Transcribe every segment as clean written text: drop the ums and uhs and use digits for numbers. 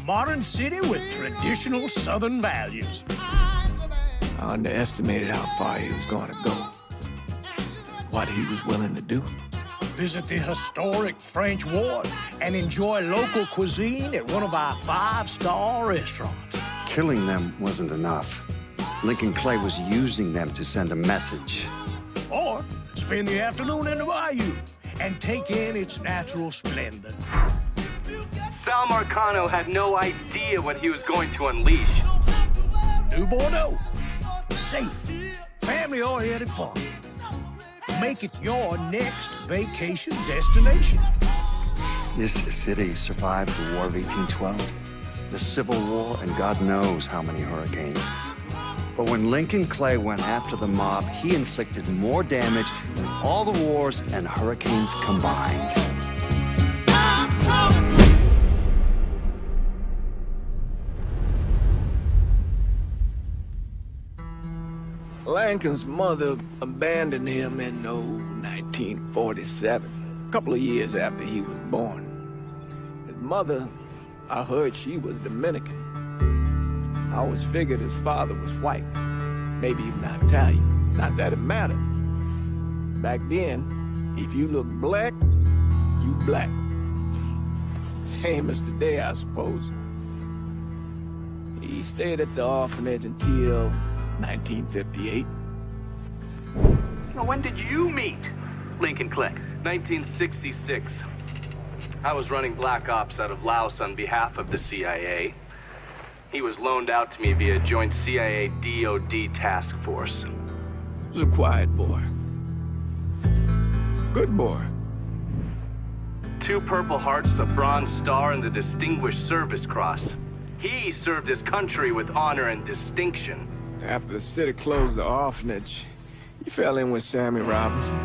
modern city with traditional Southern values. I underestimated how far he was going to go. What he was willing to do. Visit the historic French Ward and enjoy local cuisine at one of our 5-star restaurants. Killing them wasn't enough. Lincoln Clay was using them to send a message. Or spend the afternoon in the bayou and take in its natural splendor. Sal Marcano had no idea what he was going to unleash. New Bordeaux. Safe, family-oriented fun. Make it your next vacation destination. This city survived the War of 1812, the Civil War, and God knows how many hurricanes. But when Lincoln Clay went after the mob, he inflicted more damage than all the wars and hurricanes combined. Lincoln's mother abandoned him in 1947, a couple of years after he was born. His mother, I heard she was Dominican. I always figured his father was white, maybe even Italian. Not that it mattered. Back then, if you looked black, you black. Same as today, I suppose. He stayed at the orphanage until 1958. Now, when did you meet Lincoln Clay? 1966. I was running Black Ops out of Laos on behalf of the CIA. He was loaned out to me via joint CIA-DOD task force. He was a quiet boy. Good boy. 2 Purple Hearts, a Bronze Star, and the Distinguished Service Cross. He served his country with honor and distinction. After the city closed the orphanage, he fell in with Sammy Robinson.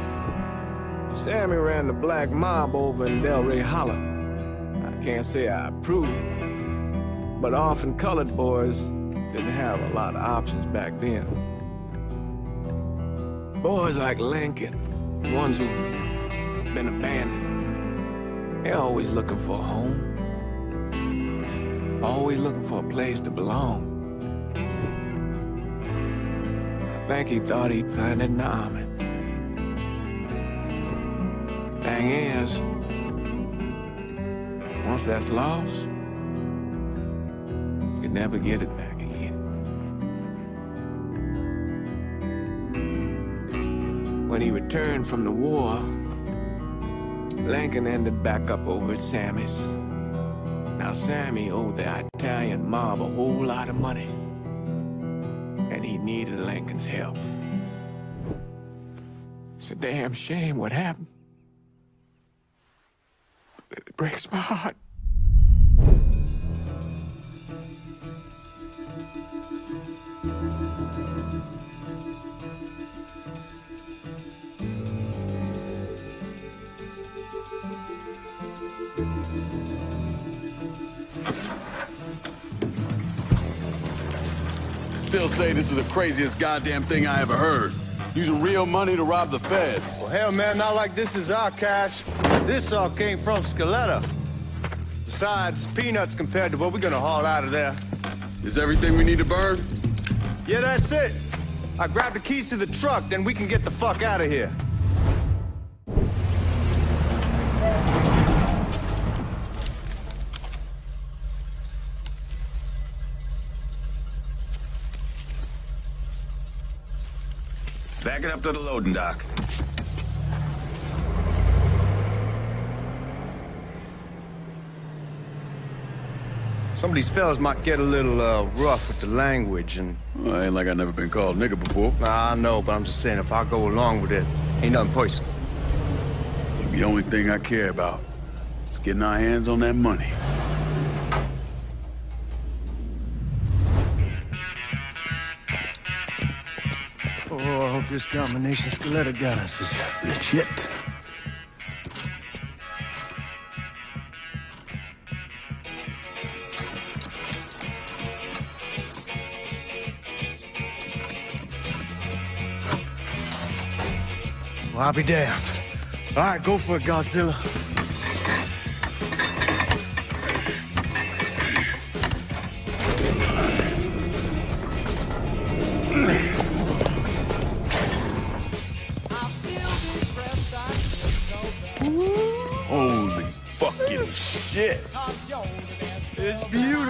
Sammy ran the black mob over in Delray Hollow. I can't say I approve, but orphan colored boys didn't have a lot of options back then. Boys like Lincoln, ones who've been abandoned, they're always looking for a home. Always looking for a place to belong. I think he thought he'd find it in the army. Thing is, once that's lost, you can never get it back again. When he returned from the war, Lincoln ended back up over at Sammy's. Now, Sammy owed the Italian mob a whole lot of money, and he needed Lincoln's help. It's a damn shame what happened. It breaks my heart. Still say this is the craziest goddamn thing I ever heard. Using real money to rob the feds. Well, hell, man, not like this is our cash. This all came from Scaletta. Besides, peanuts compared to what we're gonna haul out of there. Is everything we need to burn? Yeah, that's it. I grabbed the keys to the truck, then we can get the fuck out of here. Back it up to the loading dock. Some of these fellas might get a little rough with the language, and... Well, ain't like I never been called nigger before. Nah, I know, but I'm just saying, if I go along with it, ain't nothing personal. The only thing I care about is getting our hands on that money. Oh, I hope this combination Scaletta got us is legit. Well, I'll be damned. All right, go for it, Godzilla.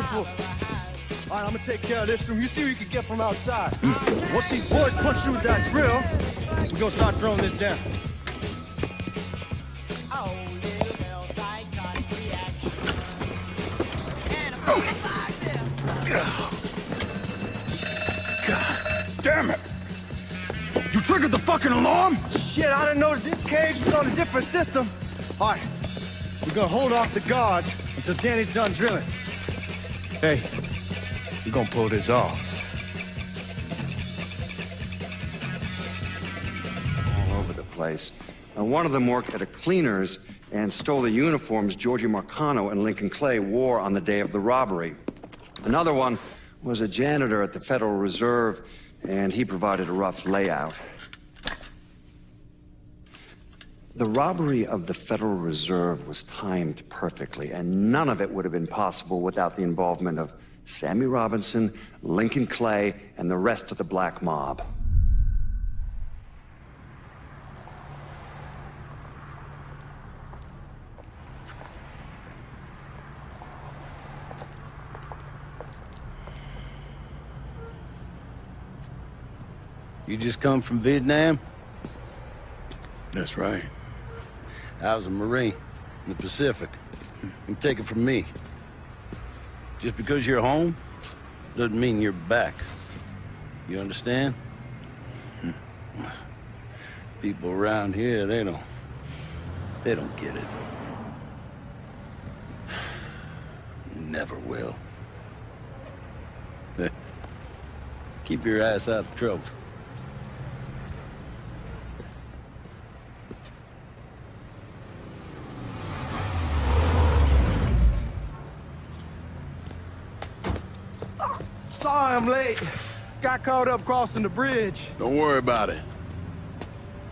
Careful. All right, I'm gonna take care of this room. You see what you can get from outside. Once these boys punch through with that drill, we're gonna start throwing this down. God damn it! You triggered the fucking alarm? Shit, I didn't notice this cage was on a different system. All right, we're gonna hold off the guards until Danny's done drilling. Hey, we're gonna pull this off. All over the place. One of them worked at a cleaner's and stole the uniforms Georgie Marcano and Lincoln Clay wore on the day of the robbery. Another one was a janitor at the Federal Reserve, and he provided a rough layout. The robbery of the Federal Reserve was timed perfectly, and none of it would have been possible without the involvement of Sammy Robinson, Lincoln Clay, and the rest of the black mob. You just come from Vietnam? That's right. I was a Marine in the Pacific. You take it from me. Just because you're home doesn't mean you're back. You understand? People around here, they don't get it. Never will. Keep your ass out of trouble. Sorry I'm late. Got caught up crossing the bridge. Don't worry about it.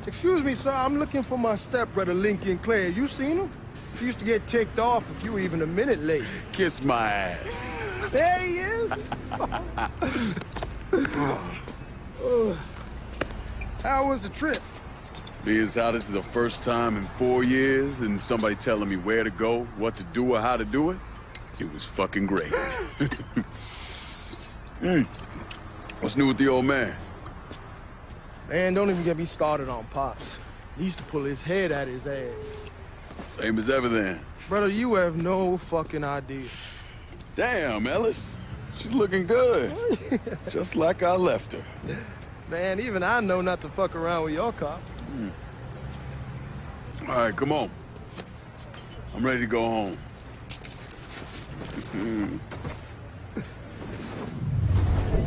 Excuse me, sir. I'm looking for my stepbrother, Lincoln Clay. You seen him? He used to get ticked off if you were even a minute late. Kiss my ass. There he is. How was the trip? Being how this is the first time in 4 years and somebody telling me where to go, what to do, or how to do it, it was fucking great. What's new with the old man? Man, don't even get me started on Pops. He used to pull his head out his ass. Same as ever then. Brother, you have no fucking idea. Damn, Ellis. She's looking good. Just like I left her. Man, even I know not to fuck around with your cop. All right, come on. I'm ready to go home.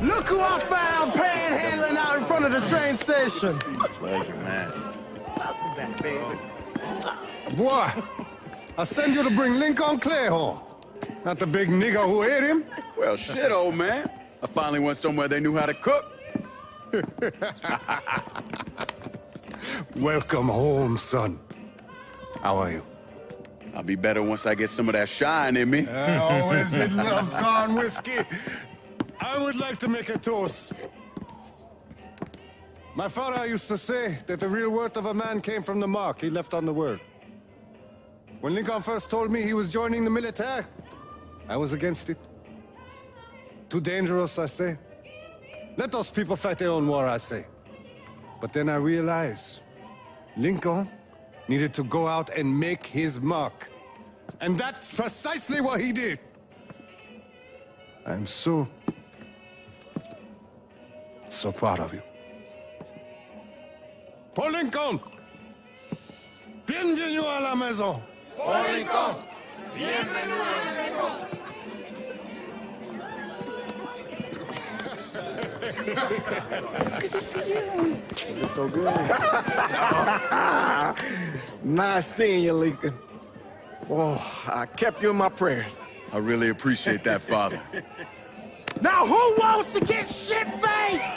Look who I found panhandling out in front of the train station. Pleasure, man. Boy, I send you to bring Lincoln Clay home. Not the big nigger who ate him. Well, shit, old man. I finally went somewhere they knew how to cook. Welcome home, son. How are you? I'll be better once I get some of that shine in me. I always did love corn whiskey. I would like to make a toast. My father used to say that the real worth of a man came from the mark he left on the world. When Lincoln first told me he was joining the military, I was against it. Too dangerous, I say. Let those people fight their own war, I say. But then I realized Lincoln needed to go out and make his mark. And that's precisely what he did. I'm so proud of you. Paul Lincoln! Bienvenue à la maison! Paul Lincoln! Bienvenue à la maison! Good to see you. It's so good. Nice seeing you, Lincoln. Oh, I kept you in my prayers. I really appreciate that, Father. Now who wants to get shit-faced?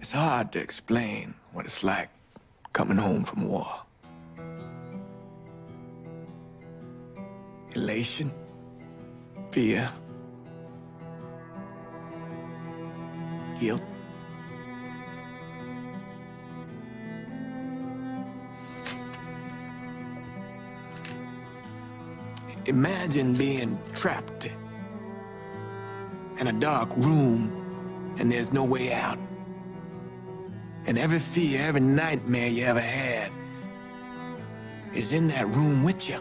It's hard to explain what it's like coming home from war. Elation, fear, guilt. Imagine being trapped in a dark room and there's no way out. And every fear, every nightmare you ever had is in that room with you.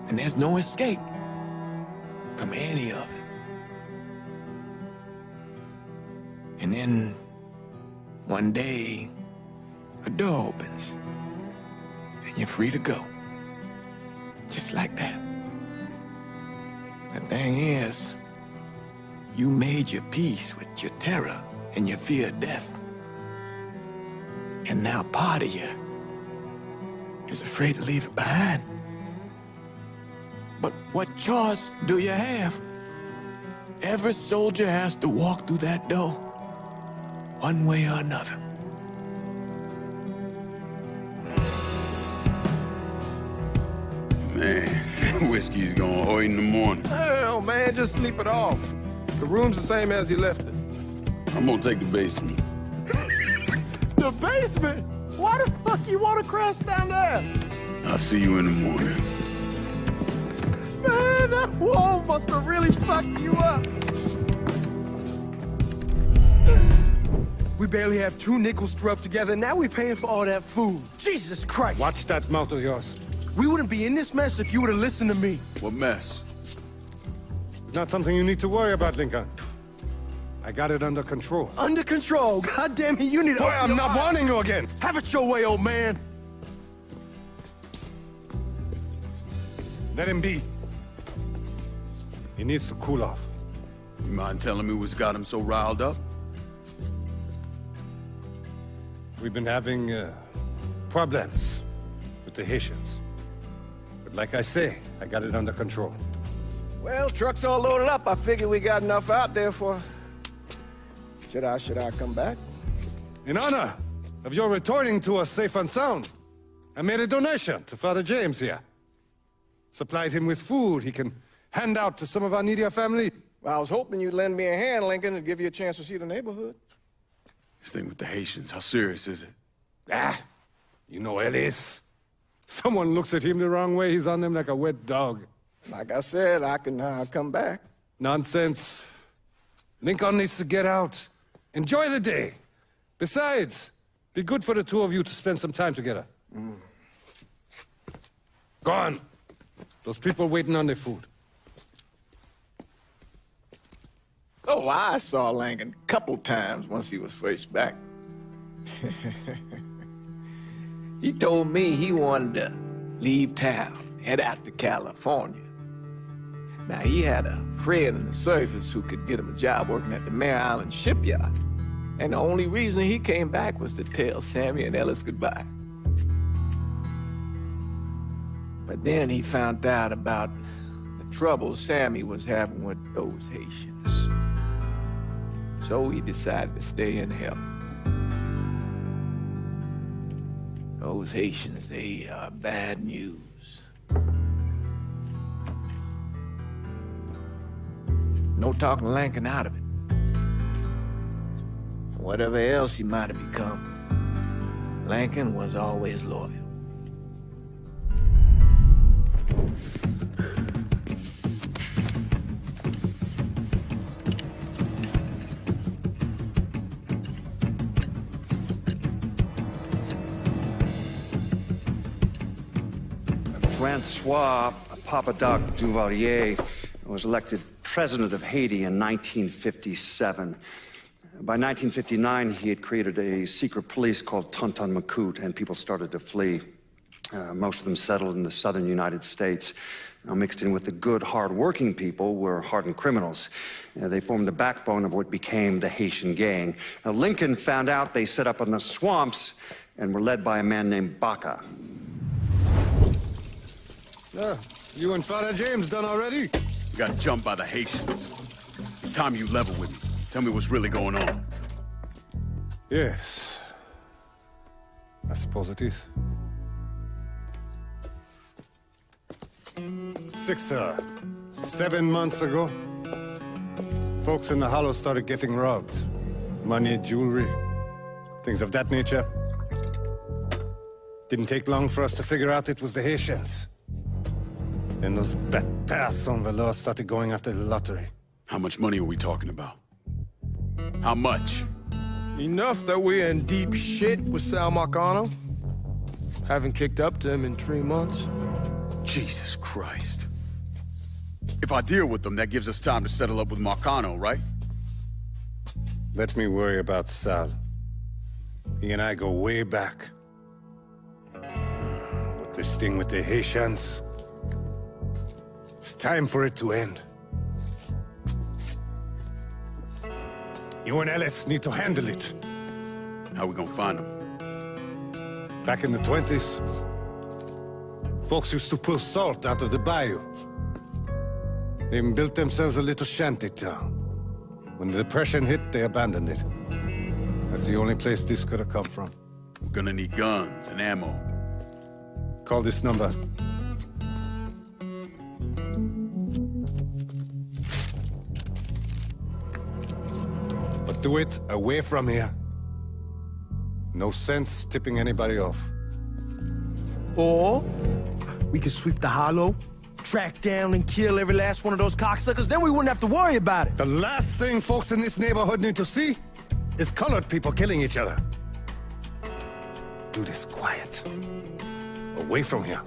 And there's no escape from any of it. And then one day, a door opens and you're free to go. Just like that. The thing is, you made your peace with your terror and your fear of death. And now part of you is afraid to leave it behind. But what choice do you have? Every soldier has to walk through that door, one way or another. Man, whiskey's going hoy in the morning. Hell, man, just sleep it off. The room's the same as you left it. I'm gonna take the basement. The basement? Why the fuck you want to crash down there? I'll see you in the morning. Man, that wall must have really fucked you up. We barely have 2 nickels to rub together, and now we're paying for all that food. Jesus Christ. Watch that mouth of yours. We wouldn't be in this mess if you would have listened to me. What mess? It's not something you need to worry about, Lincoln. I got it under control. Under control. God damn it, you need to... Boy, I'm not warning you again. Have it your way, old man. Let him be. He needs to cool off. You mind telling me what's got him so riled up? We've been having problems with the Haitians. But like I say, I got it under control. Well, truck's all loaded up. I figure we got enough out there for... Should I come back? In honor of your returning to us safe and sound, I made a donation to Father James here. Supplied him with food he can hand out to some of our needier family. Well, I was hoping you'd lend me a hand, Lincoln, and give you a chance to see the neighborhood. This thing with the Haitians, how serious is it? Ah, you know Ellis. Someone looks at him the wrong way, he's on them like a wet dog. Like I said, I can come back. Nonsense. Lincoln needs to get out. Enjoy the day. Besides, be good for the two of you to spend some time together. Go on. Those people waiting on their food. Oh, I saw Lincoln a couple times once he was first back. He told me he wanted to leave town, head out to California. Now, he had a friend in the service who could get him a job working at the Mare Island shipyard. And the only reason he came back was to tell Sammy and Ellis goodbye. But then he found out about the trouble Sammy was having with those Haitians. So he decided to stay and help. Those Haitians, they are bad news. No talking Lincoln out of it. Whatever else he might have become, Lincoln was always loyal. Francois Papadoc Duvalier was elected president of Haiti in 1957. By 1959, he had created a secret police called Tonton Macoute, and people started to flee. Most of them settled in the southern United States. Now, mixed in with the good, hard-working people were hardened criminals. They formed the backbone of what became the Haitian gang. Now, Lincoln found out they set up in the swamps and were led by a man named Baca. You and Father James done already? We got jumped by the Haitians. It's time you level with me. Tell me what's really going on. Yes. I suppose it is. 7 months ago, folks in the Hollow started getting robbed. Money, jewelry, things of that nature. Didn't take long for us to figure out it was the Haitians. Then those bâtards on Velour started going after the lottery. How much money are we talking about? How much? Enough that we're in deep shit with Sal Marcano. Haven't kicked up to him in 3 months. Jesus Christ. If I deal with them, that gives us time to settle up with Marcano, right? Let me worry about Sal. He and I go way back. But this thing with the Haitians... it's time for it to end. You and Ellis need to handle it. How we gonna find them? Back in the 20s, folks used to pull salt out of the bayou. They even built themselves a little shanty town. When the Depression hit, they abandoned it. That's the only place this could have come from. We're gonna need guns and ammo. Call this number. But do it away from here. No sense tipping anybody off. Or we could sweep the hollow, track down and kill every last one of those cocksuckers, then we wouldn't have to worry about it. The last thing folks in this neighborhood need to see is colored people killing each other. Do this quiet. Away from here.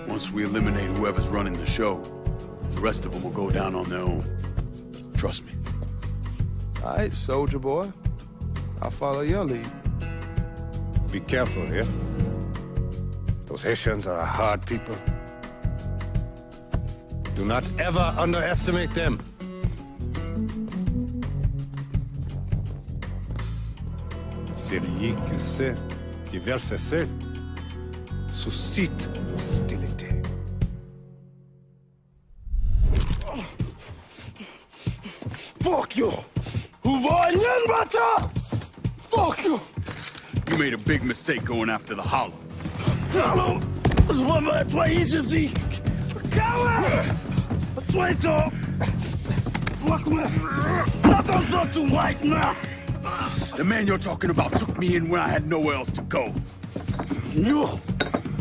Once we eliminate whoever's running the show, the rest of them will go down on their own. Trust me. All right, soldier boy. I'll follow your lead. Be careful here. Those Haitians are a hard people. Do not ever underestimate them. Celui qui sait diverser suscite hostilité. Fuck you! Fuck you! You made a big mistake going after the Hollow. Hollow! Toi ici! Coward! Toi! Attention to white man! The man you're talking about took me in when I had nowhere else to go. You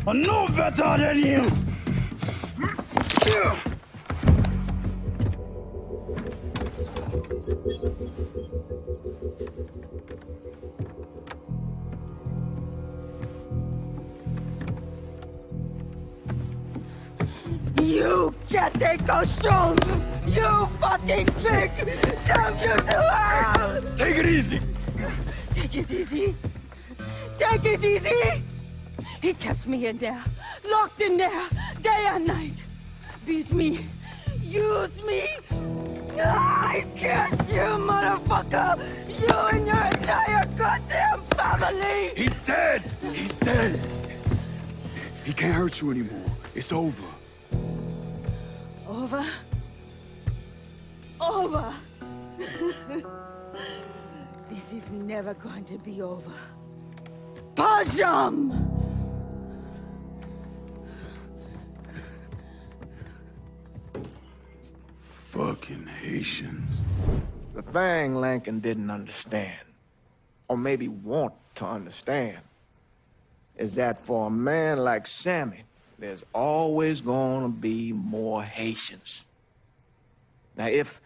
are no better than him! You can't take costume! You fucking pig! Damn you to hell! Take it easy! Take it easy! Take it easy! He kept me in there, locked in there, day and night. Beat me, use me. I kiss you, motherfucker! You and your entire goddamn family! He's dead! He's dead! He can't hurt you anymore. It's over. Over? Over! This is never going to be over. Pajam! Fucking Haitians. The thing Lincoln didn't understand, or maybe want to understand, is that for a man like Sammy, there's always gonna be more Haitians. Now, if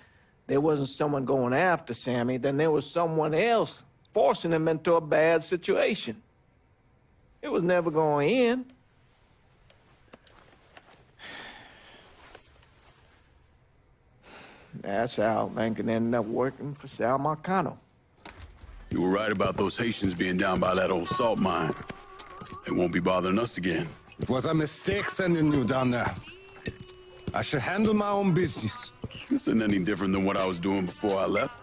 there wasn't someone going after Sammy, then there was someone else forcing him into a bad situation. It was never going to end. That's how Lincoln ended up working for Sal Marcano. You were right about those Haitians being down by that old salt mine. They won't be bothering us again. It was a mistake sending you down there. I should handle my own business. This isn't any different than what I was doing before I left.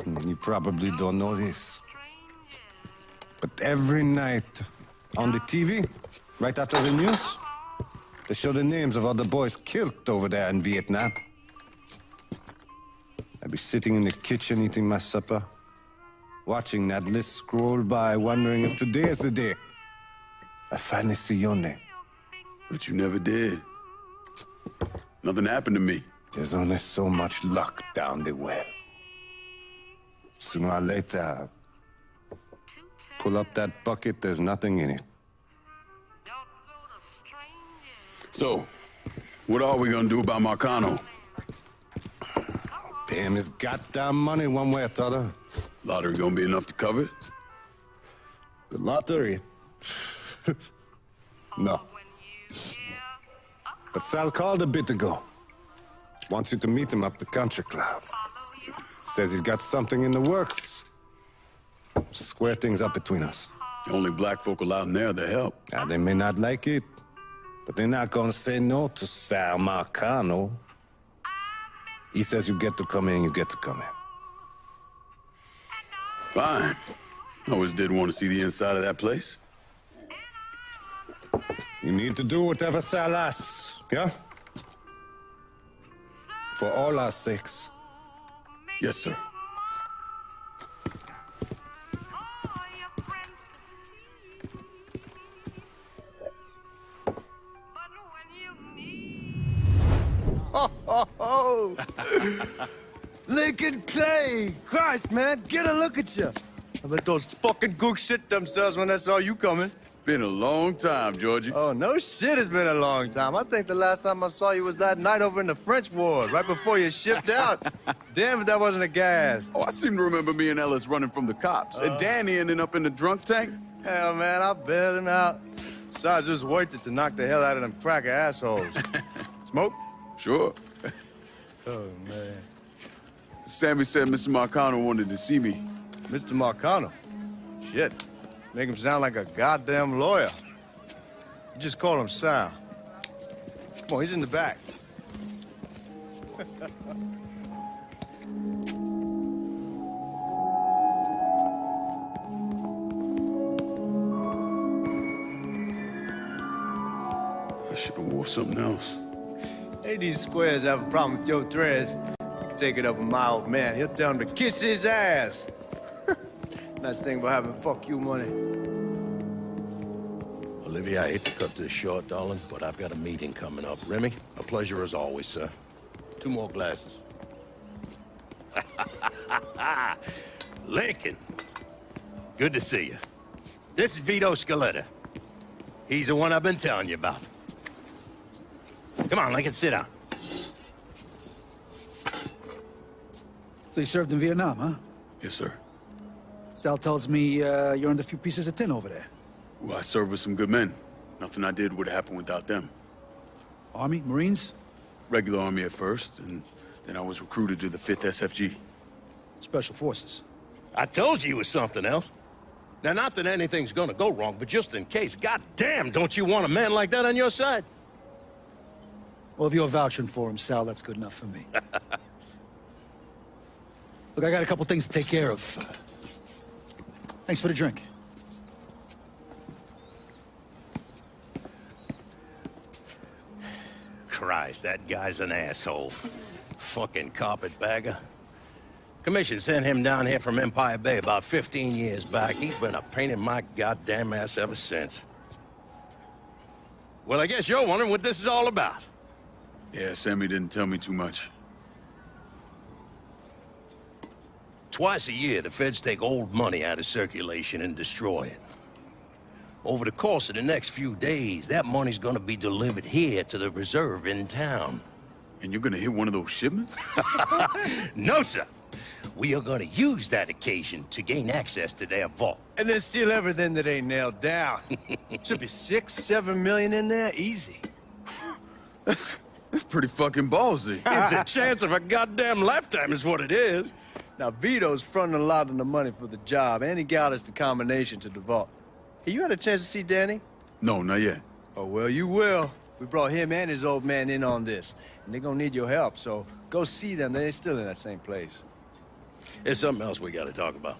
You probably don't know this. But every night on the TV, right after the news, they show the names of all the boys killed over there in Vietnam. I'd be sitting in the kitchen eating my supper, watching that list scroll by, wondering if today is the day I finally see your name. But you never did. Nothing happened to me. There's only so much luck down the well. Sooner or later, pull up that bucket, there's nothing in it. So, what are we gonna do about Marcano? Pay him his goddamn money one way or the other. Lottery gonna be enough to cover it? The lottery? No. But Sal called a bit ago. Wants you to meet him up the country club. Says he's got something in the works. Square things up between us. The only black folk allowed in there to help. Now, they may not like it, but they're not gonna say no to Sal Marcano. He says you get to come in, you get to come in. Fine. I always did want to see the inside of that place. You need to do whatever Sal asks, yeah? For all our sakes. Yes, sir. Oh, Lincoln Clay! Christ, man, get a look at you. I bet those fucking gooks shit themselves when they saw you coming. Been a long time, Georgie. Oh, no shit, it's been a long time. I think the last time I saw you was that night over in the French ward, right before you shipped out. Damn if that wasn't a gas. Oh, I seem to remember me and Ellis running from the cops. And Danny ending up in the drunk tank. Hell, man, I bailed him out. Besides, it was worth it to knock the hell out of them cracker assholes. Smoke? Sure. Oh, man. Sammy said Mr. Marcano wanted to see me. Mr. Marcano? Shit. Make him sound like a goddamn lawyer. You just call him Sal. Come on, he's in the back. I should have wore something else. Hey, these squares have a problem with your threads. You can take it up with my old man. He'll tell him to kiss his ass. Nice thing about having fuck you money. Olivia, I hate to cut this short, darling, but I've got a meeting coming up. Remy, a pleasure as always, sir. 2 more glasses. Lincoln. Good to see you. This is Vito Scaletta. He's the one I've been telling you about. Come on, Lincoln, sit down. So you served in Vietnam, huh? Yes, sir. Sal tells me you earned a few pieces of tin over there. Well, I served with some good men. Nothing I did would have happened without them. Army? Marines? Regular Army at first, and then I was recruited to the 5th SFG. Special Forces. I told you it was something else. Now, not that anything's gonna go wrong, but just in case, goddamn, don't you want a man like that on your side? Well, if you're vouching for him, Sal, that's good enough for me. Look, I got a couple things to take care of. Thanks for the drink. Christ, that guy's an asshole. Fucking carpetbagger. Commission sent him down here from Empire Bay about 15 years back. He's been a pain in my goddamn ass ever since. Well, I guess you're wondering what this is all about. Yeah, Sammy didn't tell me too much. Twice a year, the feds take old money out of circulation and destroy it. Over the course of the next few days, that money's gonna be delivered here to the reserve in town. And you're gonna hit one of those shipments? No, sir. We are gonna use that occasion to gain access to their vault. And then steal everything that ain't nailed down. Should be 6, 7 million in there, easy. That's pretty fucking ballsy. It's a chance of a goddamn lifetime is what it is. Now, Vito's fronting a lot of the money for the job, and he got us the combination to the vault. Hey, you had a chance to see Danny? No, not yet. Oh, well, you will. We brought him and his old man in on this, and they're gonna need your help, so go see them. They're still in that same place. There's something else we gotta talk about.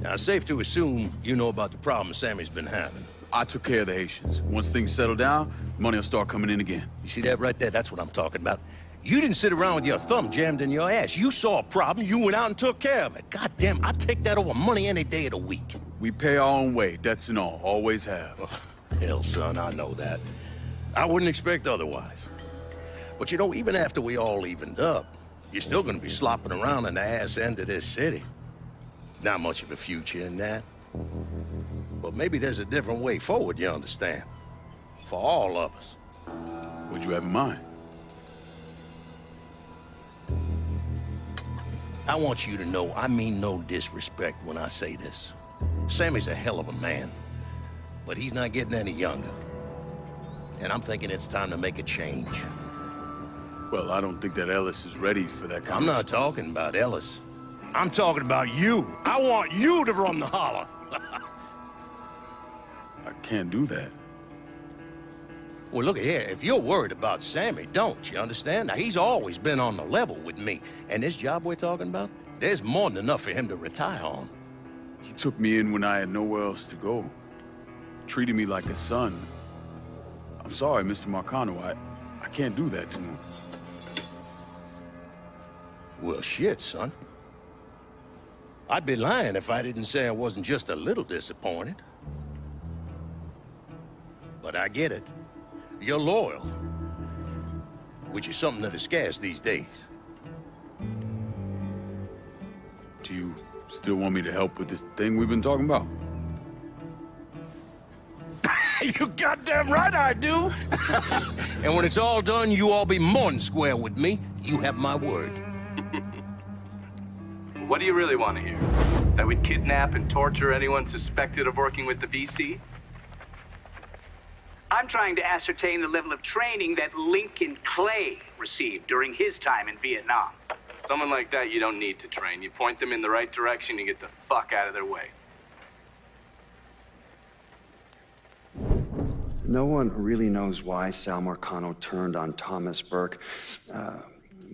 Now, it's safe to assume you know about the problem Sammy's been having. I took care of the Haitians. Once things settle down, money will start coming in again. You see that right there? That's what I'm talking about. You didn't sit around with your thumb jammed in your ass. You saw a problem, you went out and took care of it. Goddamn, I'd take that over money any day of the week. We pay our own way, debts and all. Always have. Oh, hell, son, I know that. I wouldn't expect otherwise. But you know, even after we all evened up, you're still gonna be slopping around in the ass end of this city. Not much of a future in that. But maybe there's a different way forward, you understand? For all of us. What'd you have in mind? I want you to know I mean no disrespect when I say this. Sammy's a hell of a man, but he's not getting any younger. And I'm thinking it's time to make a change. Well, I don't think that Ellis is ready for that kind I'm not talking about Ellis. I'm talking about you. I want you to run the holler. I can't do that. Well, look here, if you're worried about Sammy, don't, you understand? Now, he's always been on the level with me. And this job we're talking about, there's more than enough for him to retire on. He took me in when I had nowhere else to go. Treated me like a son. I'm sorry, Mr. Marcano. I can't do that to him. Well, shit, son. I'd be lying if I didn't say I wasn't just a little disappointed. But I get it. You're loyal. Which is something that is scarce these days. Do you still want me to help with this thing we've been talking about? You goddamn right I do! And when it's all done, you all be more than square with me. You have my word. What do you really want to hear? That we'd kidnap and torture anyone suspected of working with the VC? I'm trying to ascertain the level of training that Lincoln Clay received during his time in Vietnam. Someone like that you don't need to train. You point them in the right direction and get the fuck out of their way. No one really knows why Sal Marcano turned on Thomas Burke,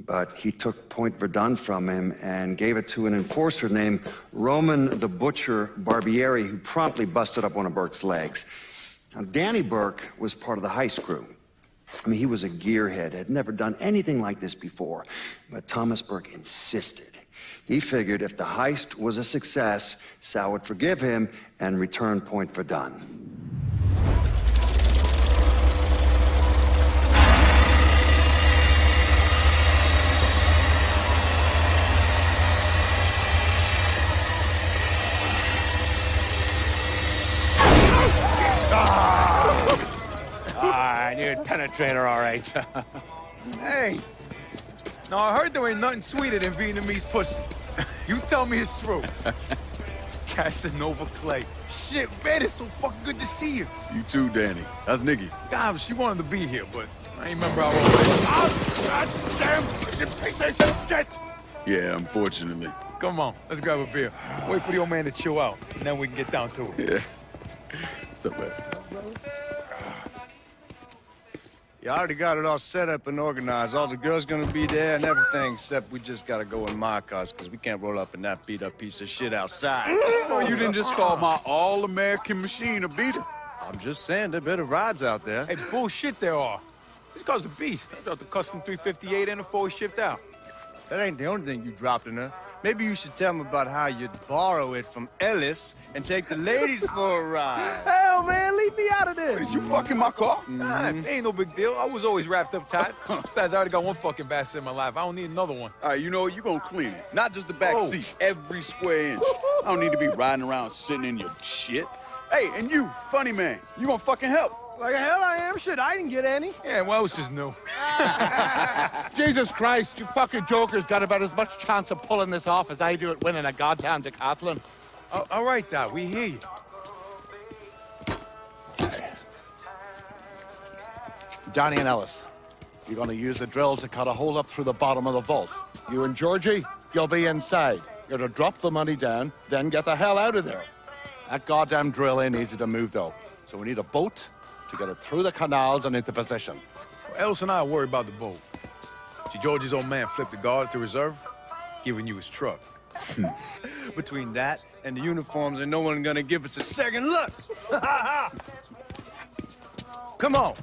but he took Point Verdun from him and gave it to an enforcer named Roman the Butcher Barbieri, who promptly busted up one of Burke's legs. Now, Danny Burke was part of the heist crew. I mean, he was a gearhead, had never done anything like this before, but Thomas Burke insisted. He figured if the heist was a success, Sal would forgive him and return Point Verdun. I knew it'd penetrate her all right. Hey! Now, I heard there ain't nothing sweeter than Vietnamese pussy. You tell me it's true. Casanova Clay. Shit, man, it's so fucking good to see you. You too, Danny. That's Nikki. God, she wanted to be here, but I ain't remember how old it is. Oh, God damn! You piece of shit! Yeah, unfortunately. Come on, let's grab a beer. Wait for the old man to chill out, and then we can get down to it. Yeah. So bad. You already got it all set up and organized. All the girls gonna be there and everything, except we just gotta go in my cars, because we can't roll up in that beat-up piece of shit outside. Oh, you didn't just call my all-American machine a beater. I'm just saying, there are better rides out there. Hey, bullshit there are. This car's a beast. I got the custom 358 and a 4 shipped out. That ain't the only thing you dropped in her. Maybe you should tell me about how you'd borrow it from Ellis and take the ladies for a ride. Hell, man, leave me out of this. Is you fucking my car? Nah, ain't no big deal. I was always wrapped up tight. Besides, I already got one fucking bastard in my life. I don't need another one. All right, you know what? You gonna clean it. Not just the back seat, every square inch. I don't need to be riding around sitting in your shit. Hey, and you, funny man, you gonna fucking help? Like hell I am. Shit, I didn't get any. Yeah, what else is new? Jesus Christ, you fucking jokers got about as much chance of pulling this off as I do at winning a goddamn decathlon. All right, Doc, we hear you. Johnny and Ellis, you're gonna use the drills to cut a hole up through the bottom of the vault. You and Georgie, you'll be inside. You're to drop the money down, then get the hell out of there. That goddamn drill in needs to move, though. So we need a boat to get it through the canals and into position. Well, Ellis and I are worried about the boat. See, George's old man flipped the guard at the reserve, giving you his truck. Between that and the uniforms, ain't no one gonna give us a second look. Come on,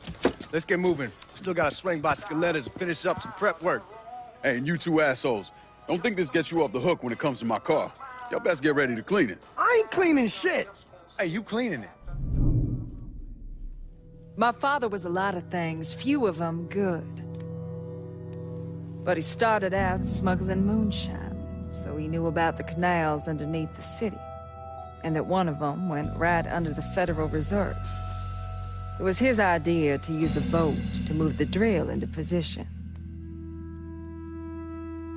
let's get moving. Still gotta swing by Skelettas and finish up some prep work. Hey, and you two assholes, don't think this gets you off the hook when it comes to my car. Y'all best get ready to clean it. I ain't cleaning shit. Hey, you cleaning it. My father was a lot of things, few of them good. But he started out smuggling moonshine, so he knew about the canals underneath the city, and that one of them went right under the Federal Reserve. It was his idea to use a boat to move the drill into position.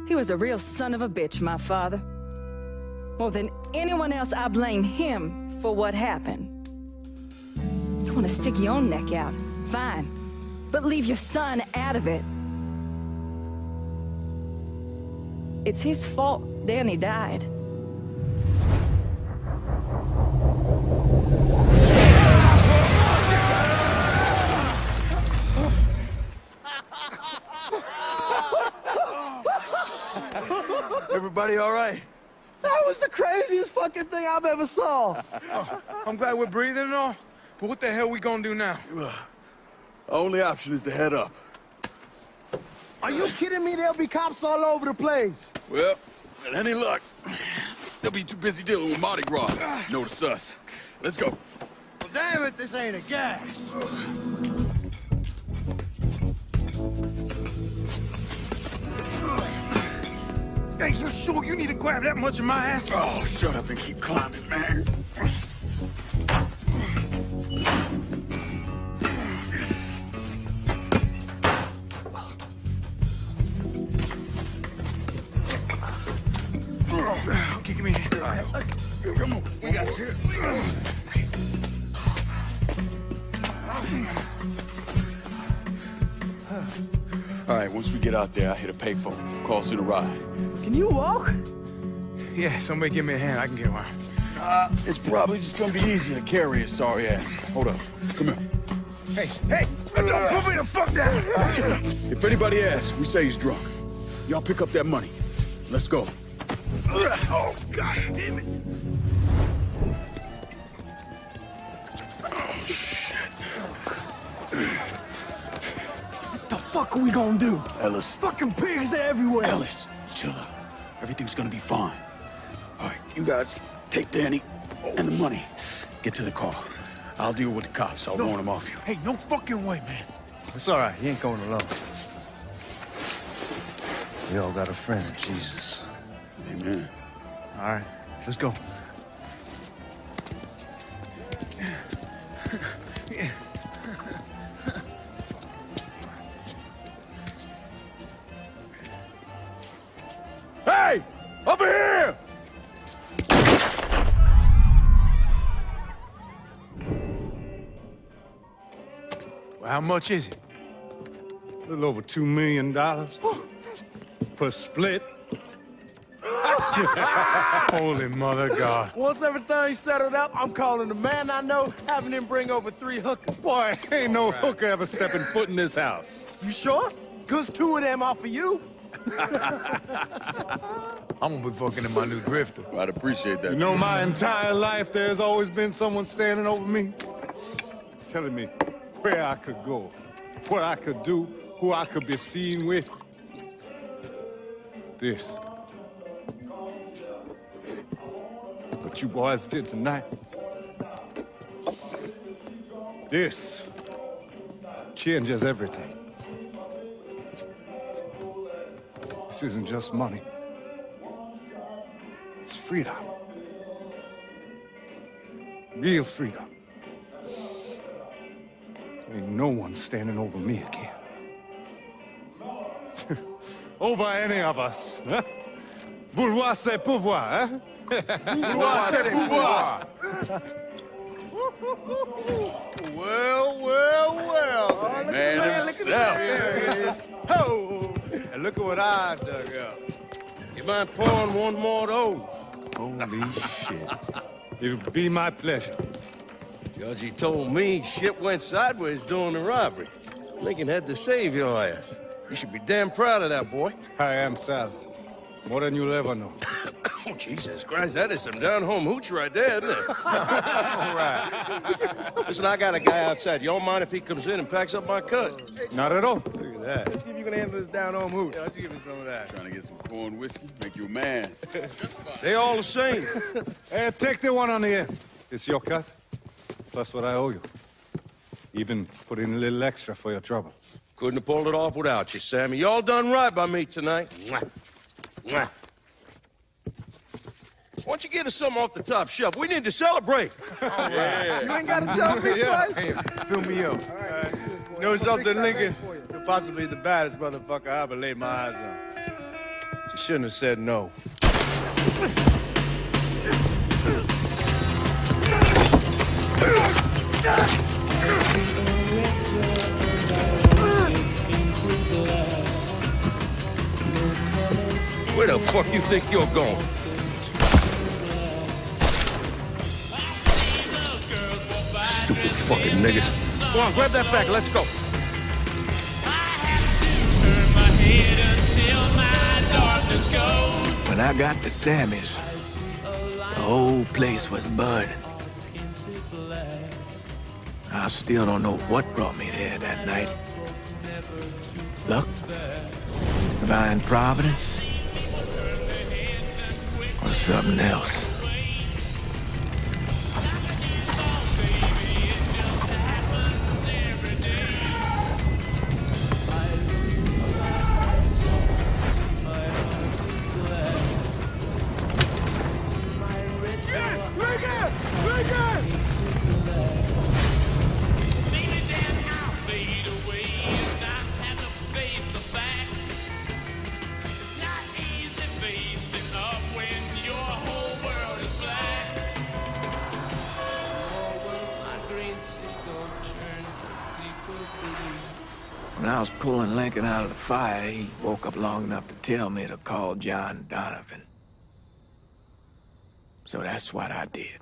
He was a real son of a bitch, my father. More than anyone else, I blame him for what happened. You want to stick your own neck out, fine. But leave your son out of it. It's his fault Danny died. Everybody all right? That was the craziest fucking thing I've ever saw. I'm glad we're breathing and all, but what the hell we gonna do now? Only option is to head up. Are you kidding me? There'll be cops all over the place. Well, with any luck, they'll be too busy dealing with Mardi Gras. Notice us. Let's go. Well, damn it, this ain't a gas. Hey, you sure you need to grab that much of my ass? Oh, shut up and keep climbing, man. Okay, give me a hand. All right. Come on, we got you. All right, once we get out there, I hit a payphone. Call us in a ride. Can you walk? Yeah, somebody give me a hand. I can get around. It's probably just gonna be easier to carry his sorry ass. Hold up. Come here. Hey, don't put me the fuck down. If anybody asks, we say he's drunk. Y'all pick up that money. Let's go. Oh, God damn it. Oh, shit. What the fuck are we gonna do? Ellis. Fucking pigs are everywhere. Ellis, chill out. Everything's gonna be fine. All right, you guys take Danny and the money. Get to the car. I'll deal with the cops. I'll warn them off you. Hey, no fucking way, man. It's all right. He ain't going alone. We all got a friend in Jesus. Amen. All right, let's go. Hey! Over here! Well, how much is it? A little over $2 million per split. Holy mother God. Once everything's settled up, I'm calling the man I know, having him bring over 3 hookers. Boy, ain't no hooker ever stepping foot in this house. You sure? 'Cause 2 of them are for you. I'm gonna be fucking in my new drifter. I'd appreciate that. You know, my entire life, there's always been someone standing over me, telling me where I could go, what I could do, who I could be seen with. This. What you boys did tonight. This changes everything. This isn't just money. It's freedom. Real freedom. Ain't no one standing over me again. Over any of us, huh? Vouloir c'est pouvoir, hein? Vouloir c'est pouvoir. Well. Man himself. There it is. Oh, and look at what I dug up. You mind pouring one more of those? Holy shit. It'll be my pleasure. Judge, told me shit went sideways during the robbery. Lincoln had to save your ass. You should be damn proud of that, boy. I am, Sal. More than you'll ever know. Oh, Jesus Christ, that is some down-home hooch right there, isn't it? All right. Listen, I got a guy outside. You don't mind if he comes in and packs up my cut? Not at all. Look at that. Let's see if you can handle this down-home hoot. Why don't you give me some of that? Trying to get some corn whiskey, make you a man. They all the same. Hey, take the one on the end. It's your cut, plus what I owe you. Even put in a little extra for your trouble. Couldn't have pulled it off without you, Sammy. You all done right by me tonight. Mwah. Mwah. Why don't you get us something off the top shelf? We need to celebrate. Yeah. You ain't got to tell me twice. Hey, fill me up. You know something, Lincoln? You're possibly the baddest motherfucker I ever laid my eyes on. You shouldn't have said no. Where the fuck you think you're going? Stupid fucking niggas. Come on, grab that bag, let's go. When I got to Sammy's, the whole place was burning. I still don't know what brought me there that night. Luck? Divine providence? Or something else? When I was pulling Lincoln out of the fire, he woke up long enough to tell me to call John Donovan. So that's what I did.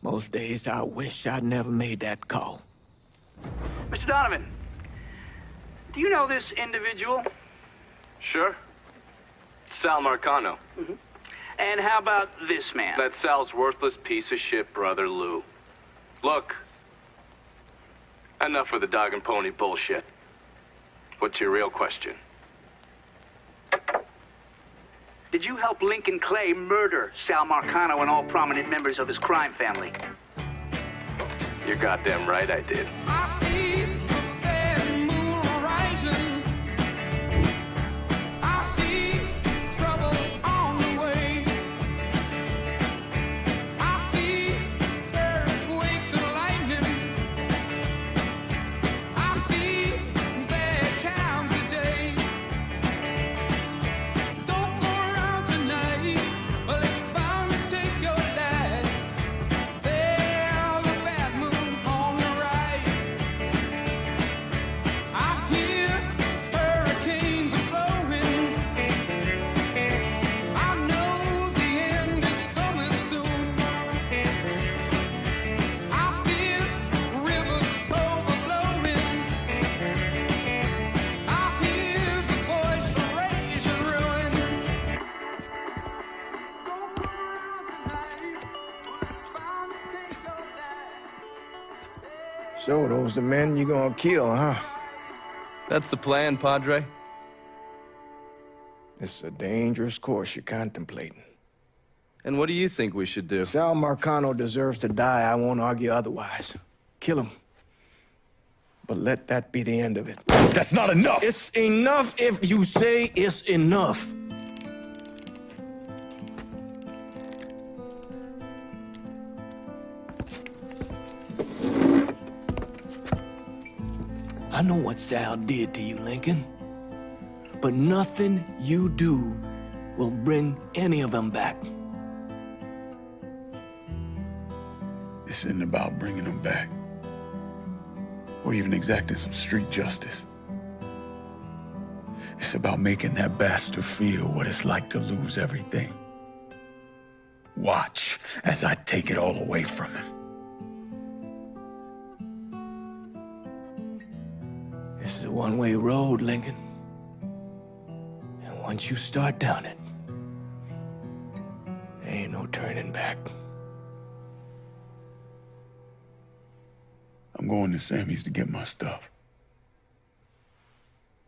Most days I wish I'd never made that call. Mr. Donovan, do you know this individual? Sure. Sal Marcano. Mm-hmm. And how about this man? That's Sal's worthless piece of shit brother, Lou. Look. Enough with the dog and pony bullshit. What's your real question? Did you help Lincoln Clay murder Sal Marcano and all prominent members of his crime family? You're goddamn right I did. So those the men you gonna kill, huh? That's the plan, Padre. It's a dangerous course you're contemplating. And what do you think we should do? Sal Marcano deserves to die. I won't argue otherwise. Kill him. But let that be the end of it. That's not enough! It's enough if you say it's enough. I know what Sal did to you, Lincoln. But nothing you do will bring any of them back. This isn't about bringing them back. Or even exacting some street justice. It's about making that bastard feel what it's like to lose everything. Watch as I take it all away from him. This is a one-way road, Lincoln. And once you start down it, there ain't no turning back. I'm going to Sammy's to get my stuff.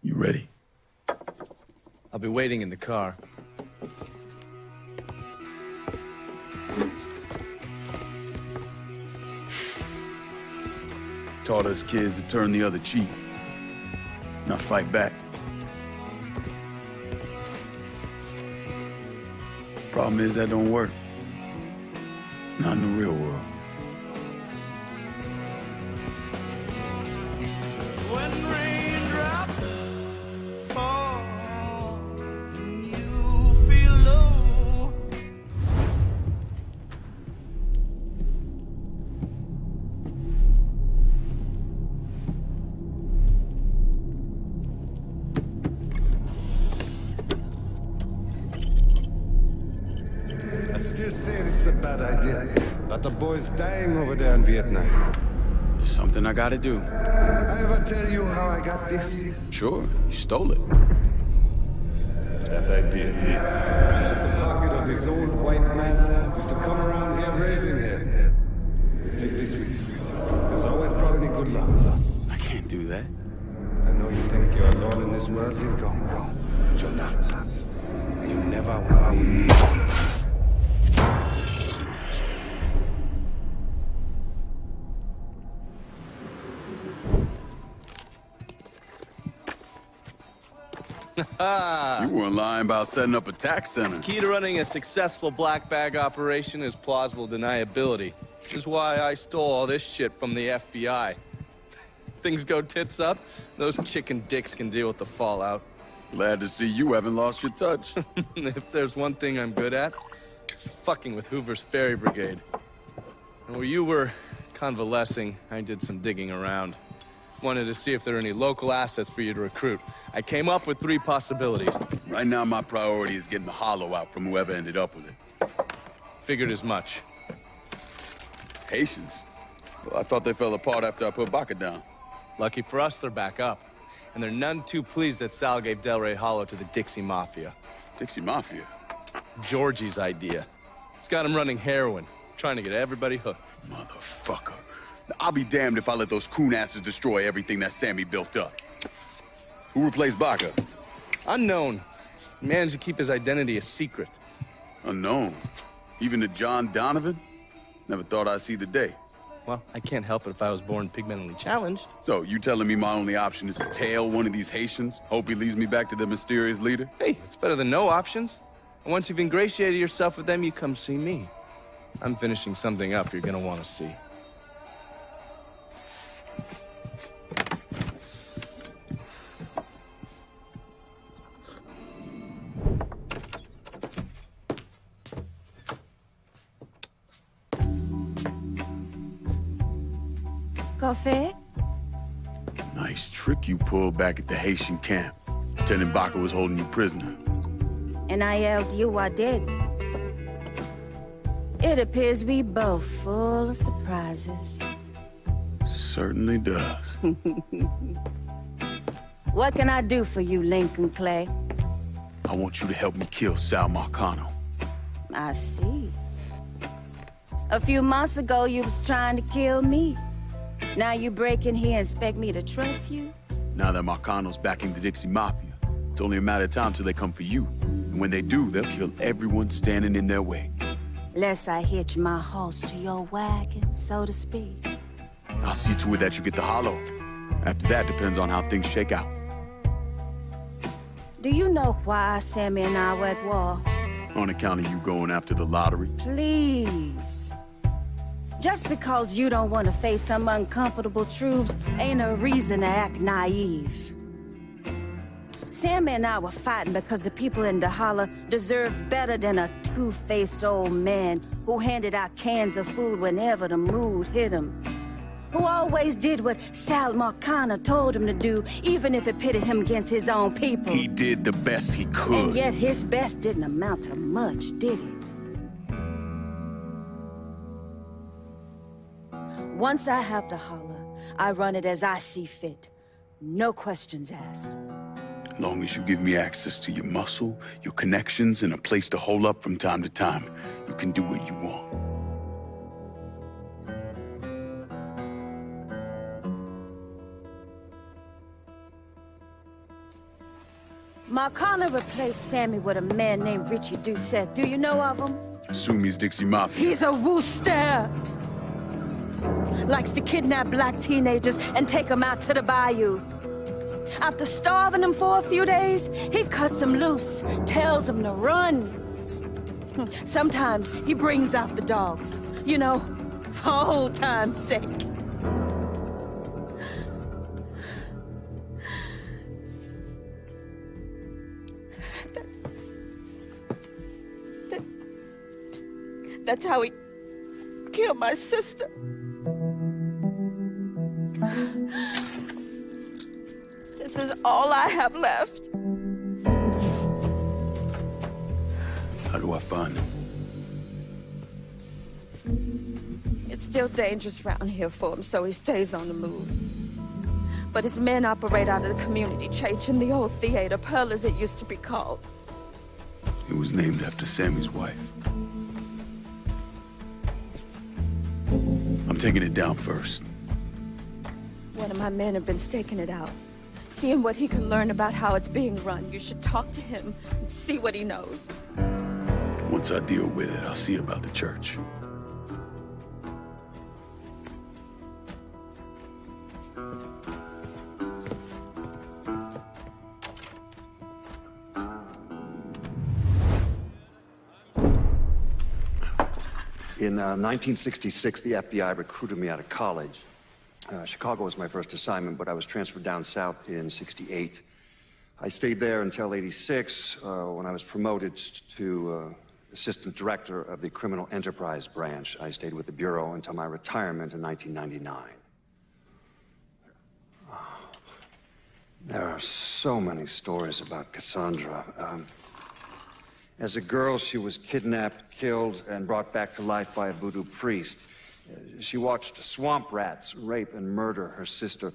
You ready? I'll be waiting in the car. Taught us kids to turn the other cheek, not fight back. Problem is, that don't work. Not in the real world. When raindrops fall, you feel low. I still say this is a bad idea. But the boy's dying over there in Vietnam. It's something I gotta do. I ever tell you how I got this? Sure, you stole it. That I did. I had the pocket of this old white man used to come around here raising hell. Take this with you. There's always brought me good luck. I can't do that. I know you think you're alone in this world, Lincoln, but you're not. You never will be. You weren't lying about setting up a tax center. Key to running a successful black bag operation is plausible deniability, which is why I stole all this shit from the FBI. Things go tits up, those chicken dicks can deal with the fallout. Glad to see you haven't lost your touch. If there's one thing I'm good at, it's fucking with Hoover's Ferry Brigade. And while you were convalescing, I did some digging around. Wanted to see if there are any local assets for you to recruit. I came up with 3 possibilities. Right now, my priority is getting the hollow out from whoever ended up with it. Figured as much. Haitians? Well, I thought they fell apart after I put Baca down. Lucky for us, they're back up. And they're none too pleased that Sal gave Delray Hollow to the Dixie Mafia. Dixie Mafia? Georgie's idea. He's got him running heroin, trying to get everybody hooked. Motherfucker. I'll be damned if I let those coon asses destroy everything that Sammy built up. Who replaced Baca? Unknown. Managed to keep his identity a secret. Unknown? Even to John Donovan? Never thought I'd see the day. Well, I can't help it if I was born pigmentally challenged. So, you telling me my only option is to tail one of these Haitians? Hope he leads me back to the mysterious leader? Hey, it's better than no options. And once you've ingratiated yourself with them, you come see me. I'm finishing something up you're gonna want to see. Coffee? Nice trick you pulled back at the Haitian camp. Pretending Baca was holding you prisoner. And I yelled you I did. It appears we both full of surprises. Certainly does. What can I do for you, Lincoln Clay? I want you to help me kill Sal Marcano. I see. A few months ago, you was trying to kill me. Now you break in here and expect me to trust you? Now that Marcano's backing the Dixie Mafia, it's only a matter of time till they come for you. And when they do, they'll kill everyone standing in their way. Lest I hitch my horse to your wagon, so to speak. I'll see to it that you get the hollow. After that, depends on how things shake out. Do you know why Sammy and I were at war? On account of you going after the lottery? Please. Just because you don't want to face some uncomfortable truths ain't a reason to act naive. Sammy and I were fighting because the people in the holler deserved better than a two-faced old man who handed out cans of food whenever the mood hit him. Who always did what Sal Marcano told him to do, even if it pitted him against his own people. He did the best he could. And yet his best didn't amount to much, did it? Once I have the holler, I run it as I see fit. No questions asked. As long as you give me access to your muscle, your connections, and a place to hole up from time to time, you can do what you want. Marcano replaced Sammy with a man named Richie Doucette. Do you know of him? Assume he's Dixie Mafia. He's a wooster! Likes to kidnap black teenagers and take them out to the bayou. After starving them for a few days, he cuts them loose, tells them to run. Sometimes he brings out the dogs, you know, for old time's sake. That's how he killed my sister. This is all I have left. How do I find him? It's still dangerous around here for him, so he stays on the move. But his men operate out of the community church in the old theater, Pearl as it used to be called. It was named after Sammy's wife. I'm taking it down first. One of my men have been staking it out. Seeing what he can learn about how it's being run. You should talk to him and see what he knows. Once I deal with it, I'll see about the church. In 1966, the FBI recruited me out of college. Chicago was my first assignment, but I was transferred down south in '68. I stayed there until '86, when I was promoted to assistant director of the Criminal Enterprise Branch. I stayed with the Bureau until my retirement in 1999. There are so many stories about Cassandra. As a girl, she was kidnapped, killed, and brought back to life by a voodoo priest. She watched swamp rats rape and murder her sister.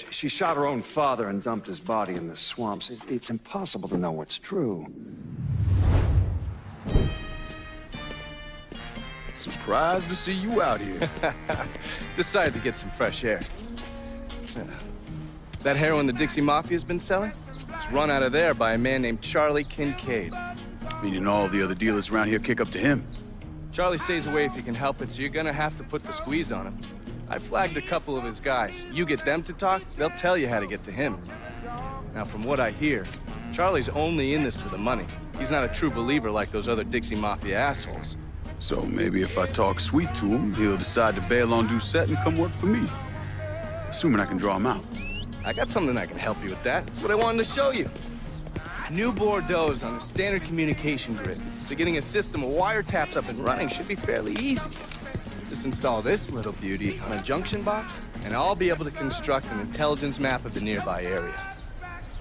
She shot her own father and dumped his body in the swamps. It's impossible to know what's true. Surprised to see you out here. Decided to get some fresh air. That heroin the Dixie Mafia's been selling? It's run out of there by a man named Charlie Kincaid. Meaning all the other dealers around here kick up to him. Charlie stays away if he can help it, so you're gonna have to put the squeeze on him. I flagged a couple of his guys. You get them to talk, they'll tell you how to get to him. Now, from what I hear, Charlie's only in this for the money. He's not a true believer like those other Dixie Mafia assholes. So maybe if I talk sweet to him, he'll decide to bail on Doucette and come work for me. Assuming I can draw him out. I got something that can help you with that. That's what I wanted to show you. New Bordeaux's on a standard communication grid, so getting a system of wiretaps up and running should be fairly easy. Just install this little beauty on a junction box, and I'll be able to construct an intelligence map of the nearby area.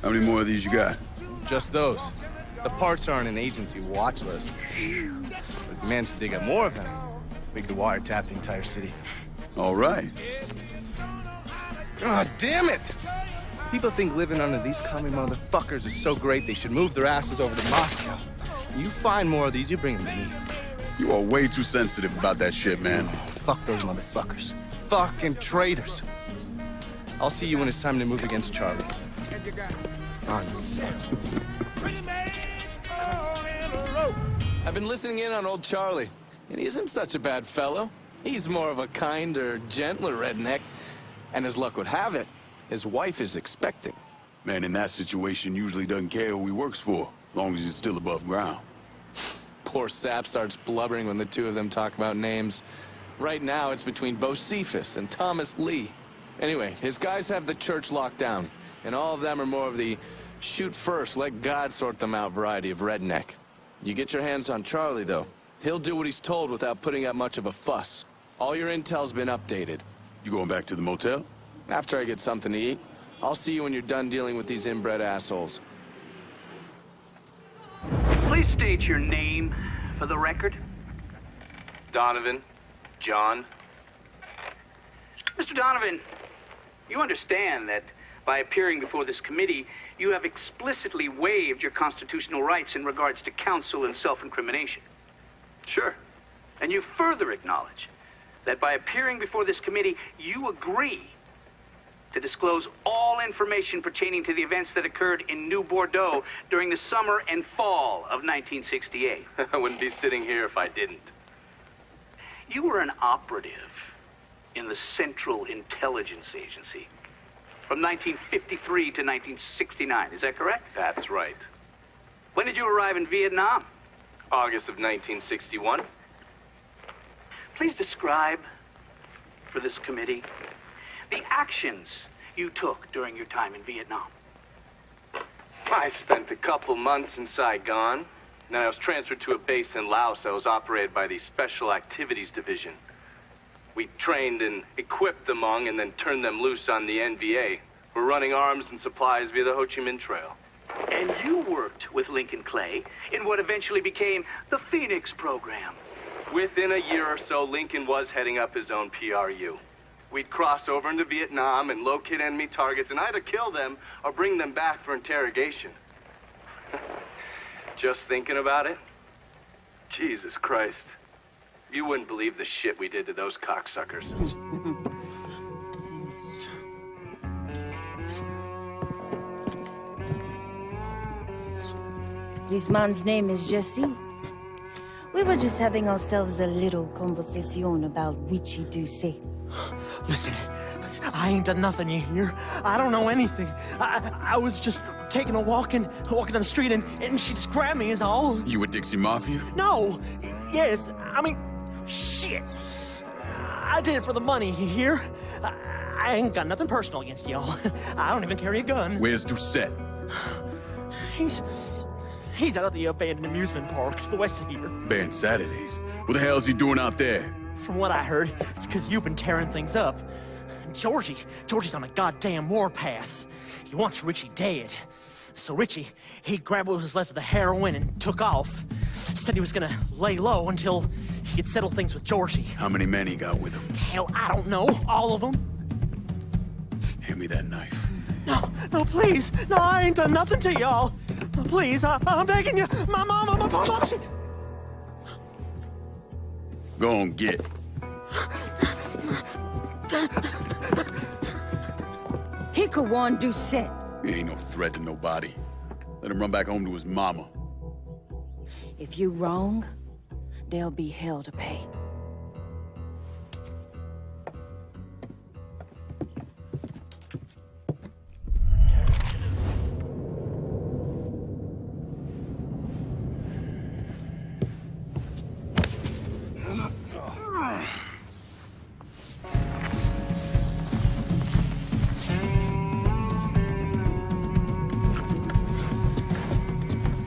How many more of these you got? Just those. The parts are on an agency watch list. But if we manage to dig up more of them, we could wiretap the entire city. All right. God damn it! People think living under these commie motherfuckers is so great they should move their asses over to Moscow. You find more of these, you bring them to me. You are way too sensitive about that shit, man. Oh, fuck those motherfuckers. Fucking traitors. I'll see you when it's time to move against Charlie. I've been listening in on old Charlie, and he isn't such a bad fellow. He's more of a kinder, gentler redneck, and as luck would have it, his wife is expecting. Man in that situation usually doesn't care who he works for, as long as he's still above ground. Poor Sap starts blubbering when the two of them talk about names. Right now, it's between Bocephus and Thomas Lee. Anyway, his guys have the church locked down, and all of them are more of the shoot first, let God sort them out variety of redneck. You get your hands on Charlie, though. He'll do what he's told without putting up much of a fuss. All your intel's been updated. You going back to the motel? After I get something to eat. I'll see you when you're done dealing with these inbred assholes. Please state your name for the record. Donovan. John. Mr. Donovan, you understand that by appearing before this committee, you have explicitly waived your constitutional rights in regards to counsel and self-incrimination. Sure. And you further acknowledge that by appearing before this committee, you agree to disclose all information pertaining to the events that occurred in New Bordeaux during the summer and fall of 1968. I wouldn't be sitting here if I didn't. You were an operative in the Central Intelligence Agency from 1953 to 1969, is that correct? That's right. When did you arrive in Vietnam? August of 1961. Please describe for this committee the actions you took during your time in Vietnam. I spent a couple months in Saigon. Then I was transferred to a base in Laos that was operated by the Special Activities Division. We trained and equipped the Hmong and then turned them loose on the NVA. We're running arms and supplies via the Ho Chi Minh Trail. And you worked with Lincoln Clay in what eventually became the Phoenix program. Within a year or so, Lincoln was heading up his own PRU. We'd cross over into Vietnam and locate enemy targets and either kill them or bring them back for interrogation. Just thinking about it? Jesus Christ. You wouldn't believe the shit we did to those cocksuckers. This man's name is Jesse. We were just having ourselves a little conversation about Richie Doucet. Listen, I ain't done nothing, you hear? I don't know anything. I was just taking a walking down the street and she grabbed me is all. You with Dixie Mafia? No. Yes, I mean, shit. I did it for the money, you hear? I ain't got nothing personal against y'all. I don't even carry a gun. Where's Doucet? He's out at the abandoned amusement park to the west of here. Banned Saturdays. What the hell is he doing out there? From what I heard, it's because you've been tearing things up. Georgie's on a goddamn warpath. He wants Richie dead. So Richie, he grabbed what was left of the heroin and took off. Said he was gonna lay low until he could settle things with Georgie. How many men he got with him? Hell, I don't know. All of them. Hand me that knife. No, please. No, I ain't done nothing to y'all. Please, I'm begging you. My mama. Go on, get. He could warn Doucet. He ain't no threat to nobody. Let him run back home to his mama. If you wrong, there'll be hell to pay.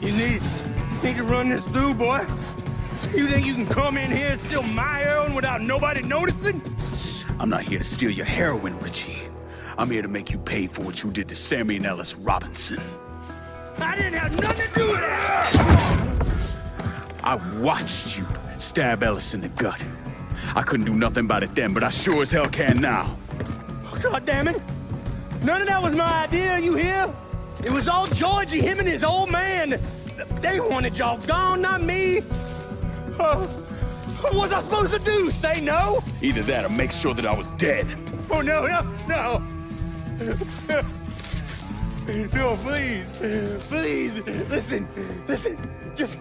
You need to run this through, boy. You think you can come in here and steal my heroin without nobody noticing? I'm not here to steal your heroin, Richie. I'm here to make you pay for what you did to Sammy and Ellis Robinson. I didn't have nothing to do with that! I watched you stab Ellis in the gut. I couldn't do nothing about it then, but I sure as hell can now. God damn it! None of that was my idea, you hear? It was all Georgie, him and his old man. They wanted y'all gone, not me. What was I supposed to do? Say no? Either that or make sure that I was dead. Oh, no. No, please. Listen. Just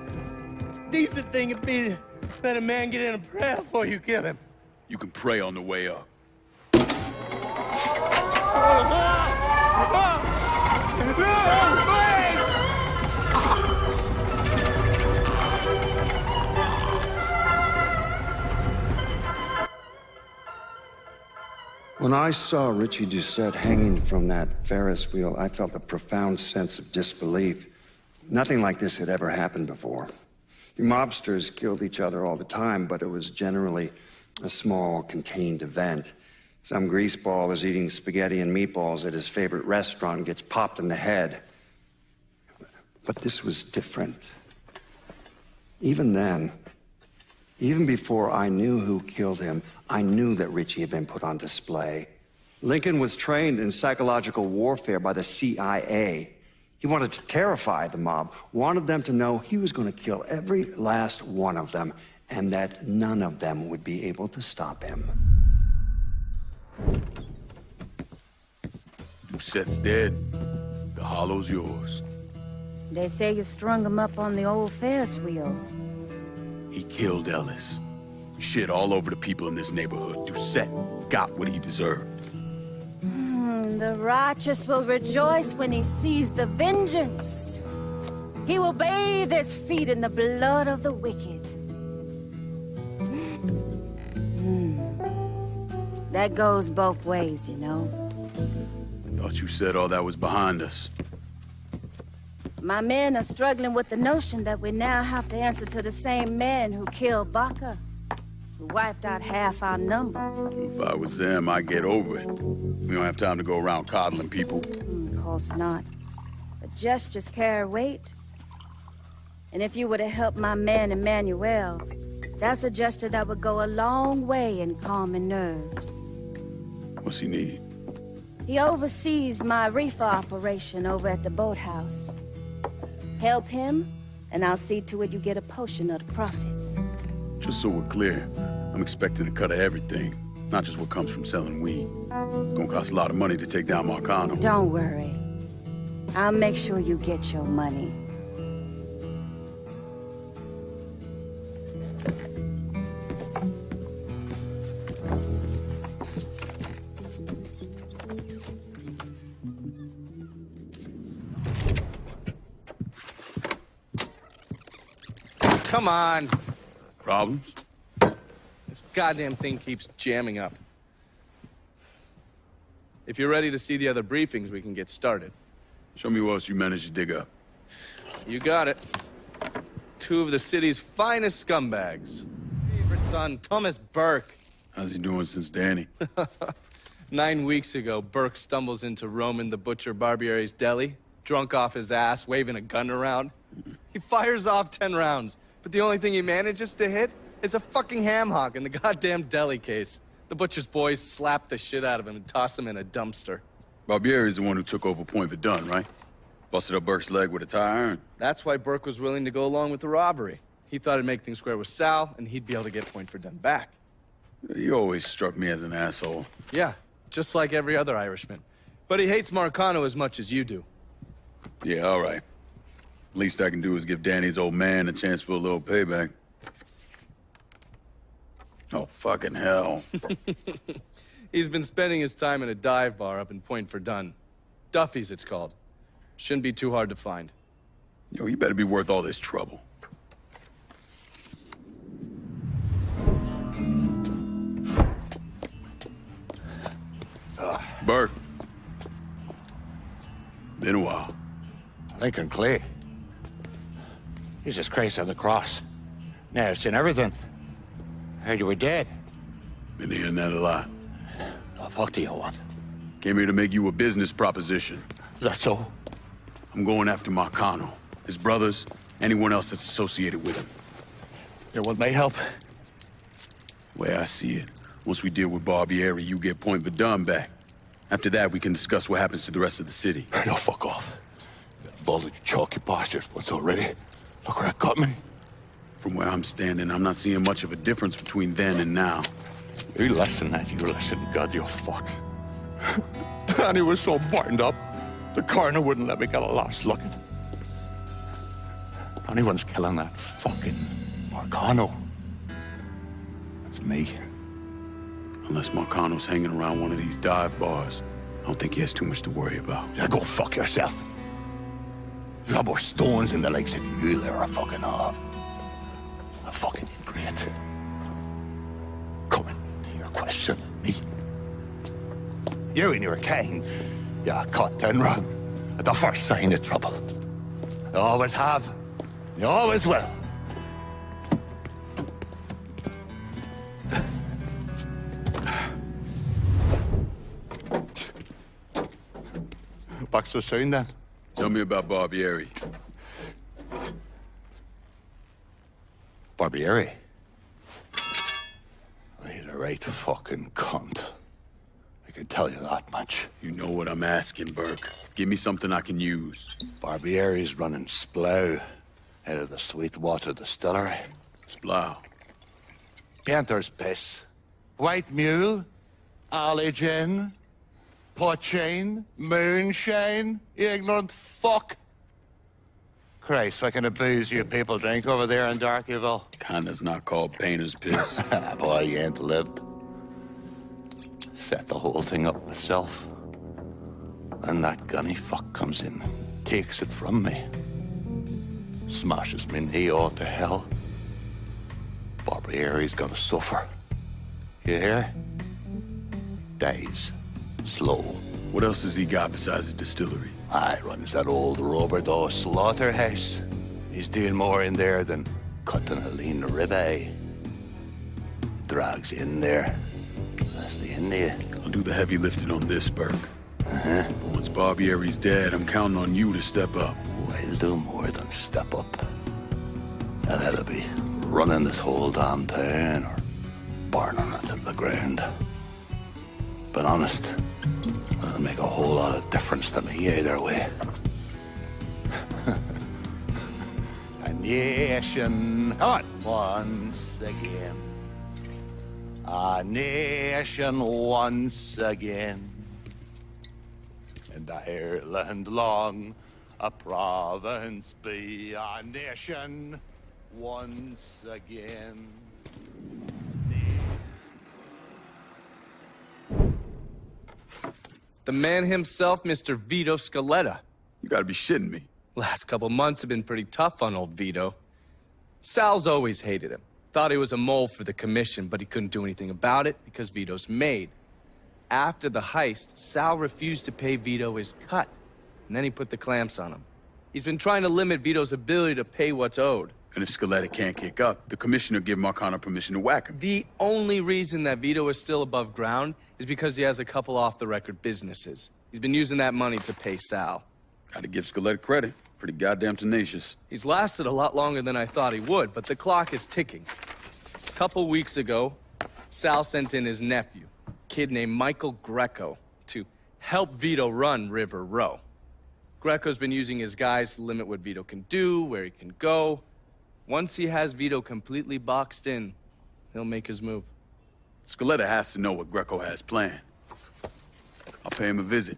decent thing would be to let a man get in a prayer before you kill him. You can pray on the way up. When I saw Richie Doucet hanging from that Ferris wheel, I felt a profound sense of disbelief. Nothing like this had ever happened before. You mobsters killed each other all the time, but it was generally a small, contained event. Some greaseball is eating spaghetti and meatballs at his favorite restaurant and gets popped in the head. But this was different. Even then, even before I knew who killed him, I knew that Richie had been put on display. Lincoln was trained in psychological warfare by the CIA. He wanted to terrify the mob, wanted them to know he was going to kill every last one of them, and that none of them would be able to stop him. Doucet's dead. The hollow's yours. They say you strung him up on the old Ferris wheel. He killed Ellis. Shit all over the people in this neighborhood. Doucet got what he deserved. The righteous will rejoice when he sees the vengeance. He will bathe his feet in the blood of the wicked. That goes both ways, you know. Thought you said all that was behind us. My men are struggling with the notion that we now have to answer to the same men who killed Baka, who wiped out half our number. If I was them, I'd get over it. We don't have time to go around coddling people. Of course not. But gestures carry weight. And if you were to help my man Emmanuel, that's a gesture that would go a long way in calming nerves. What's he need? He oversees my reefer operation over at the boathouse. Help him, and I'll see to it you get a portion of the profits. Just so we're clear, I'm expecting a cut of everything, not just what comes from selling weed. It's gonna cost a lot of money to take down Marcano. Don't worry. I'll make sure you get your money. Come on. Problems? This goddamn thing keeps jamming up. If you're ready to see the other briefings, we can get started. Show me what else you managed to dig up. You got it. 2 of the city's finest scumbags. Favorite son, Thomas Burke. How's he doing since Danny? 9 weeks ago, Burke stumbles into Roman the Butcher Barbiere's deli, drunk off his ass, waving a gun around. He fires off 10 rounds, but the only thing he manages to hit is a fucking ham hock in the goddamn deli case. The butcher's boys slap the shit out of him and toss him in a dumpster. Barbiere's the one who took over Point Verdun, right? Busted up Burke's leg with a tire iron. That's why Burke was willing to go along with the robbery. He thought it'd make things square with Sal, and he'd be able to get Point Verdun back. You always struck me as an asshole. Yeah, just like every other Irishman. But he hates Marcano as much as you do. Yeah, all right. Least I can do is give Danny's old man a chance for a little payback. Oh, fucking hell. He's been spending his time in a dive bar up in Point Verdun. Duffy's, it's called. Shouldn't be too hard to find. Yo, you better be worth all this trouble. Burke. Been a while. Lincoln Clay. Jesus Christ on the cross. Now I've seen everything. Heard you were dead. Been hearing that a lot. The fuck do you want? Came here to make you a business proposition. Is that so? I'm going after Marcano, his brothers, anyone else that's associated with him. You want my help? The way I see it, once we deal with Barbieri, you get Point Verdun back. After that, we can discuss what happens to the rest of the city. No, fuck off. Involved in your chalky postures once already. Look where that got me. From where I'm standing, I'm not seeing much of a difference between then and now. You listen, man. You listen. God, you fuck. Danny was so burned up, the coroner wouldn't let me get a last look at him. If anyone's killing that fucking Marcano, it's me. Unless Marcano's hanging around one of these dive bars, I don't think he has too much to worry about. Yeah, go fuck yourself. You got more stones in the legs than you there are fucking off. A fucking ingrate. Coming to your question, me. You and your kind, you caught and run at the first sign of trouble. You always have, you always will. Back so soon then? Tell me about Barbieri. Barbieri? He's a right fucking cunt. I can tell you that much. You know what I'm asking, Burke. Give me something I can use. Barbieri's running Splow out of the Sweetwater Distillery. Splow? Panther's piss. White mule. Alley gin. Poachine. Moonshine. You ignorant fuck. Christ, what kind of booze you people drink over there in Darkyville? Kinda's not called painter's piss. Boy, you ain't lived. Set the whole thing up myself. And that gunny fuck comes in and takes it from me. smashes me knee all to hell, Barbieri's gonna suffer. You hear? Days. Slow. What else has he got besides the distillery? I runs that old Roberto slaughterhouse. He's doing more in there than cutting a lean ribeye. Drags in there. That's the end of you. I'll do the heavy lifting on this, Burke. But once Barbieri's dead, I'm counting on you to step up. I'll do more than step up. I'll either be running this whole damn town or burning it to the ground. But honest, it'll make a whole lot of difference to me either way. A nation, come on, once again. A nation once again. And Ireland long, a province be, a nation once again. The man himself, Mr. Vito Scaletta. You gotta be shitting me. Last couple months have been pretty tough on old Vito. Sal's always hated him. Thought he was a mole for the commission, but he couldn't do anything about it because Vito's made. After the heist, Sal refused to pay Vito his cut, and then he put the clamps on him. He's been trying to limit Vito's ability to pay what's owed. And if Scaletta can't kick up, the commissioner give Marcano permission to whack him. The only reason that Vito is still above ground is because he has a couple off-the-record businesses. He's been using that money to pay Sal. Gotta give Scaletta credit. Pretty goddamn tenacious. He's lasted a lot longer than I thought he would, but the clock is ticking. A couple weeks ago, Sal sent in his nephew, a kid named Michael Greco, to help Vito run River Row. Greco's been using his guys to limit what Vito can do, where he can go. Once he has Vito completely boxed in, he'll make his move. Scaletta has to know what Greco has planned. I'll pay him a visit.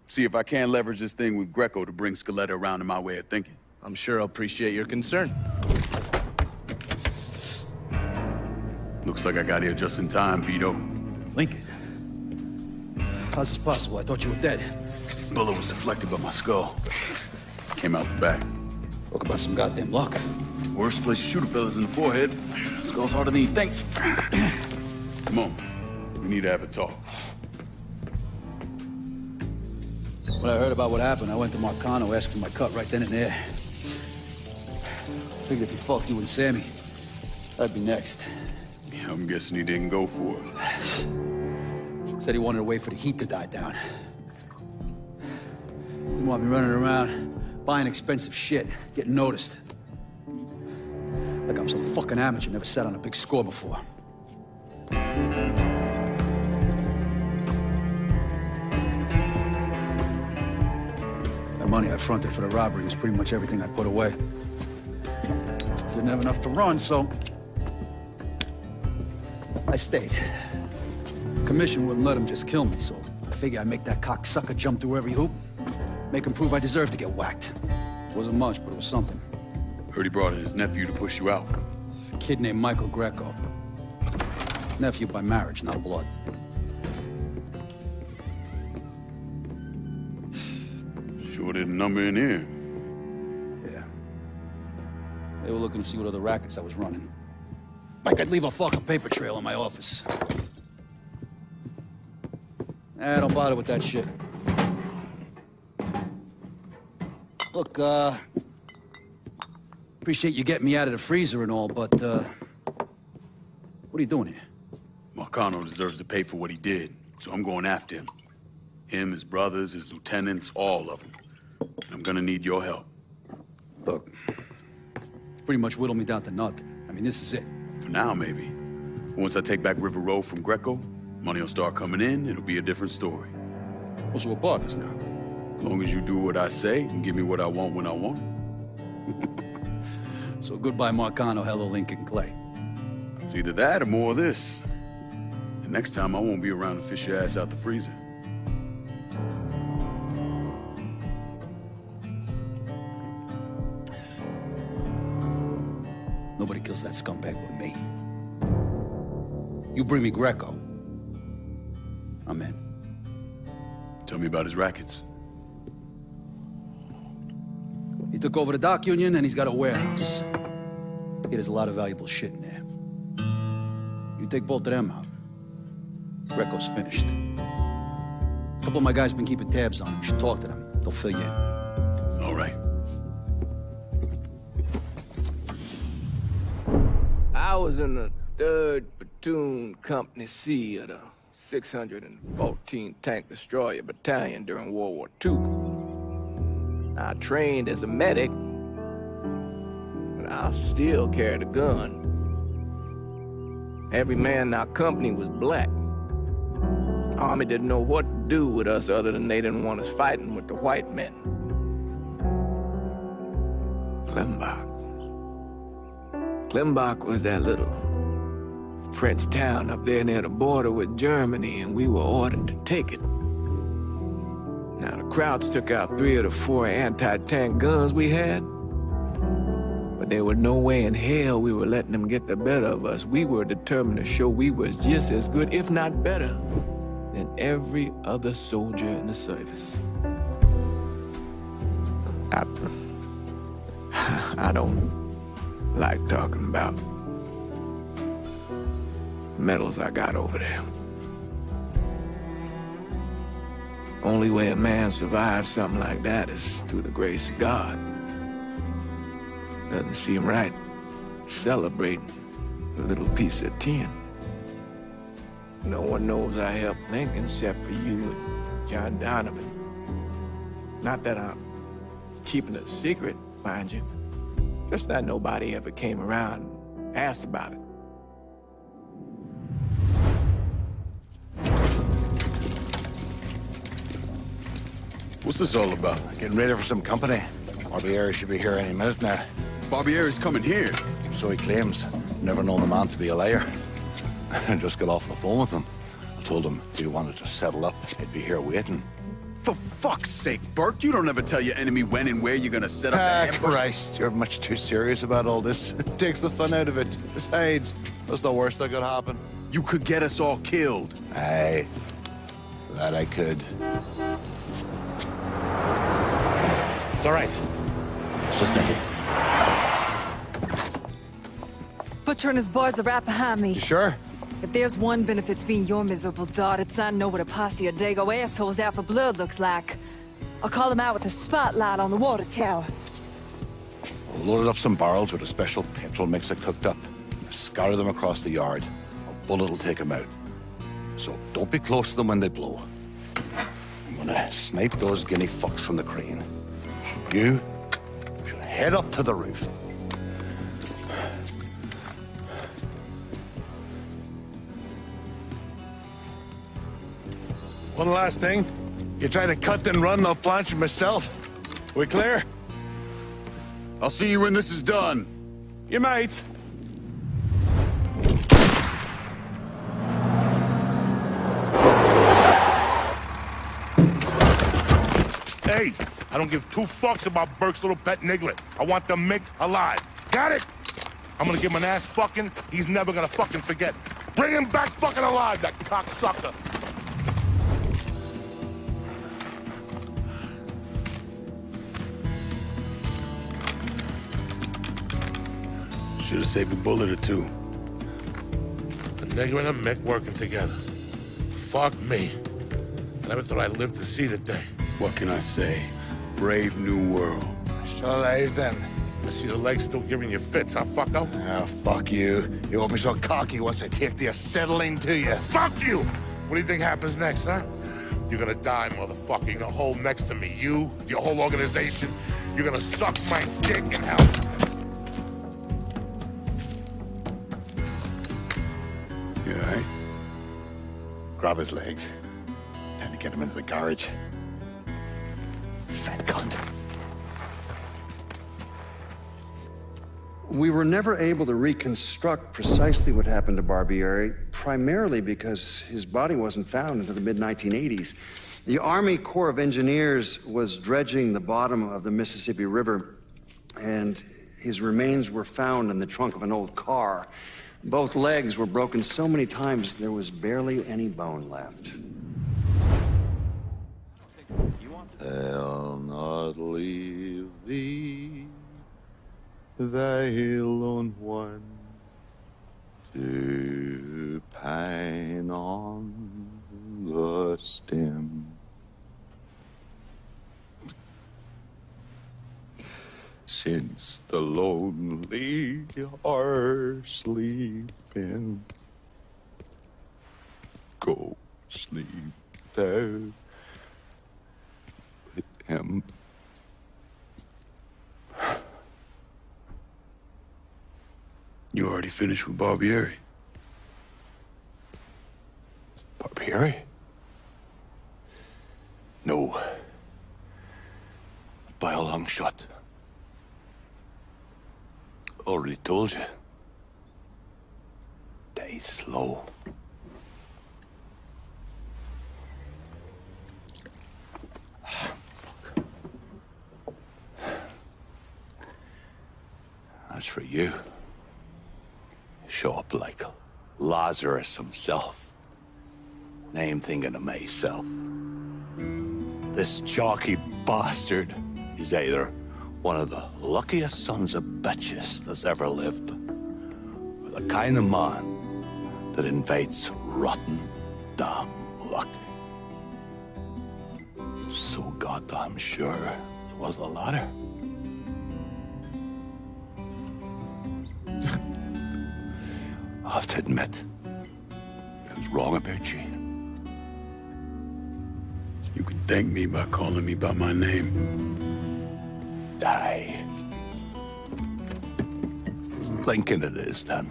See if I can't leverage this thing with Greco to bring Scaletta around to my way of thinking. I'm sure he'll appreciate your concern. Looks like I got here just in time, Vito. Lincoln. How's this possible? I thought you were dead. Bullet was deflected by my skull. Came out the back. Talk about some goddamn luck. Worst place to shoot a fella's in the forehead. Skull's harder than you think. Come on. We need to have a talk. When I heard about what happened, I went to Marcano, asked for my cut right then and there. Figured if he fucked you and Sammy, I'd be next. Yeah, I'm guessing he didn't go for it. Said he wanted to wait for the heat to die down. Didn't want me running around, buying expensive shit, getting noticed. Like I'm some fucking amateur, never sat on a big score before. The money I fronted for the robbery was pretty much everything I put away. Didn't have enough to run, so I stayed. Commission wouldn't let him just kill me, so I figured I'd make that cocksucker jump through every hoop, make him prove I deserve to get whacked. It wasn't much, but it was something. Heard he brought in his nephew to push you out. A kid named Michael Greco. Nephew by marriage, not blood. Sure did a number in here. Yeah. They were looking to see what other rackets I was running. Like I'd leave a fucking paper trail in my office. Don't bother with that shit. Look, appreciate you getting me out of the freezer and all, but, what are you doing here? Marcano deserves to pay for what he did, so I'm going after him. Him, his brothers, his lieutenants, all of them. I'm gonna need your help. Look, pretty much whittled me down to nothing. I mean, this is it. For now, maybe. Once I take back River Row from Greco, money will start coming in, it'll be a different story. Well, so we're partners now. As long as you do what I say and give me what I want when I want it. So goodbye, Marcano, hello, Lincoln Clay. It's either that or more of this. And next time, I won't be around to fish your ass out the freezer. Nobody kills that scumbag with me. You bring me Greco, I'm in. Tell me about his rackets. He took over the dock union, and he's got a warehouse. There's a lot of valuable shit in there. You take both of them out, Greco's finished. A couple of my guys been keeping tabs on him. You should talk to them. They'll fill you in. All right. I was in the 3rd Platoon Company C of the 614 Tank Destroyer Battalion during World War II. I trained as a medic, but I still carried a gun. Every man in our company was black. Army didn't know what to do with us other than they didn't want us fighting with the white men. Klimbach was that little French town up there near the border with Germany, and we were ordered to take it. Now, the Krauts took out 3 of the 4 anti-tank guns we had, but there was no way in hell we were letting them get the better of us. We were determined to show we was just as good, if not better, than every other soldier in the service. I don't like talking about medals I got over there. Only way a man survives something like that is through the grace of God. Doesn't seem right celebrating a little piece of tin. No one knows I helped Lincoln except for you and John Donovan. Not that I'm keeping it a secret, mind you. Just that nobody ever came around and asked about it. What's this all about? Getting ready for some company. Barbieri should be here any minute now. Barbieri's coming here. So he claims. Never known a man to be a liar. I just got off the phone with him. I told him if he wanted to settle up, he'd be here waiting. For fuck's sake, Burke, you don't ever tell your enemy when and where you're gonna set up the ambush. Christ, you're much too serious about all this. It takes the fun out of it. Besides, what's the worst that could happen? You could get us all killed. Aye, that I could. It's all right. It's just Nicky. Butcher and his boys are right behind me. You sure? If there's one benefit to being your miserable dot, it's I know what a posse of Dago assholes out for blood looks like. I'll call them out with a spotlight on the water tower. We'll load up some barrels with a special petrol mixer cooked up. Scatter them across the yard. A bullet will take them out. So don't be close to them when they blow. I'm gonna snipe those guinea fucks from the crane. You should head up to the roof. One last thing. You try to cut and run, I'll plant you myself. We clear? I'll see you when this is done. You might. Hey, I don't give 2 fucks about Burke's little pet Niglet. I want the Mick alive. Got it? I'm gonna give him an ass fucking he's never gonna fucking forget. Bring him back fucking alive, that cocksucker. Should have saved a bullet or 2. The nigger and a Mick working together. Fuck me. I never thought I'd live to see the day. What can I say? Brave new world. Still alive then. I see the legs still giving you fits, huh, fucko? Ah, fuck you. You won't be so cocky once I take the acetylene to you. Fuck you! What do you think happens next, huh? You're gonna die, motherfucker. You're gonna hold next to me. You, your whole organization, you're gonna suck my dick in hell. You all right? Grab his legs. Time to get him into the garage. Fat cunt. We were never able to reconstruct precisely what happened to Barbieri, primarily because his body wasn't found until the mid-1980s. The Army Corps of Engineers was dredging the bottom of the Mississippi River, and his remains were found in the trunk of an old car. Both legs were broken so many times there was barely any bone left. I'll not leave thee, thy lone one, to pine on the stem. Since the lonely are sleeping, go sleep there with him. You already finished with Barbieri? Barbieri? No. By a long shot. Already told you. They slow. As for you, show up like Lazarus himself. Name thinking of myself. This jockey bastard is either one of the luckiest sons of bitches that's ever lived, or the kind of man that invites rotten damn luck. So goddamn sure it was the latter. I have to admit, I was wrong about you. You can thank me by calling me by my name. Aye. Lincoln it is, then.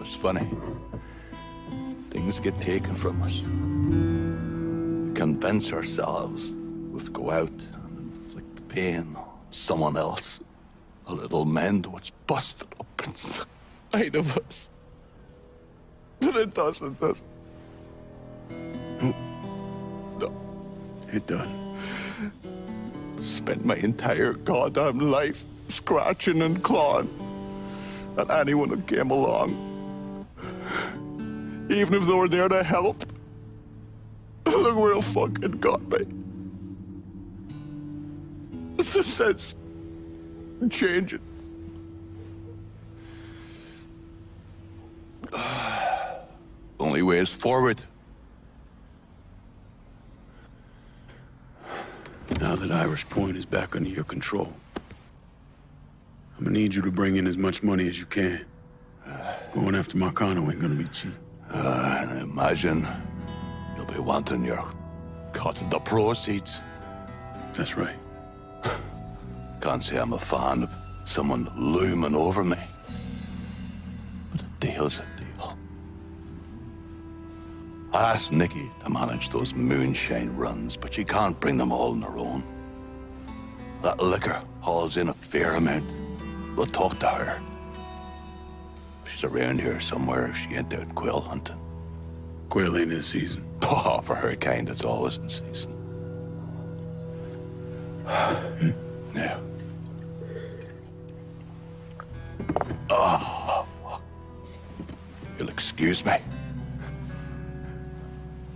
It's funny. Things get taken from us. We convince ourselves we have to go out and inflict the pain on someone else. A little mend what's busted up inside of us. But it doesn't, does it? No. It done. Spent my entire goddamn life scratching and clawing at anyone who came along. Even if they were there to help. Look where it fucking got me. It's the sense changing. Only way is forward. Now that Irish Point is back under your control, I'm gonna need you to bring in as much money as you can. Going after Marcano ain't gonna be cheap. And I imagine you'll be wanting your cut of the proceeds. That's right. Can't say I'm a fan of someone looming over me. But a deal's a deal. I asked Nikki to manage those moonshine runs, but she can't bring them all on her own. That liquor hauls in a fair amount. We'll talk to her. She's around here somewhere if she ain't out quail hunting. Quail ain't in season. Oh, for her kind, it's always in season. Now. Oh. You'll excuse me.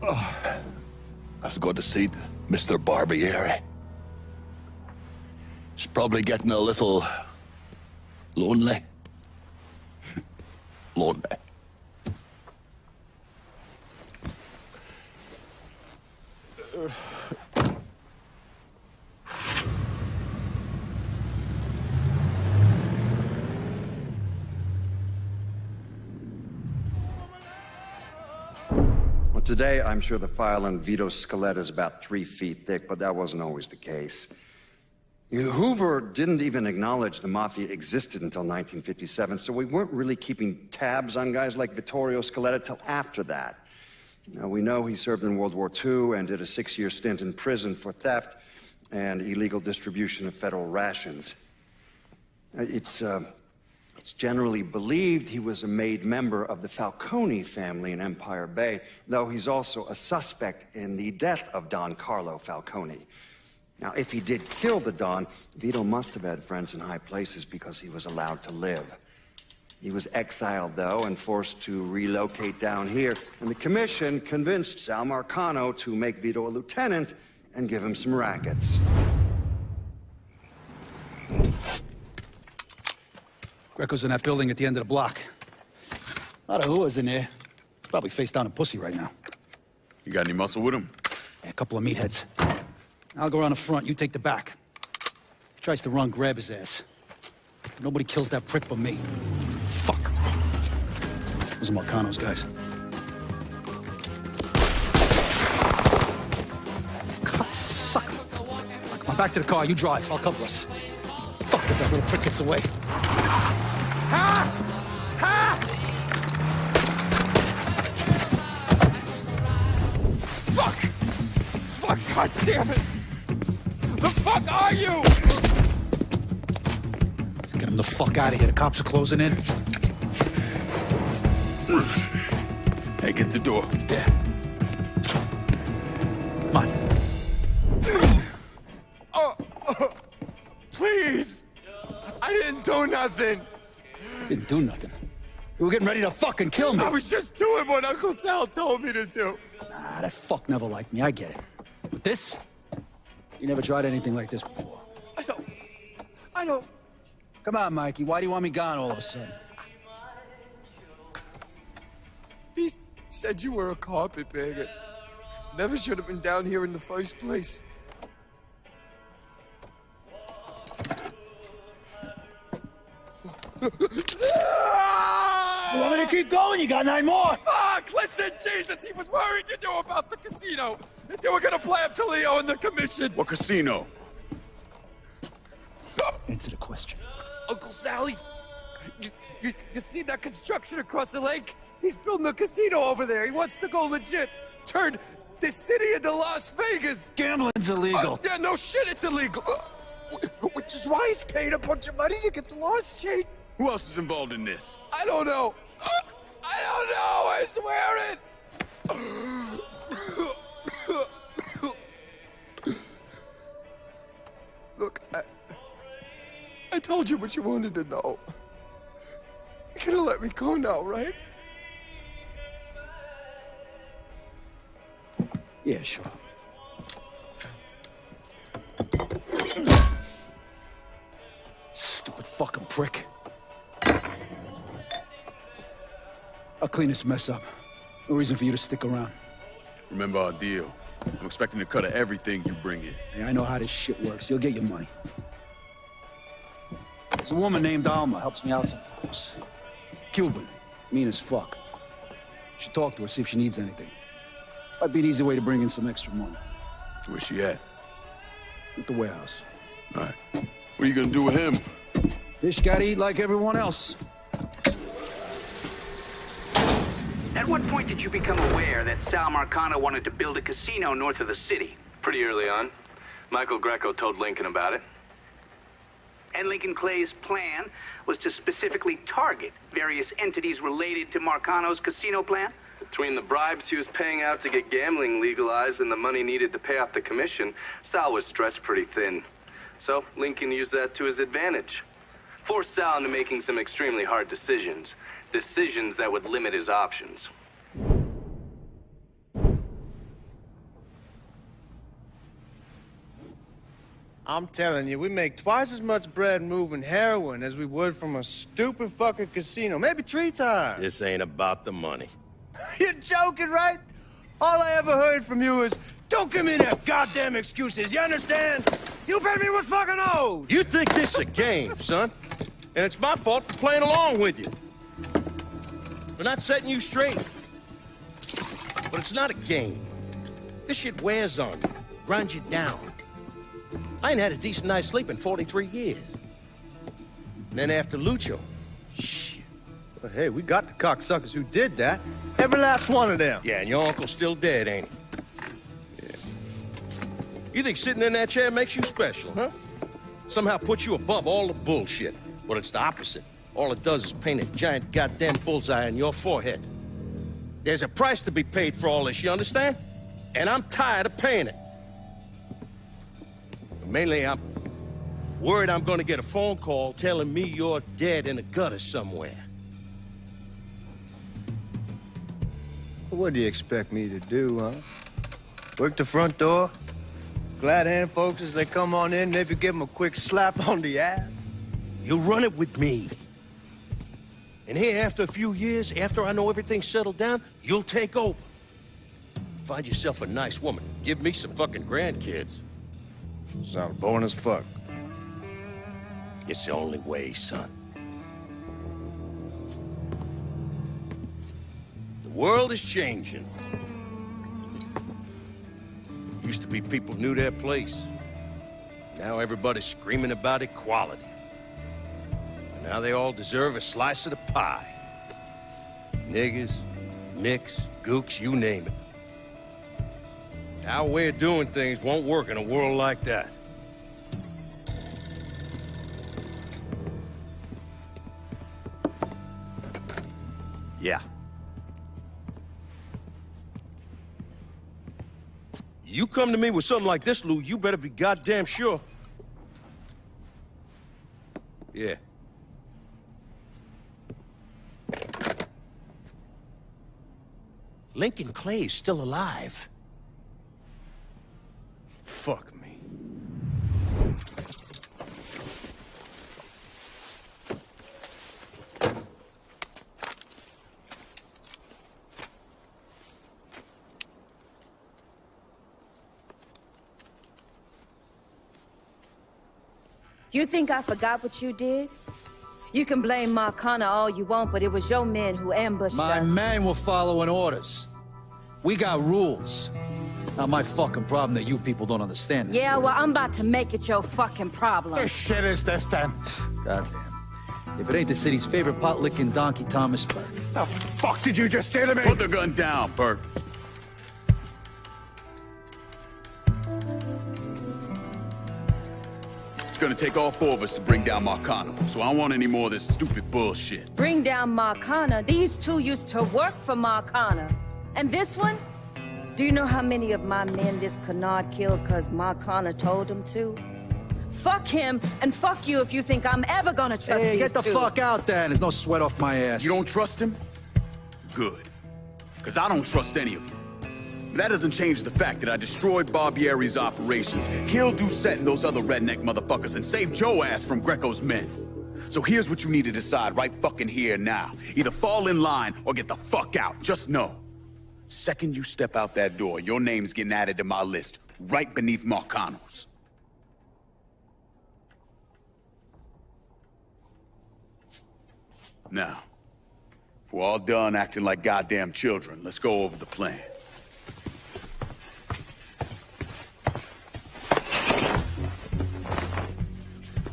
Oh. I have to go to see Mr. Barbieri. He's probably getting a little lonely. Lonely. Well, today, I'm sure the file on Vito Scaletta is about 3 feet thick, but that wasn't always the case. Hoover didn't even acknowledge the Mafia existed until 1957, so we weren't really keeping tabs on guys like Vittorio Scaletta till after that. Now, we know he served in World War II and did a 6-year stint in prison for theft and illegal distribution of federal rations. It's generally believed he was a made member of the Falcone family in Empire Bay, though he's also a suspect in the death of Don Carlo Falcone. Now, if he did kill the Don, Vito must have had friends in high places because he was allowed to live. He was exiled, though, and forced to relocate down here. And the commission convinced Sal Marcano to make Vito a lieutenant and give him some rackets. Greco's in that building at the end of the block. A lot of whoas in there. Probably face down a pussy right now. You got any muscle with him? Yeah, a couple of meatheads. I'll go around the front, you take the back. He tries to run, grab his ass. Nobody kills that prick but me. Fuck. Those are Marcano's guys. Sucker. Come on, back to the car. You drive. I'll cover us. Fuck if that little prick gets away. Ha! Ha! Fuck! Fuck, god damn it! The fuck are you? Let's get him the fuck out of here. The cops are closing in. Hey, get the door. Yeah. Come on. Please! I didn't do nothing! Didn't do nothing. You were getting ready to fucking kill me. I was just doing what Uncle Sal told me to do. Nah, that fuck never liked me. I get it. But this? You never tried anything like this before. I don't... Come on, Mikey. Why do you want me gone all of a sudden? He said you were a carpetbagger. Never should have been down here in the first place. You want me to keep going? You got 9 more. Fuck! Listen, Jesus, he was worried you knew about the casino. And you were gonna play up to Leo and the commission. What casino? Answer the question. Uncle Sally's... You see that construction across the lake? He's building a casino over there. He wants to go legit. Turn this city into Las Vegas. Gambling's illegal. Yeah, no shit, it's illegal. Which is why he's paid a bunch of money to get the laws changed. Who else is involved in this? I don't know. I don't know, I swear it. Look, I told you what you wanted to know. You're gonna let me go now, right? Yeah, sure. Stupid fucking prick. I'll clean this mess up. No reason for you to stick around. Remember our deal. I'm expecting a cut of everything you bring in. Hey, I know how this shit works. You'll get your money. There's a woman named Alma, helps me out sometimes. Cuban, mean as fuck. Should talk to her, see if she needs anything. Might be an easy way to bring in some extra money. Where's she at? At the warehouse. All right. What are you gonna do with him? Fish gotta eat like everyone else. At what point did you become aware that Sal Marcano wanted to build a casino north of the city? Pretty early on. Michael Greco told Lincoln about it. And Lincoln Clay's plan was to specifically target various entities related to Marcano's casino plan? Between the bribes he was paying out to get gambling legalized and the money needed to pay off the commission, Sal was stretched pretty thin. So Lincoln used that to his advantage. Forced Sal into making some extremely hard decisions. Decisions that would limit his options. I'm telling you, we make twice as much bread moving heroin as we would from a stupid fucking casino. Maybe 3 times. This ain't about the money. You're joking, right? All I ever heard from you is, don't give me that goddamn excuses, you understand? You pay me what's fucking owed! You think this is a game, son? And it's my fault for playing along with you. For not setting you straight. But it's not a game. This shit wears on you, grinds you down. I ain't had a decent night's sleep in 43 years. And then after Lucho, shit. But hey, we got the cocksuckers who did that. Every last one of them. Yeah, and your uncle's still dead, ain't he? Yeah. You think sitting in that chair makes you special, huh? Somehow puts you above all the bullshit. But it's the opposite. All it does is paint a giant goddamn bullseye on your forehead. There's a price to be paid for all this, you understand? And I'm tired of paying it. But mainly, I'm worried I'm gonna get a phone call telling me you're dead in a gutter somewhere. What do you expect me to do, huh? Work the front door? Glad hand folks, as they come on in, maybe give them a quick slap on the ass? You run it with me. And here, after a few years, after I know everything's settled down, you'll take over. Find yourself a nice woman. Give me some fucking grandkids. Sounds boring as fuck. It's the only way, son. The world is changing. Used to be people knew their place. Now everybody's screaming about equality. And now they all deserve a slice of the pie. Niggers, nicks, gooks, you name it. Our way of doing things won't work in a world like that. Yeah. You come to me with something like this, Lou, you better be goddamn sure. Yeah. Lincoln Clay is still alive. Fuck me. You think I forgot what you did? You can blame Marcana all you want, but it was your men who ambushed us. My men were following orders. We got rules. Not my fucking problem that you people don't understand it. Yeah, well, I'm about to make it your fucking problem. What shit is this, then? Goddamn. If it ain't the city's favorite pot-licking donkey, Thomas Burke. The fuck did you just say to me? Put the gun down, Burke. It's gonna take all four of us to bring down Marcano, so I don't want any more of this stupid bullshit. Bring down Marcana. These two used to work for Marcana. And this one? Do you know how many of my men this canard killed because Marcana told him to? Fuck him, and fuck you if you think I'm ever gonna trust these Hey, get the two. fuck out then. There's no sweat off my ass. You don't trust him? Good. Because I don't trust any of them. But that doesn't change the fact that I destroyed Barbieri's operations, killed Doucette and those other redneck motherfuckers, and saved Joe ass from Greco's men. So here's what you need to decide right fucking here now. Either fall in line or get the fuck out. Just know. Second you step out that door, your name's getting added to my list, right beneath Marcano's. Now, if we're all done acting like goddamn children, let's go over the plan.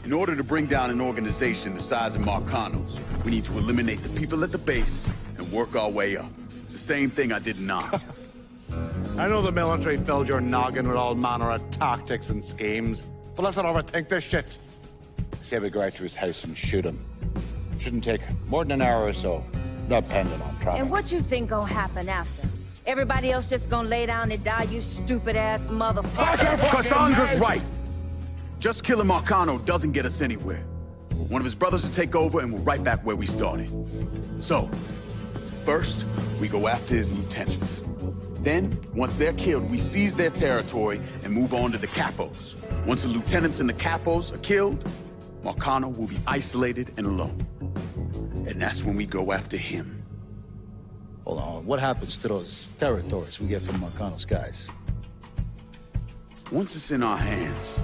In order to bring down an organization the size of Marcano's, we need to eliminate the people at the base and work our way up. It's the same thing I did in Knox. I know the military filled your noggin with all manner of tactics and schemes, but let's not overthink this shit. Say we go out to his house and shoot him. Shouldn't take more than an hour or so, depending on traffic. And what you think gonna happen after? Everybody else just gonna lay down and die, you stupid-ass motherfucker? Cassandra's right. Just killing Marcano doesn't get us anywhere. One of his brothers will take over and we're right back where we started. So, first, we go after his lieutenants. Then, once they're killed, we seize their territory and move on to the capos. Once the lieutenants and the capos are killed, Marcano will be isolated and alone. And that's when we go after him. Hold on, what happens to those territories we get from Marcano's guys? Once it's in our hands,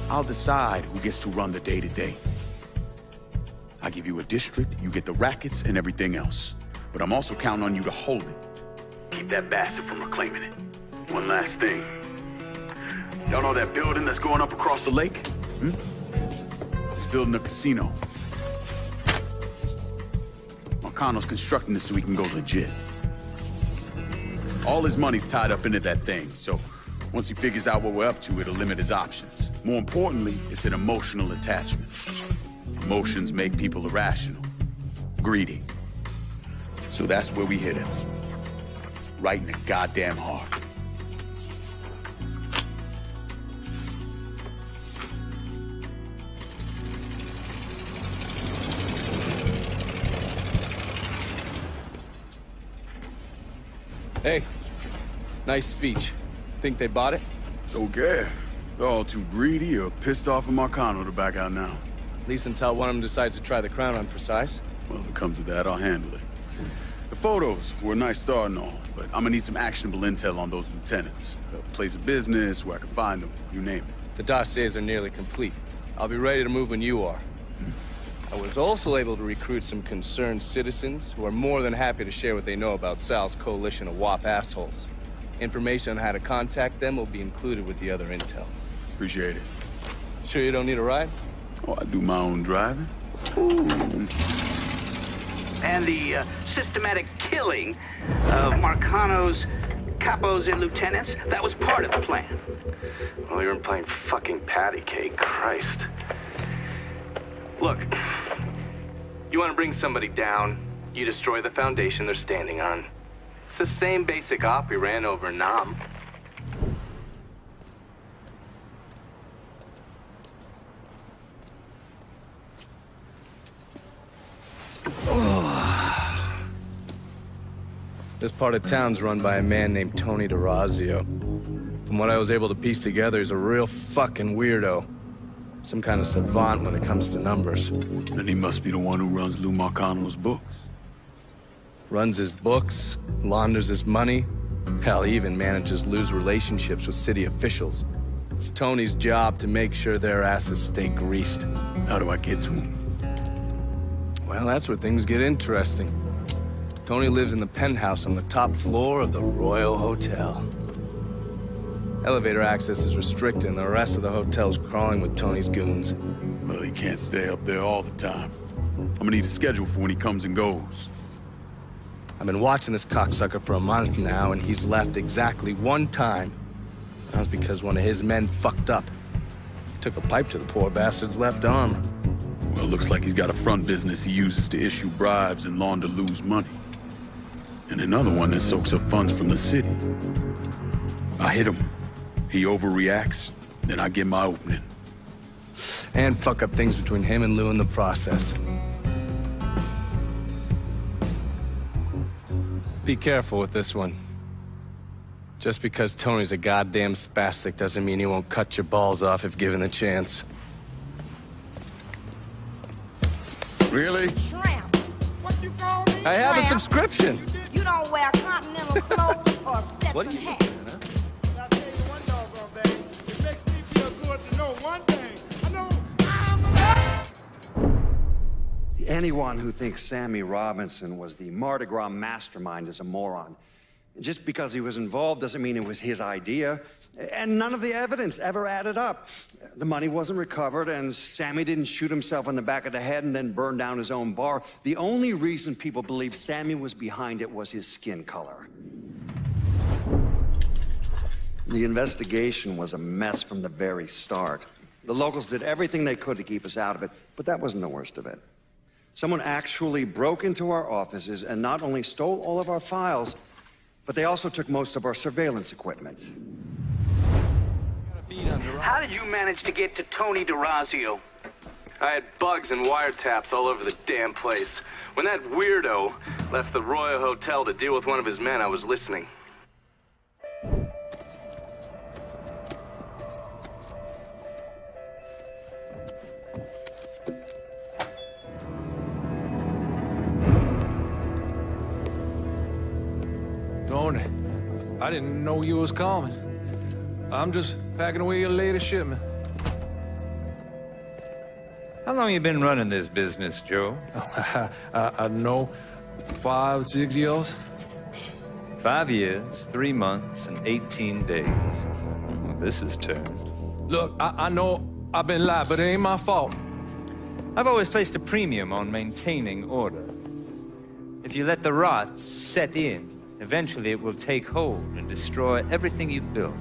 I'll decide who gets to run the day-to-day. I give you a district, you get the rackets and everything else. But I'm also counting on you to hold it. Keep that bastard from reclaiming it. One last thing. Y'all know that building that's going up across the lake? He's building a casino. Marcano's constructing this so he can go legit. All his money's tied up into that thing, so once he figures out what we're up to, it'll limit his options. More importantly, it's an emotional attachment. Emotions make people irrational, greedy. So that's where we hit him. Right in the goddamn heart. Hey, nice speech. Think they bought it? Okay. They're all too greedy or pissed off at Marcano to back out now. At least until one of them decides to try the crown on for size. Well, if it comes to that, I'll handle it. The photos were a nice start and all, but I'm gonna need some actionable intel on those lieutenants. A place of business, where I can find them, you name it. The dossiers are nearly complete. I'll be ready to move when you are. I was also able to recruit some concerned citizens who are more than happy to share what they know about Sal's coalition of WAP assholes. Information on how to contact them will be included with the other intel. Appreciate it. Sure you don't need a ride? Oh, I do my own driving. Ooh. And the systematic killing of Marcano's capos and lieutenants, that was part of the plan. Well, you're playing fucking patty cake, Christ. Look, you want to bring somebody down, you destroy the foundation they're standing on. It's the same basic op we ran over Nam. This part of town's run by a man named Tony DeRazio. From what I was able to piece together, he's a real fucking weirdo. Some kind of savant when it comes to numbers. Then he must be the one who runs Lou Marcano's books. Runs his books, launders his money. Hell, he even manages Lou's relationships with city officials. It's Tony's job to make sure their asses stay greased. How do I get to him? Well, that's where things get interesting. Tony lives in the penthouse on the top floor of the Royal Hotel. Elevator access is restricted and the rest of the hotel's crawling with Tony's goons. Well, he can't stay up there all the time. I'm gonna need a schedule for when he comes and goes. I've been watching this cocksucker for a month now, and he's left exactly one time. That was because one of his men fucked up. Took a pipe to the poor bastard's left arm. Well, looks like he's got a front business he uses to issue bribes and launder Lou's money. And another one that soaks up funds from the city. I hit him. He overreacts, then I get my opening. And fuck up things between him and Lou in the process. Be careful with this one. Just because Tony's a goddamn spastic doesn't mean he won't cut your balls off if given the chance. Really? Shrimp. What you call me? I have a subscription. You don't wear continental clothes or Stetson hats. I'll tell you one doggone thing. It makes me feel good to know one thing. I know I'm alive. Anyone who thinks Sammy Robinson was the Mardi Gras mastermind is a moron. Just because he was involved doesn't mean it was his idea. And none of the evidence ever added up. The money wasn't recovered, and Sammy didn't shoot himself in the back of the head and then burn down his own bar. The only reason people believe Sammy was behind it was his skin color. The investigation was a mess from the very start. The locals did everything they could to keep us out of it, but that wasn't the worst of it. Someone actually broke into our offices and not only stole all of our files, but they also took most of our surveillance equipment. How did you manage to get to Tony DeRazio? I had bugs and wiretaps all over the damn place. When that weirdo left the Royal Hotel to deal with one of his men, I was listening. Tony, I didn't know you was coming. I'm just packing away your latest shipment. How long you been running this business, Joe? I don't know, 5, 6 years? 5 years, 3 months, and 18 days. Well, this is turned. Look, I know I've been lied, but it ain't my fault. I've always placed a premium on maintaining order. If you let the rot set in, eventually it will take hold and destroy everything you've built.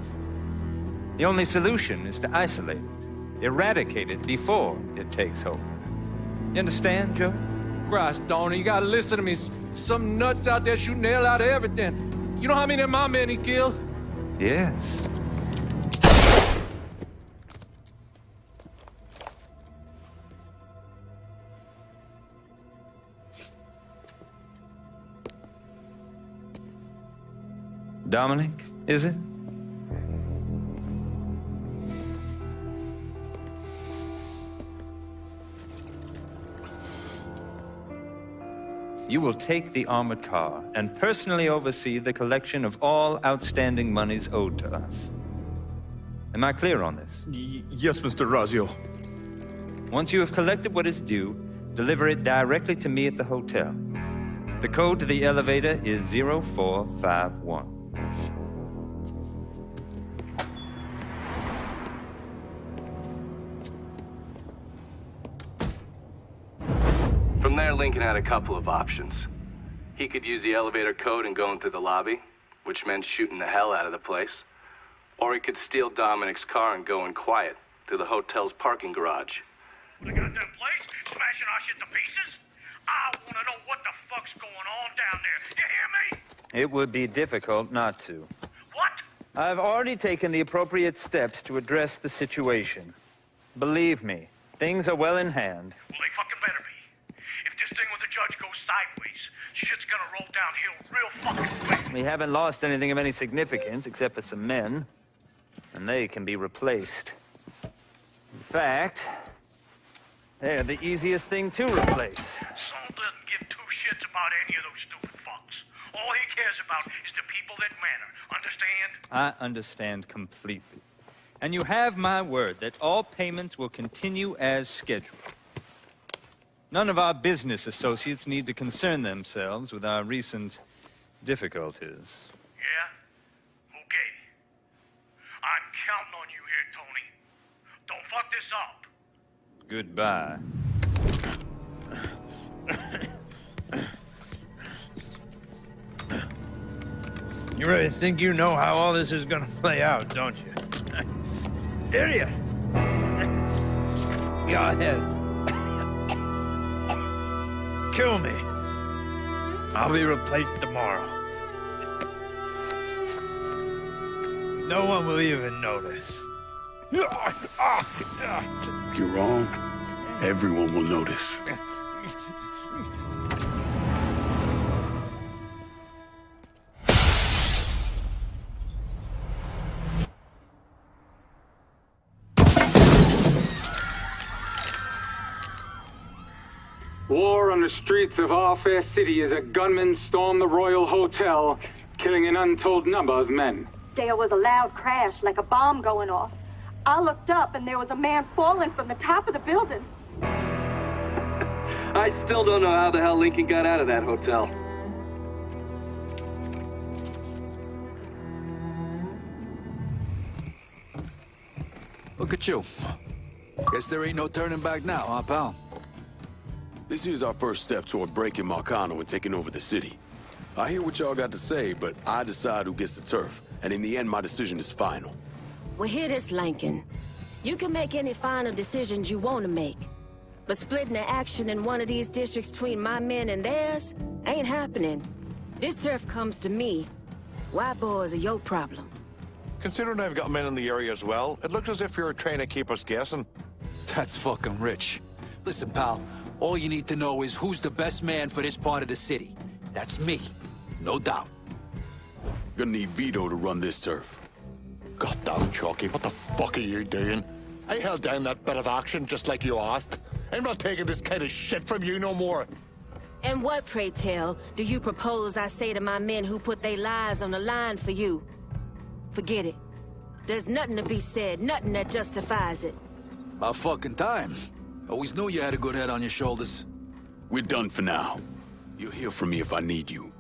The only solution is to isolate it, eradicate it before it takes hold. You understand, Joe? Christ, Tony, you gotta listen to me. Some nuts out there shooting the hell out of everything. You know how many of my men he killed? Yes. Dominic, is it? You will take the armored car and personally oversee the collection of all outstanding monies owed to us. Am I clear on this? Yes, Mr. Razio. Once you have collected what is due, deliver it directly to me at the hotel. The code to the elevator is 0451. From there, Lincoln had a couple of options. He could use the elevator code and go into the lobby, which meant shooting the hell out of the place. Or he could steal Dominic's car and go in quiet to the hotel's parking garage. The goddamn place? Smashing our shit to pieces? I wanna know what the fuck's going on down there. You hear me? It would be difficult not to. What? I've already taken the appropriate steps to address the situation. Believe me, things are well in hand. Well, they fucking better be. If this thing with the judge goes sideways, shit's gonna roll downhill real fucking quick. We haven't lost anything of any significance except for some men, and they can be replaced. In fact, they're the easiest thing to replace. Saul doesn't give two shits about any of those stupid fucks. All he cares about is the people that matter. Understand? I understand completely. And you have my word that all payments will continue as scheduled. None of our business associates need to concern themselves with our recent difficulties. Yeah? Okay. I'm counting on you here, Tony. Don't fuck this up. Goodbye. You really think you know how all this is gonna play out, don't you? Idiot! Go ahead. Kill me. I'll be replaced tomorrow. No one will even notice. You're wrong. Everyone will notice. War on the streets of our fair city as a gunman stormed the Royal Hotel, killing an untold number of men. There was a loud crash, like a bomb going off. I looked up and there was a man falling from the top of the building. I still don't know how the hell Lincoln got out of that hotel. Look at you. Guess there ain't no turning back now, huh, pal? This is our first step toward breaking Marcano and taking over the city. I hear what y'all got to say, but I decide who gets the turf. And in the end, my decision is final. Well, hear this, Lincoln. You can make any final decisions you want to make. But splitting the action in one of these districts between my men and theirs ain't happening. This turf comes to me. White boys are your problem. Considering I've got men in the area as well, it looks as if you're trying to keep us guessing. That's fucking rich. Listen, pal, all you need to know is who's the best man for this part of the city. That's me, no doubt. Gonna need Vito to run this turf. Goddamn, Chalky, what the fuck are you doing? I held down that bit of action just like you asked. I'm not taking this kind of shit from you no more. And what, pray tell, do you propose I say to my men who put their lives on the line for you? Forget it. There's nothing to be said, nothing that justifies it. About fucking time. Always knew you had a good head on your shoulders. We're done for now. You'll hear from me if I need you.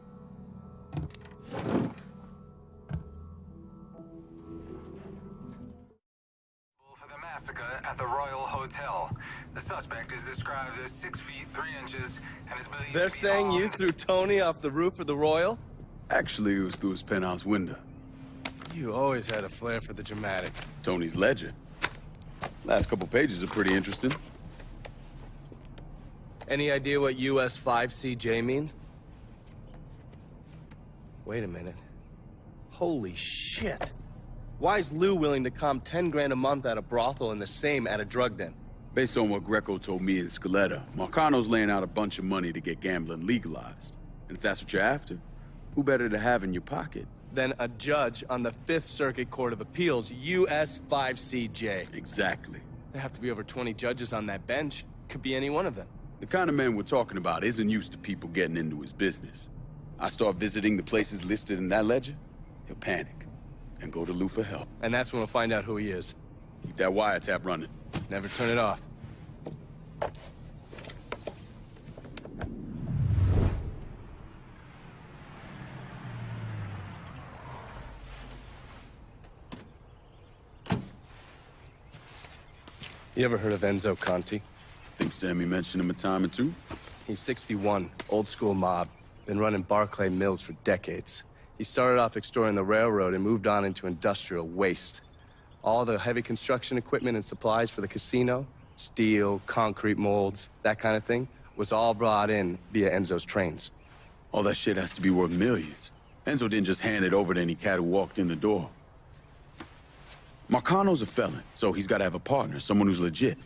For the massacre at the Royal Hotel. The suspect is described as 6 feet 3 inches and is believed They're to be saying armed. you threw Tony off the roof of the Royal? Actually, it was through his penthouse window. You always had a flair for the dramatic. Tony's ledger. Last couple pages are pretty interesting. Any idea what US 5CJ means? Wait a minute. Holy shit. Why is Lou willing to comp 10 grand a month at a brothel and the same at a drug den? Based on what Greco told me in Scaletta, Marcano's laying out a bunch of money to get gambling legalized. And if that's what you're after, who better to have in your pocket then a judge on the 5th Circuit Court of Appeals, US 5CJ. Exactly. There have to be over 20 judges on that bench. Could be any one of them. The kind of man we're talking about isn't used to people getting into his business. I start visiting the places listed in that ledger, he'll panic and go to Lou for help. And that's when we'll find out who he is. Keep that wiretap running. Never turn it off. You ever heard of Enzo Conti? Think Sammy mentioned him a time or two? He's 61, old school mob. Been running Barclay Mills for decades. He started off extorting the railroad and moved on into industrial waste. All the heavy construction equipment and supplies for the casino, steel, concrete molds, that kind of thing, was all brought in via Enzo's trains. All that shit has to be worth millions. Enzo didn't just hand it over to any cat who walked in the door. Marcano's a felon, so he's got to have a partner, someone who's legit.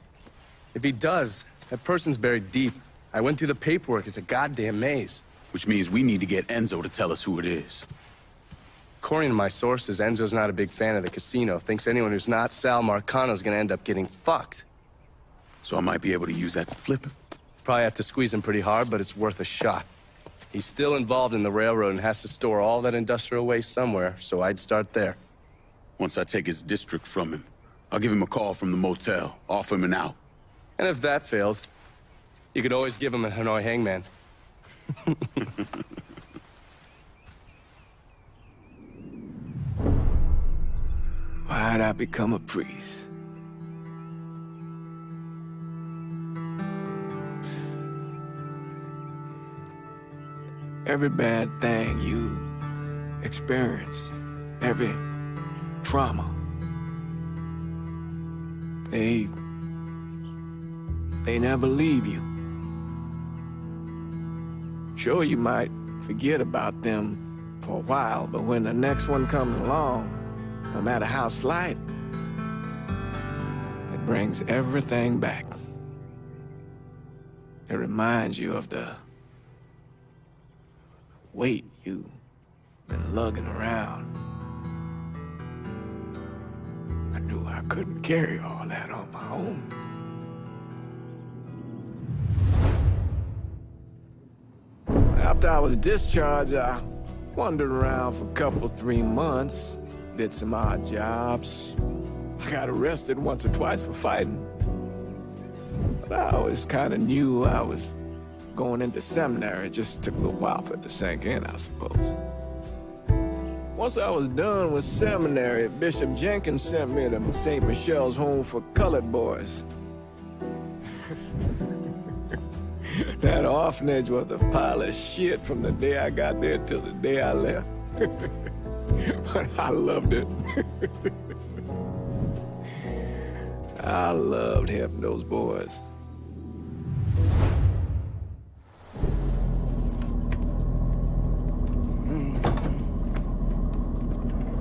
If he does, that person's buried deep. I went through the paperwork. It's a goddamn maze. Which means we need to get Enzo to tell us who it is. According to my sources, Enzo's not a big fan of the casino. Thinks anyone who's not Sal Marcano's gonna end up getting fucked. So I might be able to use that to flip him. Probably have to squeeze him pretty hard, but it's worth a shot. He's still involved in the railroad and has to store all that industrial waste somewhere, so I'd start there. Once I take his district from him, I'll give him a call from the motel, offer him an out. And if that fails, you could always give him a Hanoi hangman. Why'd I become a priest? Every bad thing you experience, every trauma, they never leave you. Sure, you might forget about them for a while, but when the next one comes along, no matter how slight, it brings everything back. It reminds you of the weight you've been lugging around. I knew I couldn't carry all that on my own. After I was discharged, I wandered around for a couple, 3 months, did some odd jobs. I got arrested once or twice for fighting. But I always kind of knew I was going into seminary. It just took a little while for it to sink in, I suppose. Once I was done with seminary, Bishop Jenkins sent me to St. Michelle's Home for Colored Boys. That orphanage was a pile of shit from the day I got there till the day I left. But I loved it. I loved helping those boys.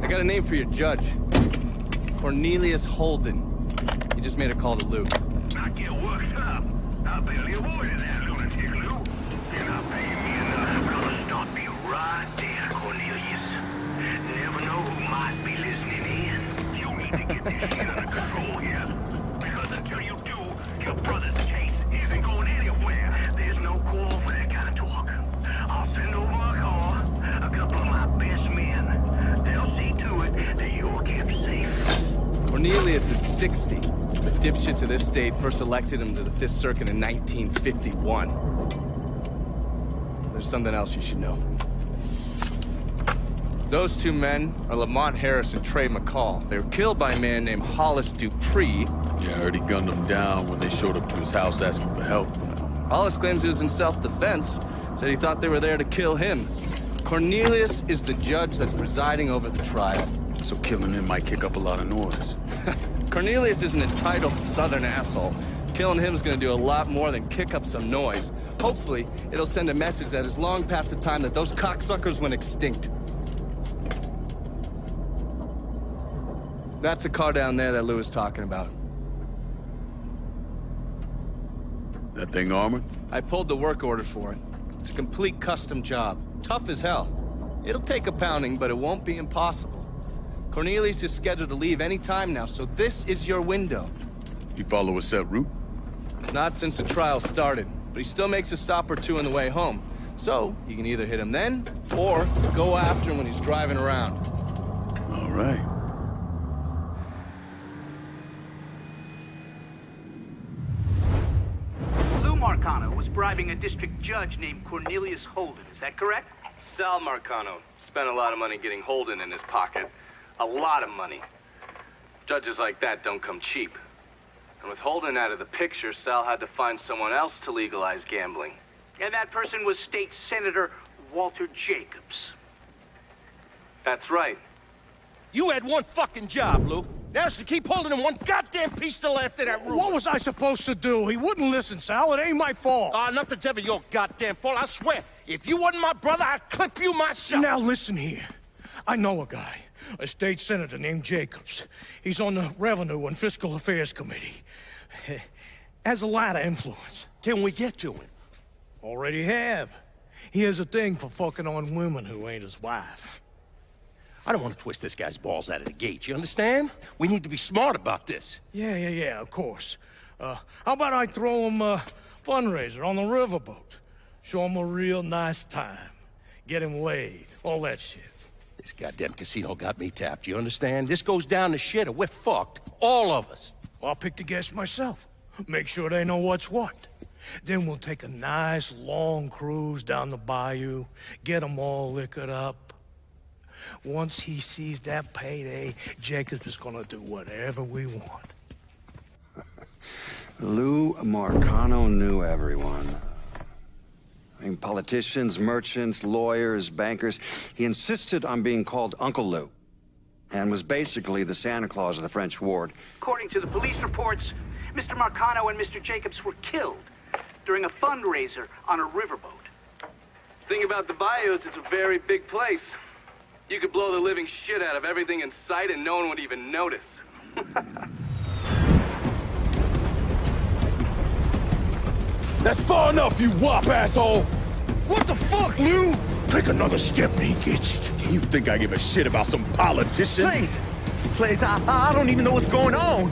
I got a name for your judge. Cornelius Holden. He just made a call to Lou. I get worked up. I barely avoided that lunatic, Lou. You're not paying me enough. I'm gonna stop you right there, Cornelius. Never know who might be listening in. You need to get this shit under control here. Because until you do, your brother's case isn't going anywhere. There's no call for that kind of talk. I'll send over a car, a couple of my best men. They'll see to it that you're kept safe. Cornelius is 60. The dipshits of this state first elected him to the 5th Circuit in 1951. There's something else you should know. Those 2 men are Lamont Harris and Trey McCall. They were killed by a man named Hollis Dupree. Yeah, I heard he gunned them down when they showed up to his house asking for help. Hollis claims it was in self-defense. Said he thought they were there to kill him. Cornelius is the judge that's presiding over the trial. So killing him might kick up a lot of noise. Cornelius is an entitled southern asshole. Killing him's gonna do a lot more than kick up some noise. Hopefully, it'll send a message that is long past the time that those cocksuckers went extinct. That's the car down there that Lou was talking about. That thing armored? I pulled the work order for it. It's a complete custom job. Tough as hell. It'll take a pounding, but it won't be impossible. Cornelius is scheduled to leave any time now, so this is your window. You follow a set route? Not since the trial started, but he still makes a stop or two on the way home. So, you can either hit him then, or go after him when he's driving around. All right. Lou Marcano was bribing a district judge named Cornelius Holden, is that correct? Sal Marcano spent a lot of money getting Holden in his pocket. A lot of money. Judges like that don't come cheap. And with Holden out of the picture, Sal had to find someone else to legalize gambling. And that person was State Senator Walter Jacobs. That's right. You had one fucking job, Lou. That was to keep holding him one goddamn piece to left of that room. What was I supposed to do? He wouldn't listen, Sal. It ain't my fault. Nothing's ever your goddamn fault. I swear, if you wasn't my brother, I'd clip you myself. Now listen here. I know a guy, a state senator named Jacobs. He's on the Revenue and Fiscal Affairs Committee. Has a lot of influence. Can we get to him? Already have. He has a thing for fucking on women who ain't his wife. I don't want to twist this guy's balls out of the gate, you understand? We need to be smart about this. Yeah, of course. How about I throw him a fundraiser on the riverboat? Show him a real nice time. Get him laid. All that shit. This goddamn casino got me tapped, you understand? This goes down the shitter. We're fucked. All of us. I'll pick the guests myself. Make sure they know what's what. Then we'll take a nice long cruise down the bayou, get them all liquored up. Once he sees that payday, Jacobs is gonna do whatever we want. Lou Marcano knew everyone. I mean, politicians, merchants, lawyers, bankers. He insisted on being called Uncle Lou, and was basically the Santa Claus of the French ward. According to the police reports, Mr. Marcano and Mr. Jacobs were killed during a fundraiser on a riverboat. Thing about the bayou is it's a very big place. You could blow the living shit out of everything in sight and no one would even notice. That's far enough, you wop asshole! What the fuck, Lou? Take another step and he gets it. You think I give a shit about some politician? Please, I don't even know what's going on.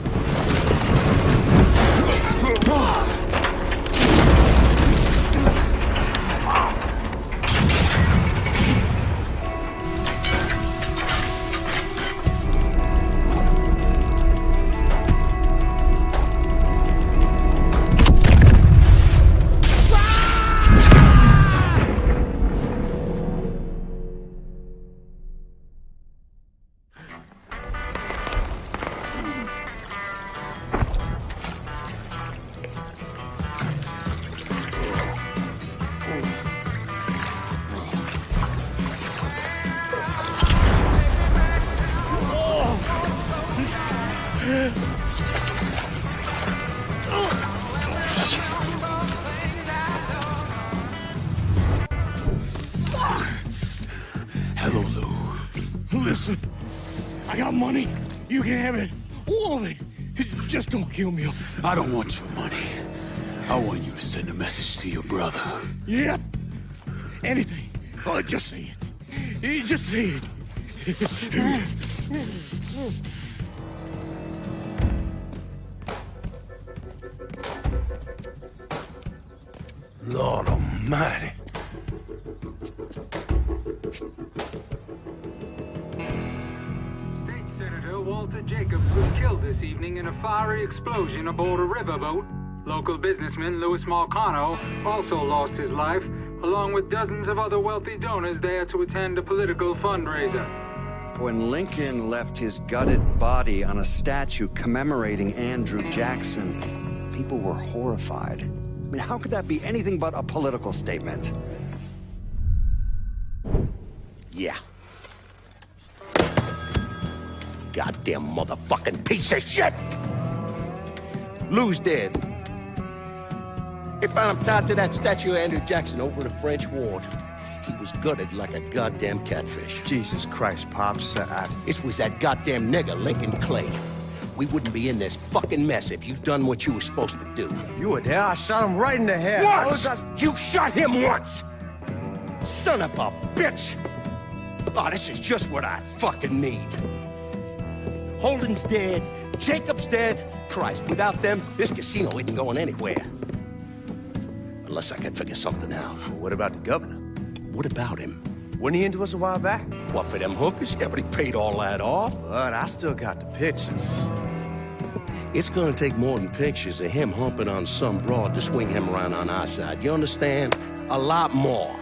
Hello, Lou. Listen, I got money. You can have it. All of it. Just don't kill me. I don't want your money. I want you to send a message to your brother. Yep. Anything. Oh, just say it. Just say it. Lord Almighty. State Senator Walter Jacobs was killed this evening in a fiery explosion aboard a riverboat. Local businessman Louis Marcano also lost his life, along with dozens of other wealthy donors there to attend a political fundraiser. When Lincoln left his gutted body on a statue commemorating Andrew Jackson, people were horrified. I mean, how could that be anything but a political statement? Yeah. Goddamn motherfucking piece of shit! Lou's dead. They found him tied to that statue of Andrew Jackson over the French ward. He was gutted like a goddamn catfish. Jesus Christ, Pops. This was that goddamn nigger, Lincoln Clay. We wouldn't be in this fucking mess if you'd done what you were supposed to do. You were there? I shot him right in the head. Once! You shot him once! Son of a bitch! Oh, this is just what I fucking need. Holden's dead. Jacob's dead. Christ, without them, this casino isn't going anywhere. Unless I can figure something out. What about the governor? What about him? Wasn't he into us a while back? What, for them hookers? Yeah, but he paid all that off. But I still got the pictures. It's gonna take more than pictures of him humping on some broad to swing him around on our side. You understand? A lot more.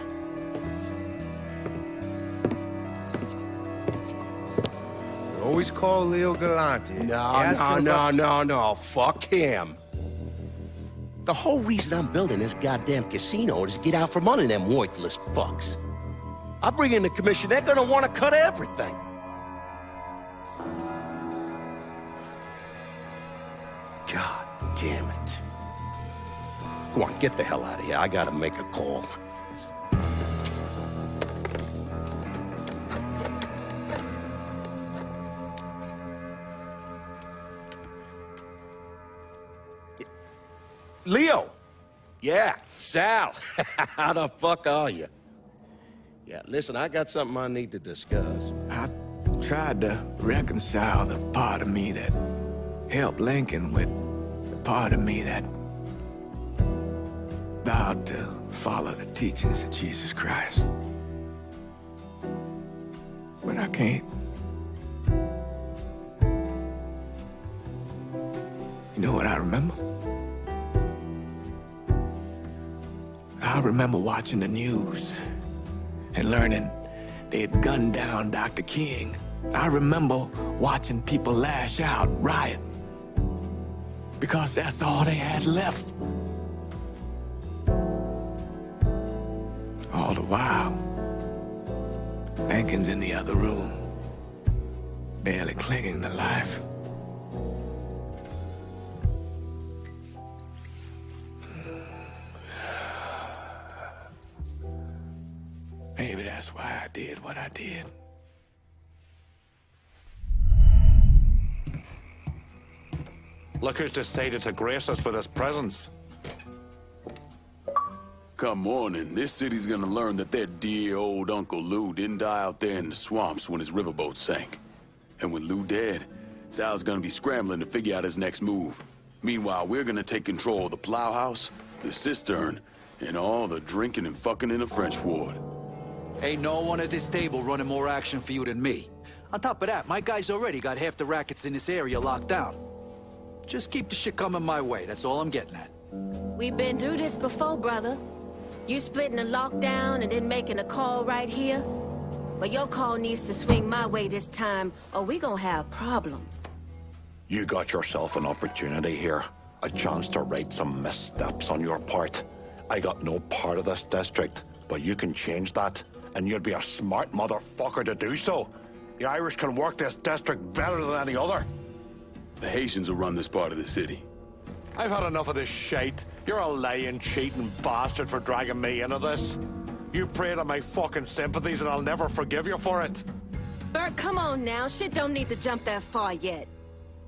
Always call Leo Galante. No. Fuck him. The whole reason I'm building this goddamn casino is to get out from under them worthless fucks. I bring in the commission, they're gonna want to cut everything. God damn it. Go on, get the hell out of here. I gotta make a call. Leo! Yeah, Sal. How the fuck are you? Yeah, listen, I got something I need to discuss. I tried to reconcile the part of me that helped Lincoln with the part of me that vowed to follow the teachings of Jesus Christ. But I can't. You know what I remember? I remember watching the news and learning they'd gunned down Dr. King. I remember watching people lash out, riot, because that's all they had left. All the while, Lincoln's in the other room, barely clinging to life. Maybe that's why I did what I did. Look who's decided to grace us with his presence. Come morning, this city's gonna learn that their dear old Uncle Lou didn't die out there in the swamps when his riverboat sank. And with Lou dead, Sal's gonna be scrambling to figure out his next move. Meanwhile, we're gonna take control of the plowhouse, the cistern, and all the drinking and fucking in the French ward. Ain't no one at this table running more action for you than me. On top of that, my guys already got half the rackets in this area locked down. Just keep the shit coming my way, that's all I'm getting at. We've been through this before, brother. You splitting a lockdown and then making a call right here? But your call needs to swing my way this time, or we gonna have problems. You got yourself an opportunity here. A chance to right some missteps on your part. I got no part of this district, but you can change that. And you'd be a smart motherfucker to do so. The Irish can work this district better than any other. The Haitians will run this part of the city. I've had enough of this shite. You're a lying, cheating bastard for dragging me into this. You preyed on my fucking sympathies and I'll never forgive you for it. Bert, come on now. Shit don't need to jump that far yet.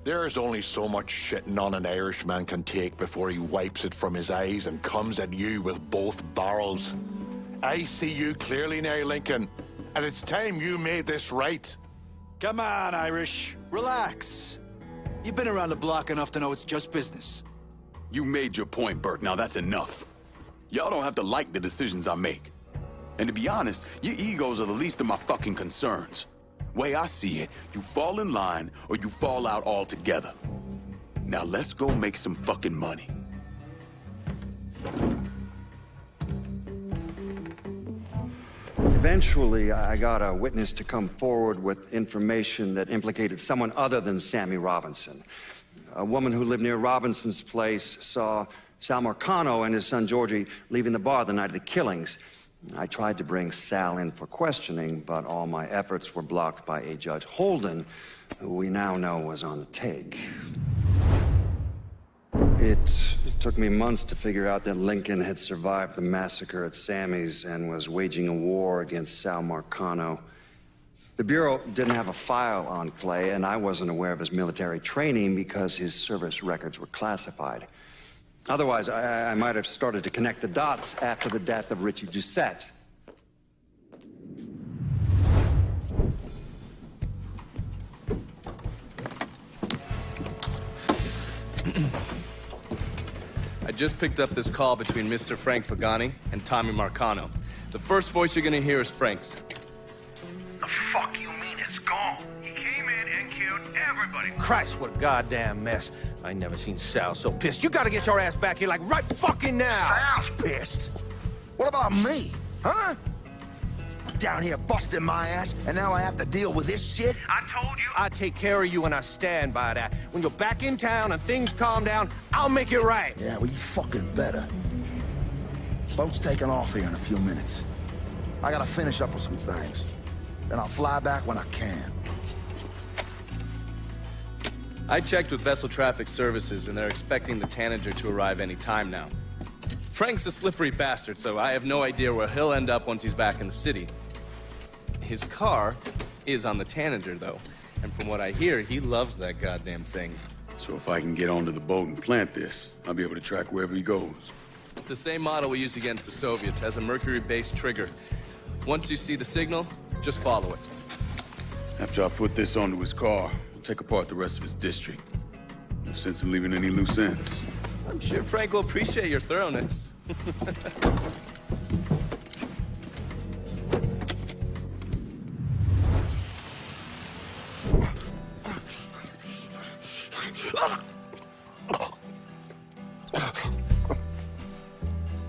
There's only so much shitting on an Irishman can take before he wipes it from his eyes and comes at you with both barrels. I see you clearly now, Lincoln, and it's time you made this right. Come on, Irish. Relax. You've been around the block enough to know it's just business. You made your point, Burke. Now that's enough. Y'all don't have to like the decisions I make. And to be honest, your egos are the least of my fucking concerns. Way I see it, you fall in line or you fall out altogether. Now let's go make some fucking money. Eventually, I got a witness to come forward with information that implicated someone other than Sammy Robinson. A woman who lived near Robinson's place saw Sal Marcano and his son Georgie leaving the bar the night of the killings. I tried to bring Sal in for questioning, but all my efforts were blocked by a Judge Holden, who we now know was on the take. It took me months to figure out that Lincoln had survived the massacre at Sammy's and was waging a war against Sal Marcano. The Bureau didn't have a file on Clay, and I wasn't aware of his military training because his service records were classified. Otherwise, I might have started to connect the dots after the death of Richie Doucette. I just picked up this call between Mr. Frank Pagani and Tommy Marcano. The first voice you're gonna hear is Frank's. The fuck you mean it's gone? He came in and killed everybody. Christ, what a goddamn mess. I ain't never seen Sal so pissed. You gotta get your ass back here like right fucking now. Sal's pissed. What about me? Huh? I'm down here busting my ass, and now I have to deal with this shit? I told you. I take care of you, and I stand by that. When you're back in town and things calm down, I'll make it right. Yeah, well, you fucking better. Boat's taking off here in a few minutes. I gotta finish up with some things. Then I'll fly back when I can. I checked with Vessel Traffic Services, and they're expecting the Tanager to arrive any time now. Frank's a slippery bastard, so I have no idea where he'll end up once he's back in the city. His car is on the Tanager, though, and from what I hear, he loves that goddamn thing. So if I can get onto the boat and plant this, I'll be able to track wherever he goes. It's the same model we used against the Soviets, has a mercury-based trigger. Once you see the signal, just follow it. After I put this onto his car, we'll take apart the rest of his district. No sense in leaving any loose ends. I'm sure Frank will appreciate your thoroughness.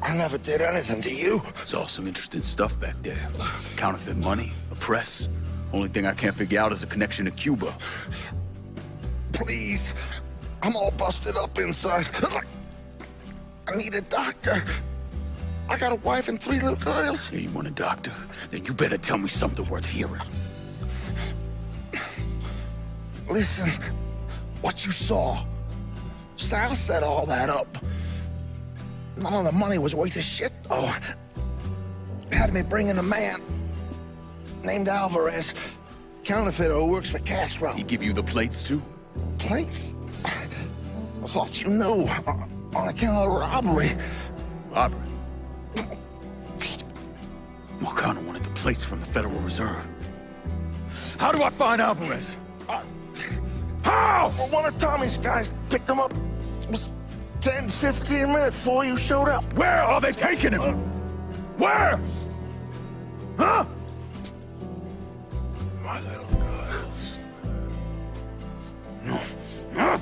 I never did anything to you. Saw some interesting stuff back there. Counterfeit money, a press. Only thing I can't figure out is a connection to Cuba. Please. I'm all busted up inside. I need a doctor. I got a wife and 3 little girls. Yeah, you want a doctor? Then you better tell me something worth hearing. Listen, what you saw. Sal set all that up. None of the money was worth a shit, though. Had me bring in a man named Alvarez, counterfeiter who works for Castro. He give you the plates, too? Plates? I thought you knew. On account of robbery. Robbery? Marcano wanted the plates from the Federal Reserve. How do I find Alvarez? How? Well, one of Tommy's guys picked him up. It was 10, 15 minutes before you showed up. Where are they taking him? Where? Huh? My little girls. No. Huh?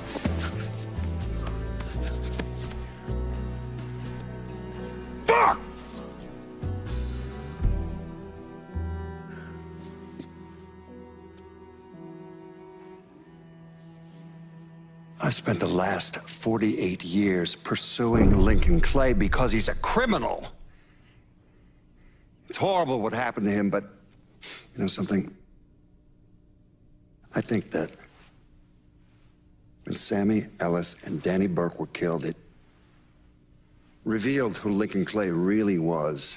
Fuck! I've spent the last 48 years pursuing Lincoln Clay because he's a criminal. It's horrible what happened to him, but you know something? I think that when Sammy Ellis and Danny Burke were killed, it revealed who Lincoln Clay really was.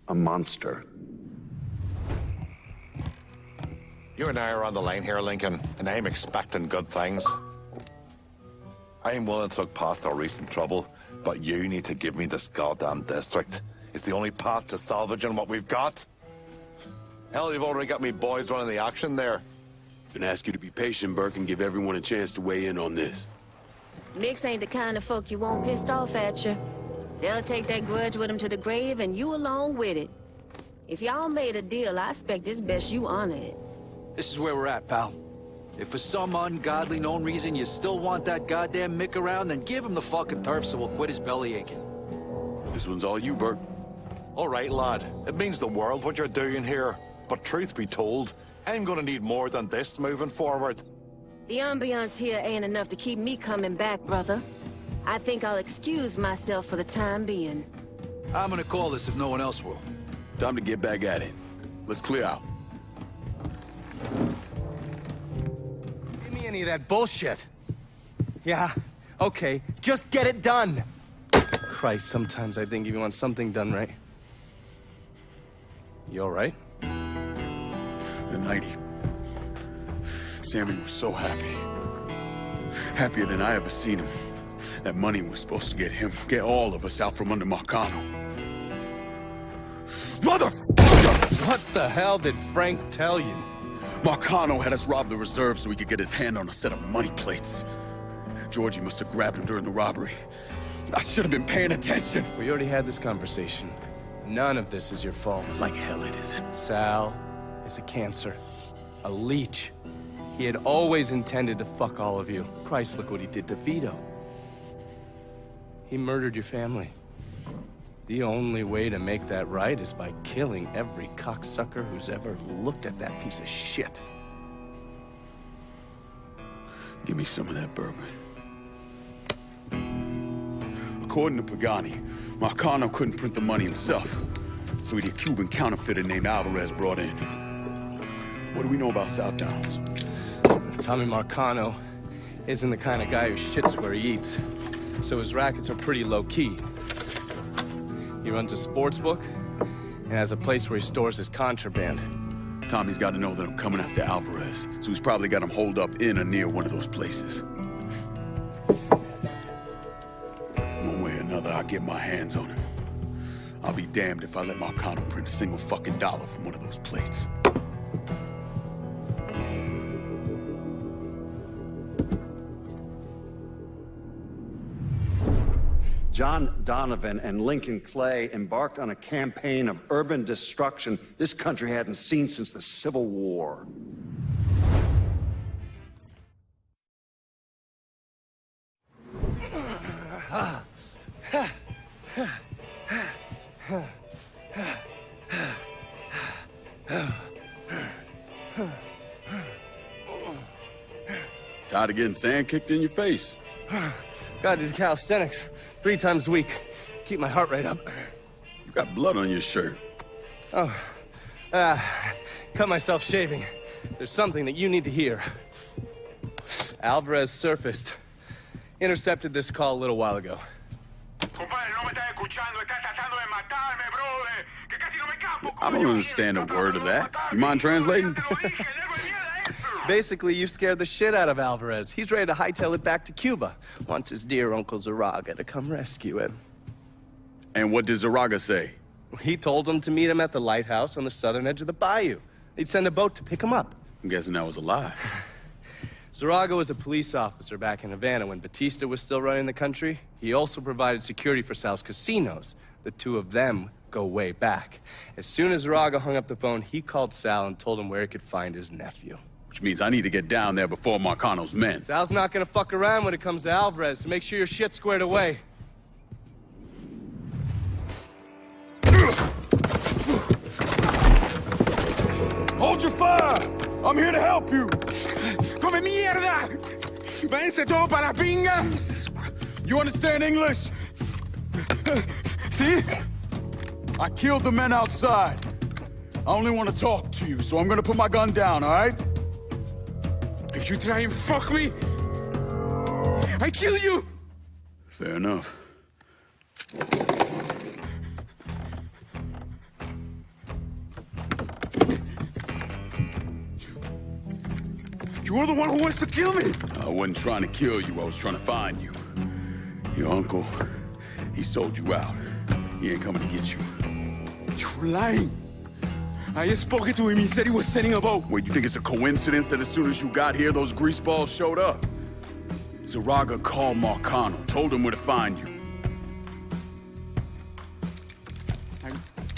A monster. You and I are on the line here, Lincoln, and I'm expecting good things. I'm willing to look past our recent trouble, but you need to give me this goddamn district. It's the only path to salvaging what we've got. Hell, you've already got me boys running the action there. Gonna ask you to be patient, Burke, and give everyone a chance to weigh in on this. Mix ain't the kind of folk you want pissed off at you. They'll take that grudge with them to the grave, and you along with it. If y'all made a deal, I expect it's best you honor it. This is where we're at, pal. If for some ungodly known reason you still want that goddamn Mick around, then give him the fucking turf so we'll quit his belly aching. This one's all you, Burke. All right, lad. It means the world what you're doing here. But truth be told, I'm gonna need more than this moving forward. The ambiance here ain't enough to keep me coming back, brother. I think I'll excuse myself for the time being. I'm gonna call this if no one else will. Time to get back at it. Let's clear out. Give me any of that bullshit. Yeah, okay, just get it done. Christ, sometimes I think you want something done right. You all right? The night Sammy was so happy. Happier than I ever seen him. That money was supposed to get him, get all of us out from under Marcano. Motherfucker! What the hell did Frank tell you? Marcano had us rob the reserve so he could get his hand on a set of money plates. Georgie must have grabbed him during the robbery. I should have been paying attention. We already had this conversation. None of this is your fault. Like hell it isn't. Sal is a cancer. A leech. He had always intended to fuck all of you. Christ, look what he did to Vito. He murdered your family. The only way to make that right is by killing every cocksucker who's ever looked at that piece of shit. Give me some of that bourbon. According to Pagani, Marcano couldn't print the money himself, so he had a Cuban counterfeiter named Alvarez brought in. What do we know about South Downs? Tommy Marcano isn't the kind of guy who shits where he eats, so his rackets are pretty low-key. He runs a sports book and has a place where he stores his contraband. Tommy's got to know that I'm coming after Alvarez, so he's probably got him holed up in or near one of those places. One way or another, I'll get my hands on him. I'll be damned if I let Marcano print a single fucking dollar from one of those plates. John Donovan and Lincoln Clay embarked on a campaign of urban destruction this country hadn't seen since the Civil War. Tired of getting sand kicked in your face? Gotta do calisthenics 3 times a week. Keep my heart rate up. You got blood on your shirt. Oh, cut myself shaving. There's something that you need to hear. Alvarez surfaced. Intercepted this call a little while ago. I don't understand a word of that. You mind translating? Basically, you scared the shit out of Alvarez. He's ready to hightail it back to Cuba. Wants his dear Uncle Zaraga to come rescue him. And what did Zaraga say? He told him to meet him at the lighthouse on the southern edge of the bayou. He'd send a boat to pick him up. I'm guessing that was a lie. Zaraga was a police officer back in Havana when Batista was still running the country. He also provided security for Sal's casinos. The two of them go way back. As soon as Zaraga hung up the phone, he called Sal and told him where he could find his nephew. Which means I need to get down there before Marcano's men. Sal's not gonna fuck around when it comes to Alvarez, so make sure your shit's squared away. Hold your fire! I'm here to help you! Come mierda! Váyanse todo para la pinga! Jesus. You understand English? See? I killed the men outside. I only want to talk to you, so I'm gonna put my gun down, all right? If you try and fuck me, I kill you! Fair enough. You're the one who wants to kill me! I wasn't trying to kill you, I was trying to find you. Your uncle, he sold you out. He ain't coming to get you. You're lying! I just spoke to him, he said he was sending a boat. Wait, you think it's a coincidence that as soon as you got here, those greaseballs showed up? Zaraga called Marcano, told him where to find you.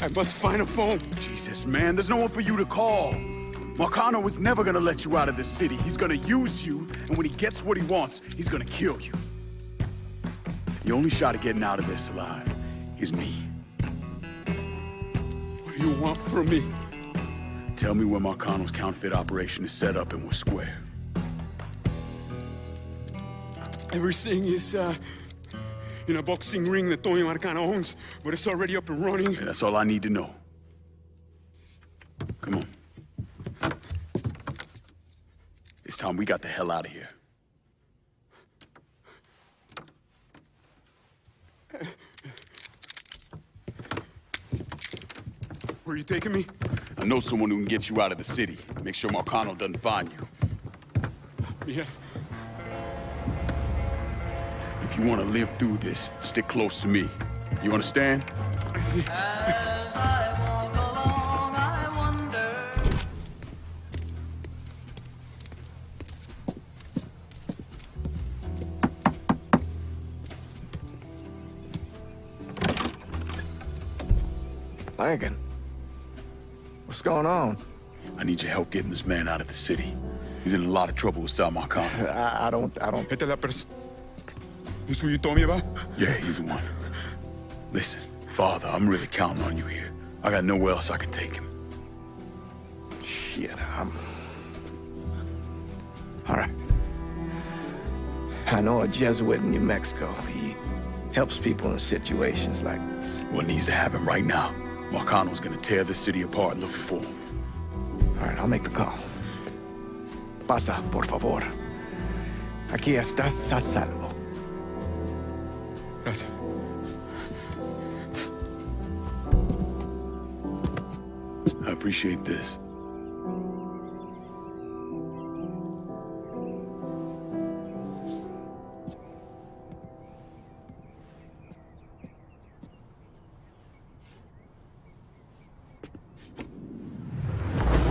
I must find a phone. Jesus, man, there's no one for you to call. Marcano is never gonna let you out of this city. He's gonna use you, and when he gets what he wants, he's gonna kill you. The only shot at getting out of this alive is me. What do you want from me? Tell me where Marcano's counterfeit operation is set up and we're square. Everything is, in a boxing ring that Tony Marcano owns, but it's already up and running. Yeah, that's all I need to know. Come on. It's time we got the hell out of here. Where are you taking me? I know someone who can get you out of the city. Make sure Marcano doesn't find you. Yeah. If you want to live through this, stick close to me. You understand? As I walk along, I wonder. Lincoln, what's going on? I need your help getting this man out of the city. He's in a lot of trouble with Sal Marcano. I don't... This who you told me about? Yeah, he's the one. Listen, Father, I'm really counting on you here. I got nowhere else I can take him. Shit, all right. I know a Jesuit in New Mexico. He helps people in situations like... What needs to happen right now? Marcano's gonna tear the city apart looking for him. All right, I'll make the call. Pasa, por favor. Aquí estás a salvo. Gracias. I appreciate this.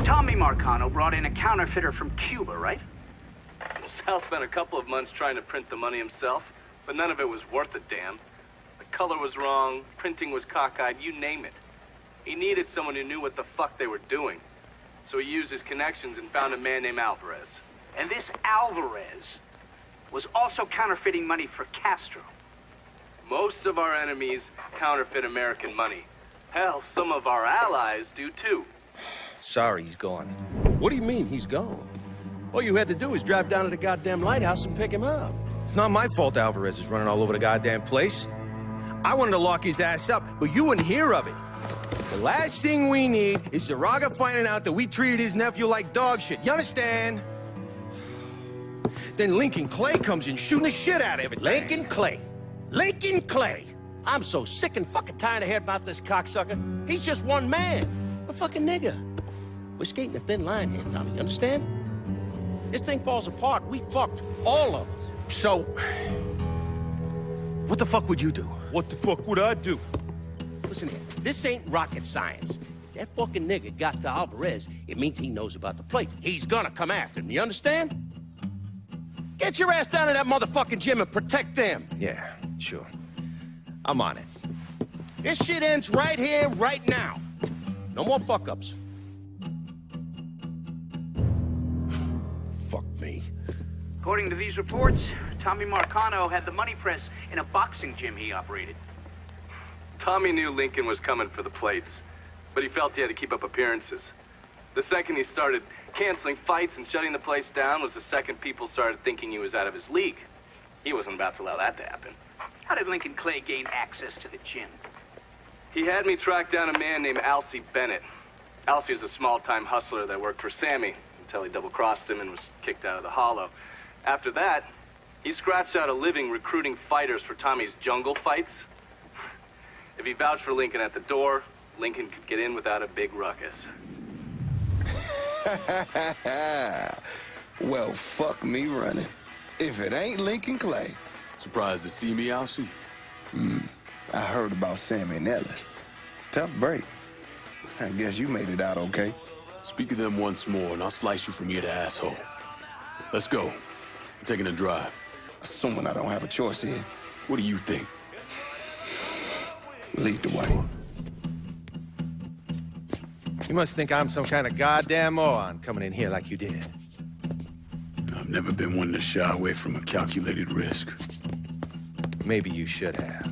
Tommy Marcano brought in a counterfeiter from Cuba, right? Sal spent a couple of months trying to print the money himself, but none of it was worth a damn. The color was wrong, printing was cockeyed, you name it. He needed someone who knew what the fuck they were doing. So he used his connections and found a man named Alvarez. And this Alvarez was also counterfeiting money for Castro. Most of our enemies counterfeit American money. Hell, some of our allies do too. Sorry, he's gone. What do you mean, he's gone? All you had to do was drive down to the goddamn lighthouse and pick him up. It's not my fault Alvarez is running all over the goddamn place. I wanted to lock his ass up, but you wouldn't hear of it. The last thing we need is Zaraga finding out that we treated his nephew like dog shit. You understand? Then Lincoln Clay comes in shooting the shit out of everything. Lincoln Clay. Lincoln Clay. I'm so sick and fucking tired of hearing about this cocksucker. He's just one man. A fucking nigger. We're skating a thin line here, Tommy, you understand? This thing falls apart, we fucked. All of us. So, what the fuck would you do? What the fuck would I do? Listen here, this ain't rocket science. If that fucking nigga got to Alvarez, it means he knows about the place. He's gonna come after him, you understand? Get your ass down to that motherfucking gym and protect them. Yeah, sure. I'm on it. This shit ends right here, right now. No more fuck-ups. Fuck me. According to these reports, Tommy Marcano had the money press in a boxing gym he operated. Tommy knew Lincoln was coming for the plates, but he felt he had to keep up appearances. The second he started canceling fights and shutting the place down was the second people started thinking he was out of his league. He wasn't about to allow that to happen. How did Lincoln Clay gain access to the gym? He had me track down a man named Alcee Bennett. Alcee was a small-time hustler that worked for Sammy until he double-crossed him and was kicked out of the Hollow. After that, he scratched out a living recruiting fighters for Tommy's jungle fights. If he vouched for Lincoln at the door, Lincoln could get in without a big ruckus. Well, fuck me running. If it ain't Lincoln Clay. Surprised to see me, Alcee? I heard about Sammy and Ellis. Tough break. I guess you made it out okay. Speak of them once more, and I'll slice you from ear to asshole. Let's go. I'm taking a drive. Assuming I don't have a choice here. What do you think? Lead the way. You must think I'm some kind of goddamn moron coming in here like you did. I've never been one to shy away from a calculated risk. Maybe you should have.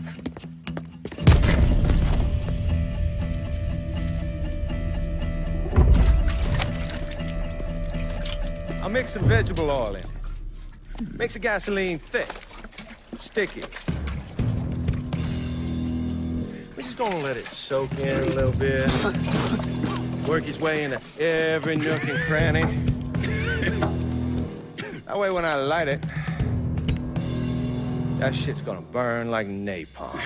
I'll mix some vegetable oil in it. Makes the gasoline thick, sticky. We're just gonna let it soak in a little bit. Work his way into every nook and cranny. That way when I light it, that shit's gonna burn like napalm.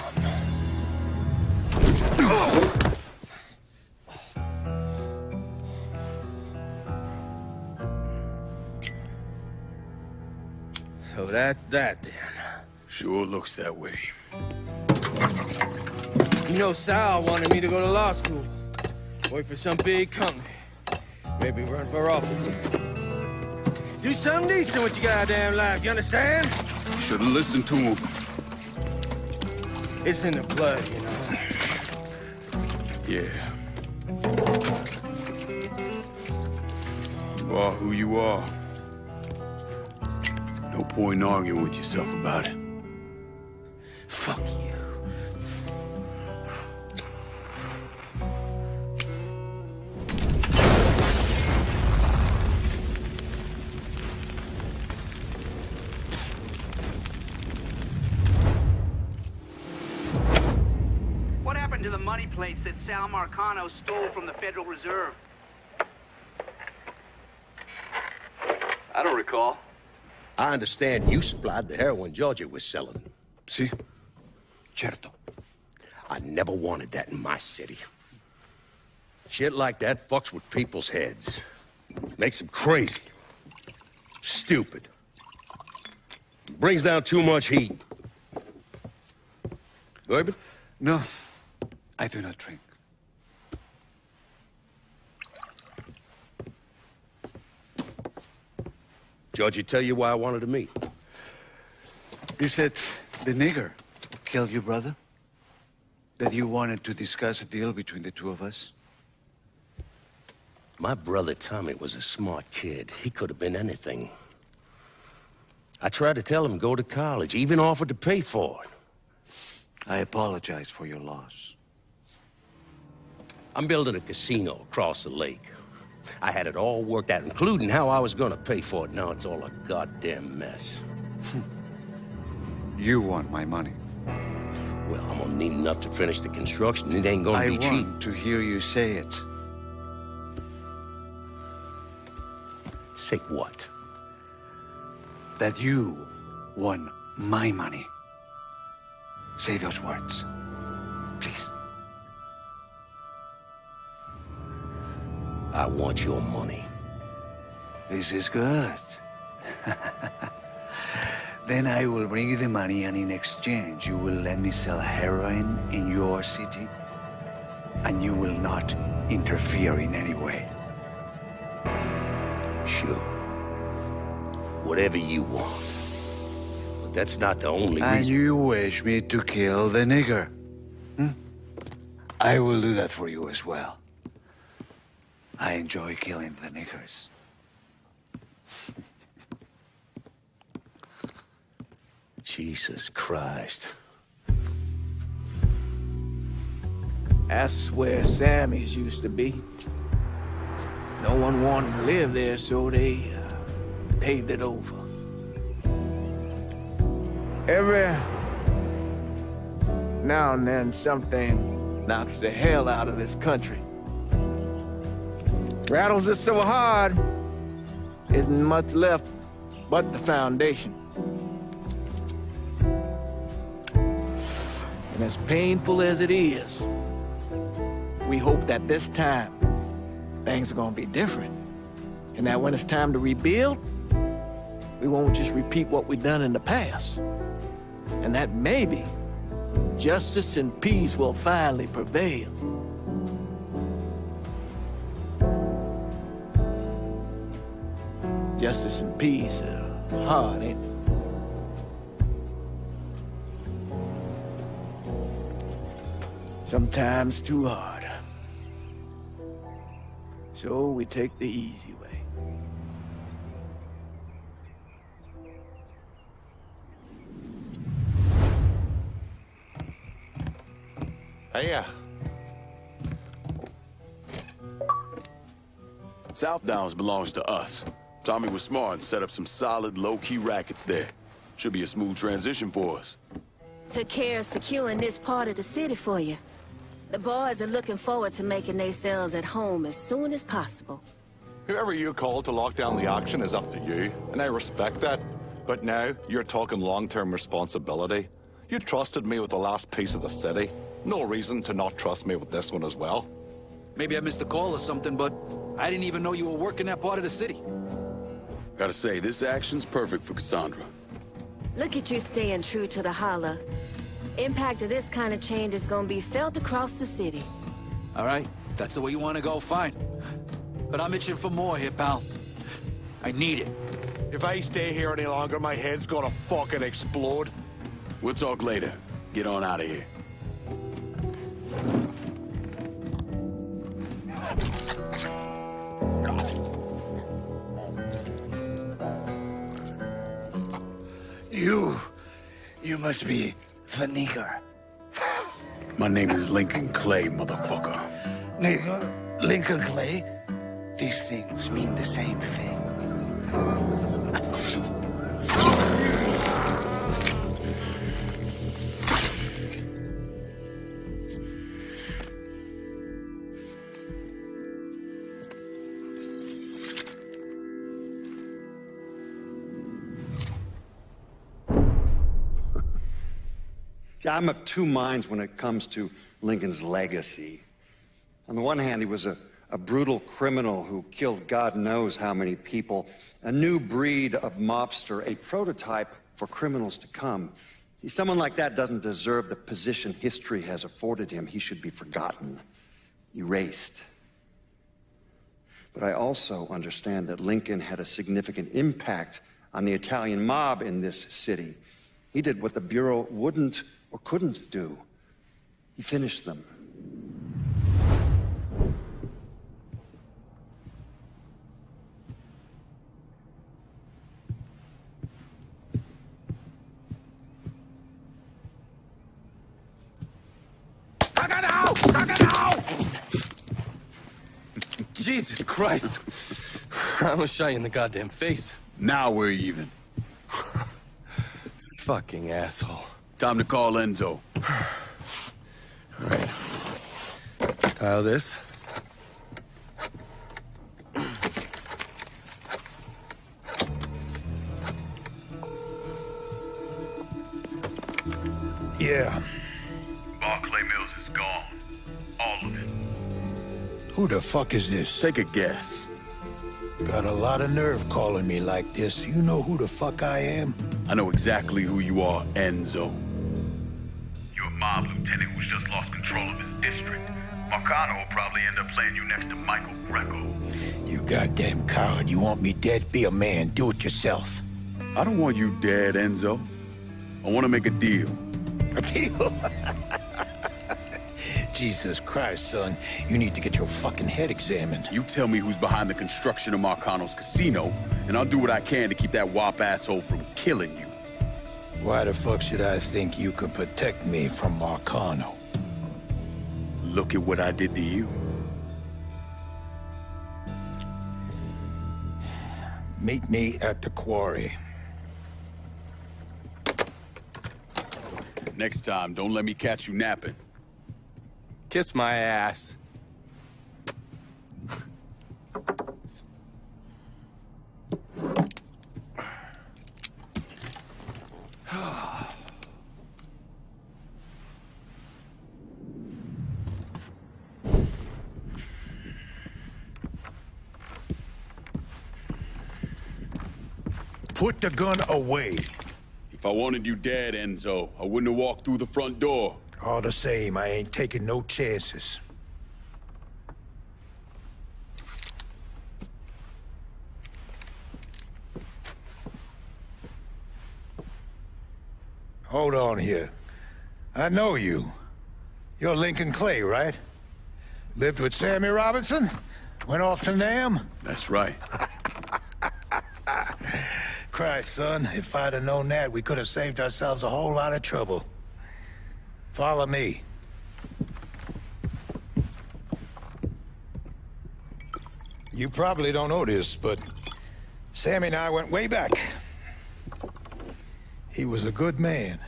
So that's that then. Sure looks that way. You know, Sal wanted me to go to law school. Work for some big company. Maybe run for office. Do something decent with your goddamn life, you understand? Should've listened to him. It's in the blood, you know. Yeah. You are who you are. No point in arguing with yourself about it. Fuck you. What happened to the money plates that Sal Marcano stole from the Federal Reserve? I don't recall. I understand you supplied the heroin Georgie was selling. Si. Certo. I never wanted that in my city. Shit like that fucks with people's heads. Makes them crazy. Stupid. Brings down too much heat. Bourbon? No, I do not drink. Georgie tell you why I wanted to meet? You said the nigger killed your brother? That you wanted to discuss a deal between the two of us? My brother Tommy was a smart kid. He could have been anything. I tried to tell him go to college, even offered to pay for it. I apologize for your loss. I'm building a casino across the lake. I had it all worked out, including how I was gonna pay for it. Now it's all a goddamn mess. You want my money. Well, I'm gonna need enough to finish the construction. It ain't gonna be cheap. I want to hear you say it. Say what? That you won my money. Say those words. Please. I want your money. This is good. Then I will bring you the money, and in exchange, you will let me sell heroin in your city, and you will not interfere in any way. Sure. Whatever you want. But that's not the only And reason. you wish me to kill the nigger? I will do that for you as well. I enjoy killing the niggers. Jesus Christ. That's where Sammy's used to be. No one wanted to live there, so they paved it over. Every now and then, something knocks the hell out of this country. Rattles it so hard, isn't much left but the foundation. And as painful as it is, we hope that this time, things are gonna be different. And that when it's time to rebuild, we won't just repeat what we've done in the past. And that maybe justice and peace will finally prevail. Justice and peace are hard, ain't it? Sometimes too hard. So we take the easy way. Hey, South Downs belongs to us. Tommy was smart and set up some solid, low-key rackets there. Should be a smooth transition for us. Took care of securing this part of the city for you. The boys are looking forward to making themselves at home as soon as possible. whoever you call to lock down the action is up to you, and I respect that. But now, you're talking long-term responsibility. You trusted me with the last piece of the city. No reason to not trust me with this one as well. Maybe I missed a call or something, but I didn't even know you were working that part of the city. Gotta say, this action's perfect for Cassandra. Look at you staying true to the holler. Impact of this kind of change is gonna be felt across the city. All right, if that's the way you want to go, fine. But I'm itching for more here, pal. I need it. If I stay here any longer, my head's gonna fucking explode. We'll talk later. Get on out of here. You must be Vanigar. My name is Lincoln Clay, motherfucker. Nigga, Lincoln Clay. These things mean the same thing. I'm of two minds when it comes to Lincoln's legacy. On the one hand, he was a brutal criminal who killed God knows how many people, a new breed of mobster, a prototype for criminals to come. Someone like that doesn't deserve the position history has afforded him. He should be forgotten, erased. But I also understand that Lincoln had a significant impact on the Italian mob in this city. He did what the Bureau wouldn't or couldn't do. He finished them. Jesus Christ. I almost shot you in the goddamn face. Now we're even. Fucking asshole. Time to call Enzo. All right. Tile this. Yeah. Barclay Mills is gone. All of it. Who the fuck is this? Take a guess. Got a lot of nerve calling me like this. You know who the fuck I am? I know exactly who you are, Enzo. You're a mob lieutenant who's just lost control of his district. Marcano will probably end up playing you next to Michael Greco. You goddamn coward. You want me dead? Be a man. Do it yourself. I don't want you dead, Enzo. I want to make a deal. A deal? Jesus Christ, son. You need to get your fucking head examined. You tell me who's behind the construction of Marcano's casino, and I'll do what I can to keep that wop asshole from killing you. Why the fuck should I think you could protect me from Marcano? Look at what I did to you. Meet me at the quarry. Next time, don't let me catch you napping. Kiss my ass. Put the gun away. If I wanted you dead, Enzo, I wouldn't have walked through the front door. All the same, I ain't taking no chances. Hold on here. I know you. You're Lincoln Clay, right? Lived with Sammy Robinson? Went off to Nam? That's right. Christ, son, if I'd have known that, we could have saved ourselves a whole lot of trouble. Follow me. You probably don't know this, but Sammy and I went way back. He was a good man.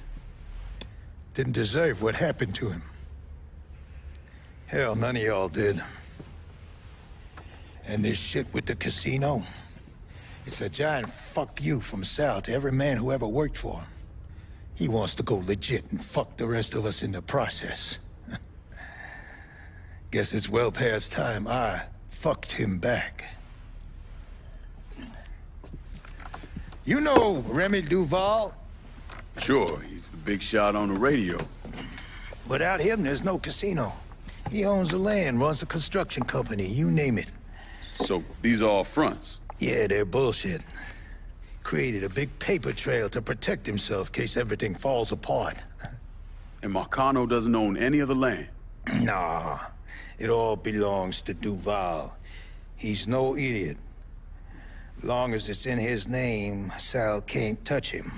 Didn't deserve what happened to him. Hell, none of y'all did. And this shit with the casino, it's a giant fuck you from Sal to every man who ever worked for him. He wants to go legit and fuck the rest of us in the process. Guess it's well past time I fucked him back. You know Remy Duval? Sure, he's the big shot on the radio. Without him, there's no casino. He owns the land, runs a construction company, you name it. So, these are all fronts? Yeah, they're bullshit. Created a big paper trail to protect himself in case everything falls apart. And Marcano doesn't own any of the land? Nah, it all belongs to Duval. He's no idiot. Long as it's in his name, Sal can't touch him.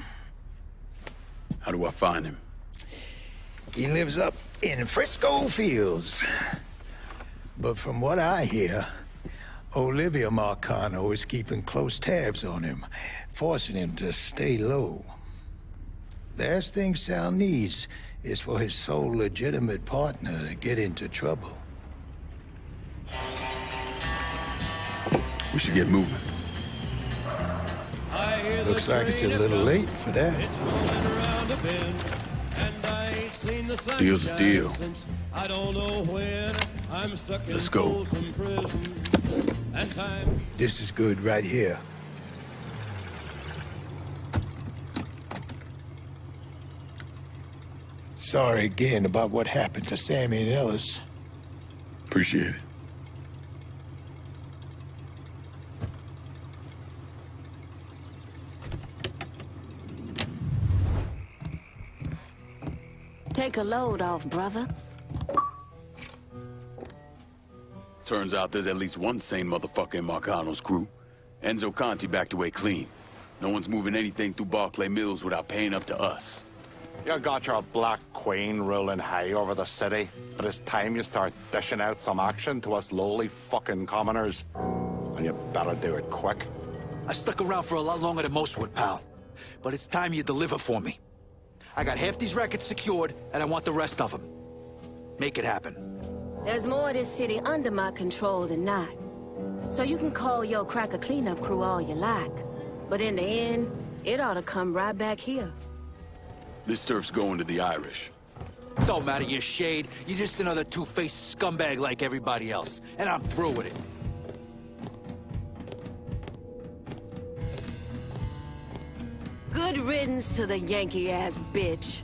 How do I find him? He lives up in Frisco Fields. But from what I hear, Olivia Marcano is keeping close tabs on him, forcing him to stay low. Last thing Sal needs is for his sole legitimate partner to get into trouble. We should get moving. Looks like it's a little late for that. Deal's a deal. Let's go. This is good right here. Sorry again about what happened to Sammy and Ellis. Appreciate it. Take a load off, brother. Turns out there's at least one sane motherfucker in Marcano's crew. Enzo Conti backed away clean. No one's moving anything through Barclay Mills without paying up to us. You got your Black Queen ruling high over the city, but it's time you start dishing out some action to us lowly fucking commoners. And you better do it quick. I stuck around for a lot longer than most would, pal. But it's time you deliver for me. I got half these records secured, and I want the rest of them. Make it happen. There's more of this city under my control than not. So you can call your cracker cleanup crew all you like. But in the end, it ought to come right back here. This turf's going to the Irish. Don't matter your shade. You're just another two-faced scumbag like everybody else. And I'm through with it. Good riddance to the Yankee-ass bitch.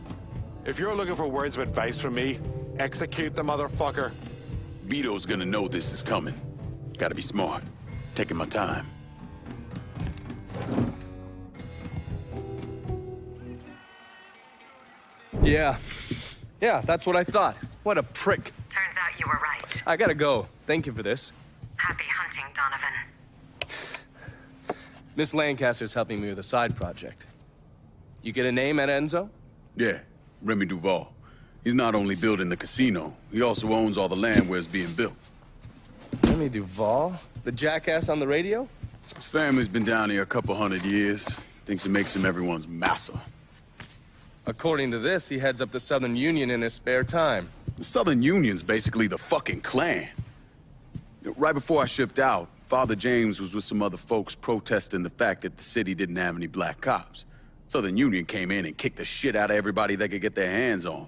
If you're looking for words of advice from me, execute the motherfucker. Vito's gonna know this is coming. Gotta be smart. Taking my time. Yeah, that's what I thought. What a prick. Turns out you were right. I gotta go. Thank you for this. Happy hunting, Donovan. Miss Lancaster's helping me with a side project. You get a name at Enzo? Yeah, Remy Duval. He's not only building the casino, he also owns all the land where it's being built. Remy Duval? The jackass on the radio? His family's been down here a couple 100 years. Thinks it makes him everyone's massa. According to this, he heads up the Southern Union in his spare time. The Southern Union's basically the fucking Klan. Right before I shipped out, Father James was with some other folks protesting the fact that the city didn't have any black cops. Southern Union came in and kicked the shit out of everybody they could get their hands on.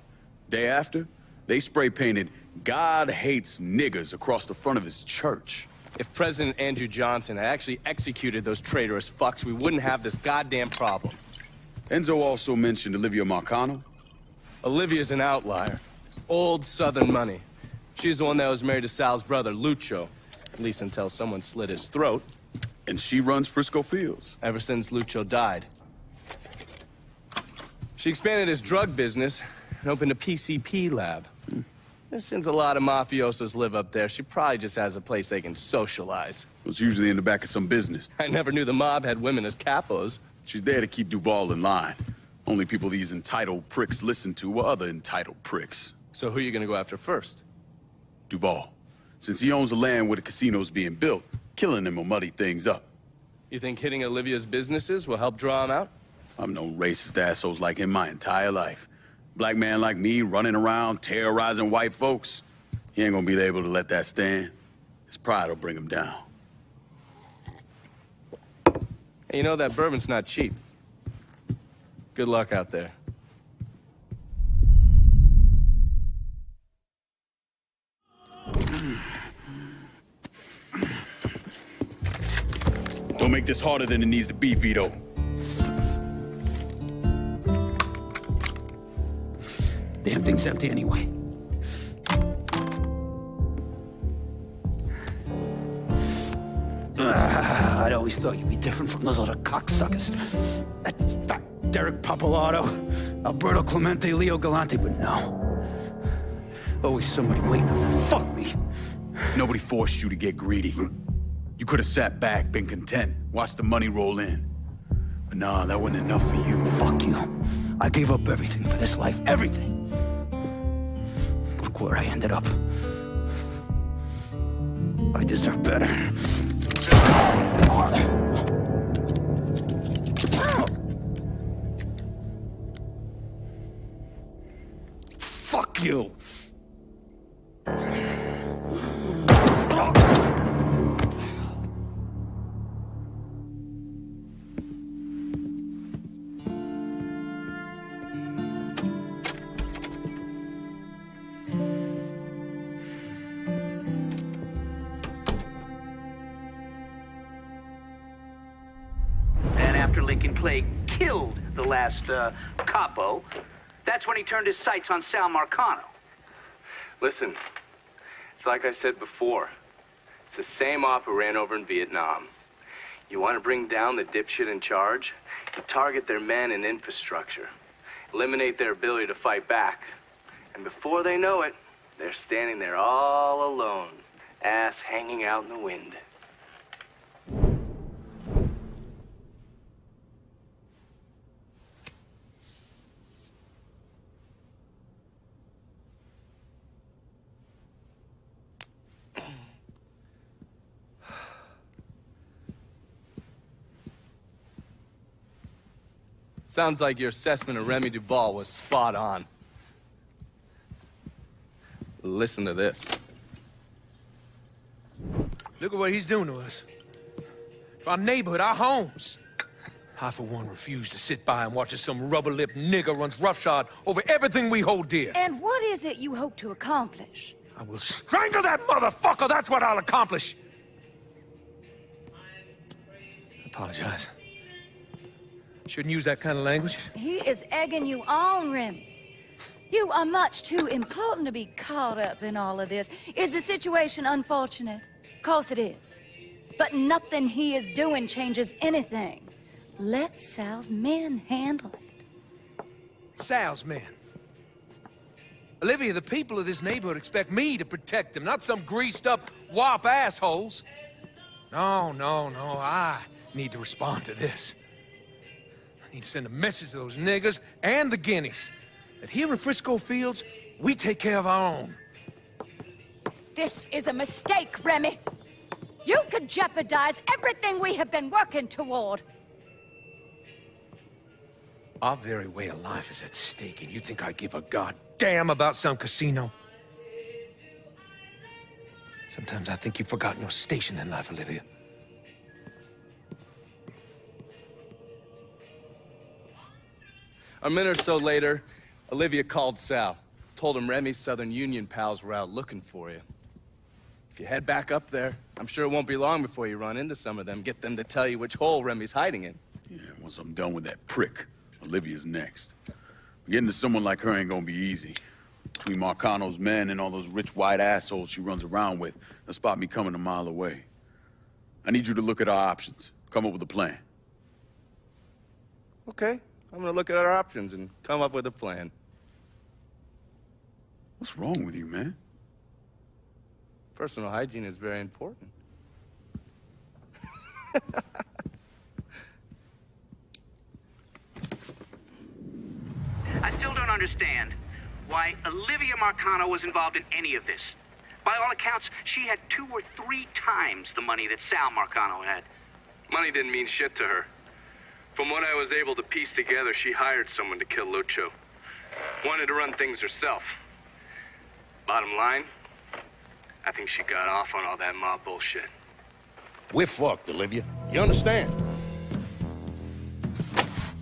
Day after, they spray-painted "God hates niggers" across the front of his church. If President Andrew Johnson had actually executed those traitorous fucks, we wouldn't have this goddamn problem. Enzo also mentioned Olivia Marcano. Olivia's an outlier. Old Southern money. She's the one that was married to Sal's brother, Lucho. At least until someone slit his throat. And she runs Frisco Fields. Ever since Lucho died. She expanded his drug business and opened a PCP lab. Since a lot of mafiosos live up there, she probably just has a place they can socialize. It's usually in the back of some business. I never knew the mob had women as capos. She's there to keep Duval in line. Only people these entitled pricks listen to are other entitled pricks. So who are you gonna go after first? Duval. Since he owns the land where the casino's being built, killing him will muddy things up. You think hitting Olivia's businesses will help draw him out? I've known racist assholes like him my entire life. Black man like me running around terrorizing white folks. He ain't gonna be able to let that stand. His pride will bring him down. Hey, you know that bourbon's not cheap. Good luck out there. Don't make this harder than it needs to be, Vito. Damn thing's empty anyway. I'd always thought you'd be different from those other cocksuckers. That fat Derek Papalato, Alberto Clemente, Leo Galante, but no. Always somebody waiting to fuck me. Nobody forced you to get greedy. You could have sat back, been content, watched the money roll in. But nah, that wasn't enough for you. Fuck you. I gave up everything for this life, everything. Look where I ended up. I deserve better. Fuck you! Lincoln Clay killed the last capo, that's when he turned his sights on Sal Marcano. Listen, it's like I said before. It's the same op who ran over in Vietnam. You want to bring down the dipshit in charge? You target their men and infrastructure. Eliminate their ability to fight back. And before they know it, they're standing there all alone, ass hanging out in the wind. Sounds like your assessment of Remy Duval was spot on. Listen to this. Look at what he's doing to us. Our neighborhood, our homes. I, for one, refuse to sit by and watch as some rubber-lipped nigger runs roughshod over everything we hold dear. And what is it you hope to accomplish? I will strangle that motherfucker! That's what I'll accomplish! I apologize. Shouldn't use that kind of language. He is egging you on, Remy. You are much too important to be caught up in all of this. Is the situation unfortunate? Of course it is. But nothing he is doing changes anything. Let Sal's men handle it. Sal's men? Olivia, the people of this neighborhood expect me to protect them, not some greased-up wop assholes. No, I need to respond to this. I need to send a message to those niggas and the guineas that here in Frisco Fields, we take care of our own. This is a mistake, Remy. You could jeopardize everything we have been working toward. Our very way of life is at stake, and you think I give a goddamn about some casino? Sometimes I think you've forgotten your station in life, Olivia. A minute or so later, Olivia called Sal. Told him Remy's Southern Union pals were out looking for you. If you head back up there, I'm sure it won't be long before you run into some of them. Get them to tell you which hole Remy's hiding in. Yeah, once I'm done with that prick, Olivia's next. Getting to someone like her ain't gonna be easy. Between Marcano's men and all those rich white assholes she runs around with, they'll spot me coming a mile away. I need you to look at our options. Come up with a plan. Okay, I'm gonna look at our options and come up with a plan. What's wrong with you, man? Personal hygiene is very important. I still don't understand why Olivia Marcano was involved in any of this. By all accounts, she had 2 or 3 times the money that Sal Marcano had. Money didn't mean shit to her. From what I was able to piece together, she hired someone to kill Lucho. Wanted to run things herself. Bottom line, I think she got off on all that mob bullshit. We're fucked, Olivia. You understand?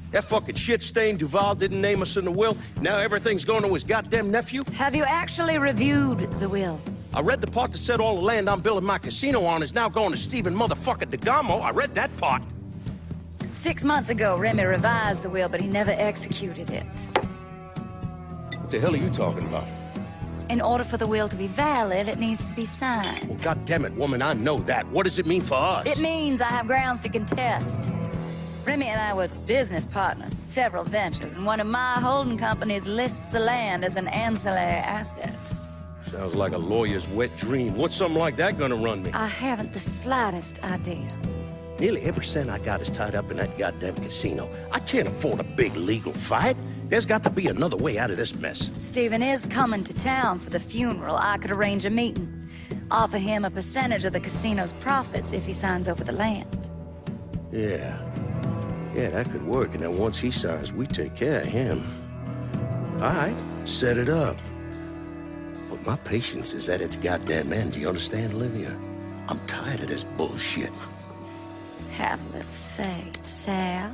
That fucking shit-stained Duval didn't name us in the will. Now everything's going to his goddamn nephew? Have you actually reviewed the will? I read the part that said all the land I'm building my casino on is now going to Stephen motherfucking DeGamo. I read that part. 6 months ago, Remy revised the will, but he never executed it. What the hell are you talking about? In order for the will to be valid, it needs to be signed. Well, goddammit, woman, I know that. What does it mean for us? It means I have grounds to contest. Remy and I were business partners in several ventures, and one of my holding companies lists the land as an ancillary asset. Sounds like a lawyer's wet dream. What's something like that gonna run me? I haven't the slightest idea. Nearly every cent I got is tied up in that goddamn casino. I can't afford a big legal fight. There's got to be another way out of this mess. Stephen is coming to town for the funeral. I could arrange a meeting. Offer him a percentage of the casino's profits if he signs over the land. Yeah. Yeah, that could work, and then once he signs, we take care of him. All right, set it up. But my patience is at its goddamn end, do you understand, Olivia? I'm tired of this bullshit. Have a little faith, Sal.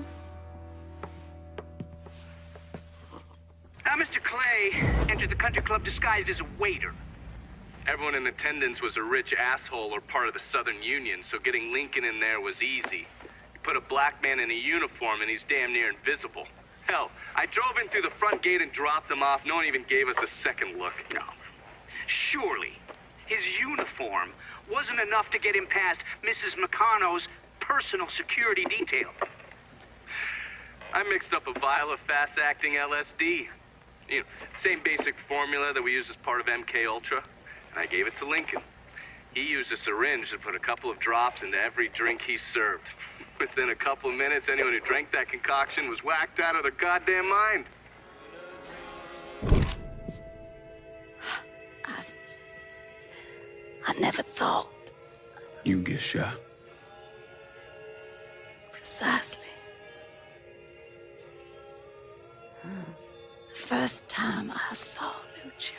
Mr. Clay entered the country club disguised as a waiter. Everyone in attendance was a rich asshole or part of the Southern Union, so getting Lincoln in there was easy. You put a black man in a uniform and he's damn near invisible. Hell, I drove in through the front gate and dropped him off. No one even gave us a second look. No. Surely, his uniform wasn't enough to get him past Mrs. McConnell's personal security detail. I mixed up a vial of fast-acting LSD. You know, same basic formula that we use as part of MK Ultra. And I gave it to Lincoln. He used a syringe to put a couple of drops into every drink he served. Within a couple of minutes, anyone who drank that concoction was whacked out of their goddamn mind. I never thought. You get shot. Precisely. The first time I saw Lucio,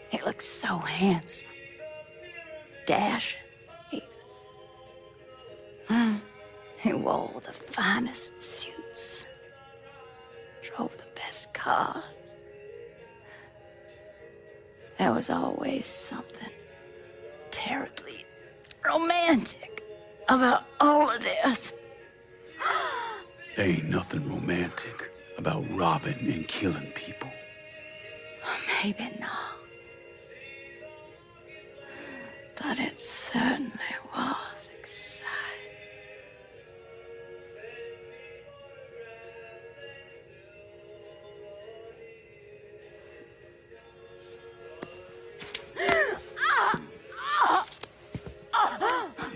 he looked so handsome, dashing, even. He wore the finest suits, drove the best cars. There was always something terribly romantic about all of this. There ain't nothing romantic about robbing and killing people. Maybe not. But it certainly was exciting.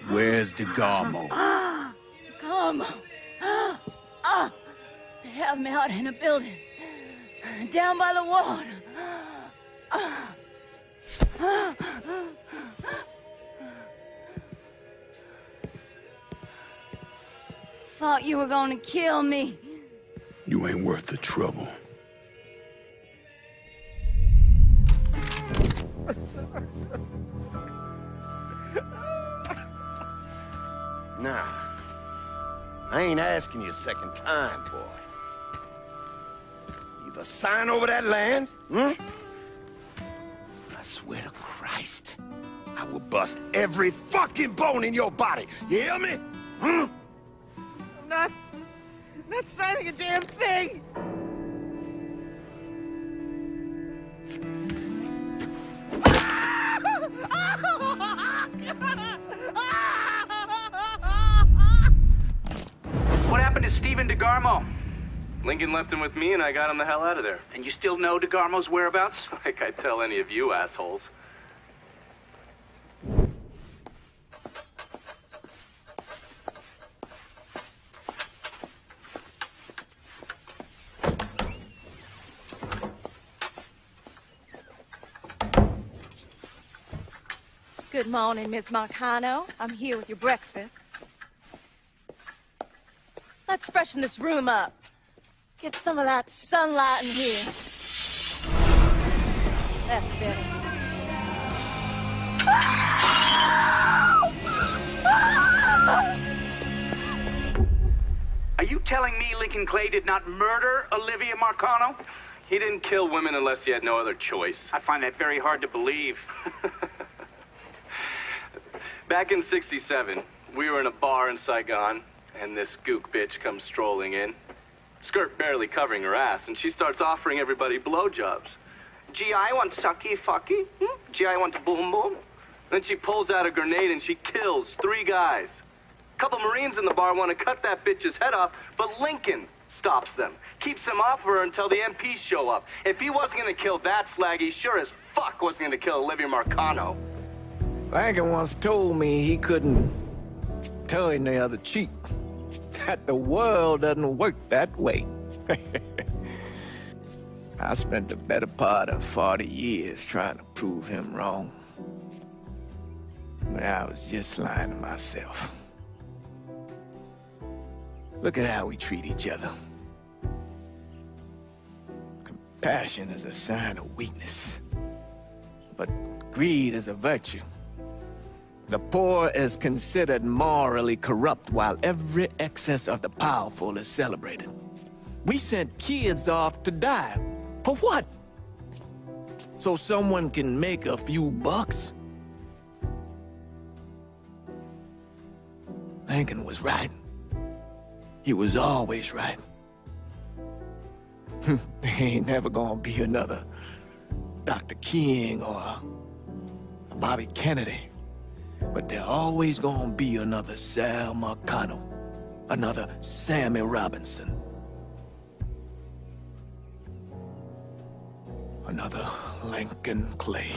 Where's DeGarmo? Come. They have me out in a building. Down by the water. Thought you were gonna kill me. You ain't worth the trouble. Nah. I ain't asking you a second time, boy. Either sign over that land, I swear to Christ, I will bust every fucking bone in your body. You hear me? I'm not signing a damn thing! What happened to Stephen DeGarmo? Lincoln left him with me and I got him the hell out of there. And you still know DeGarmo's whereabouts? Like I'd tell any of you assholes. Good morning, Miss Marcano. I'm here with your breakfast. Let's freshen this room up. Get some of that sunlight in here. That's better. Are you telling me Lincoln Clay did not murder Olivia Marcano? He didn't kill women unless he had no other choice. I find that very hard to believe. Back in '67, we were in a bar in Saigon, and this gook bitch comes strolling in. Skirt barely covering her ass, and she starts offering everybody blowjobs. Gee, I want sucky fucky. Gee, I want boom boom. Then she pulls out a grenade and she kills 3 guys. A couple Marines in the bar want to cut that bitch's head off, but Lincoln stops them. Keeps them off her until the MPs show up. If he wasn't going to kill that slag, he sure as fuck wasn't going to kill Olivia Marcano. Lincoln once told me he couldn't turn the other cheek. That the world doesn't work that way. I spent the better part of 40 years trying to prove him wrong. But I was just lying to myself. Look at how we treat each other. Compassion is a sign of weakness, but greed is a virtue. The poor is considered morally corrupt, while every excess of the powerful is celebrated. We sent kids off to die. For what? So someone can make a few bucks? Lincoln was right. He was always right. There ain't never gonna be another Dr. King or a Bobby Kennedy. But there always gonna be another Sal Marcano, another Sammy Robinson, another Lincoln Clay.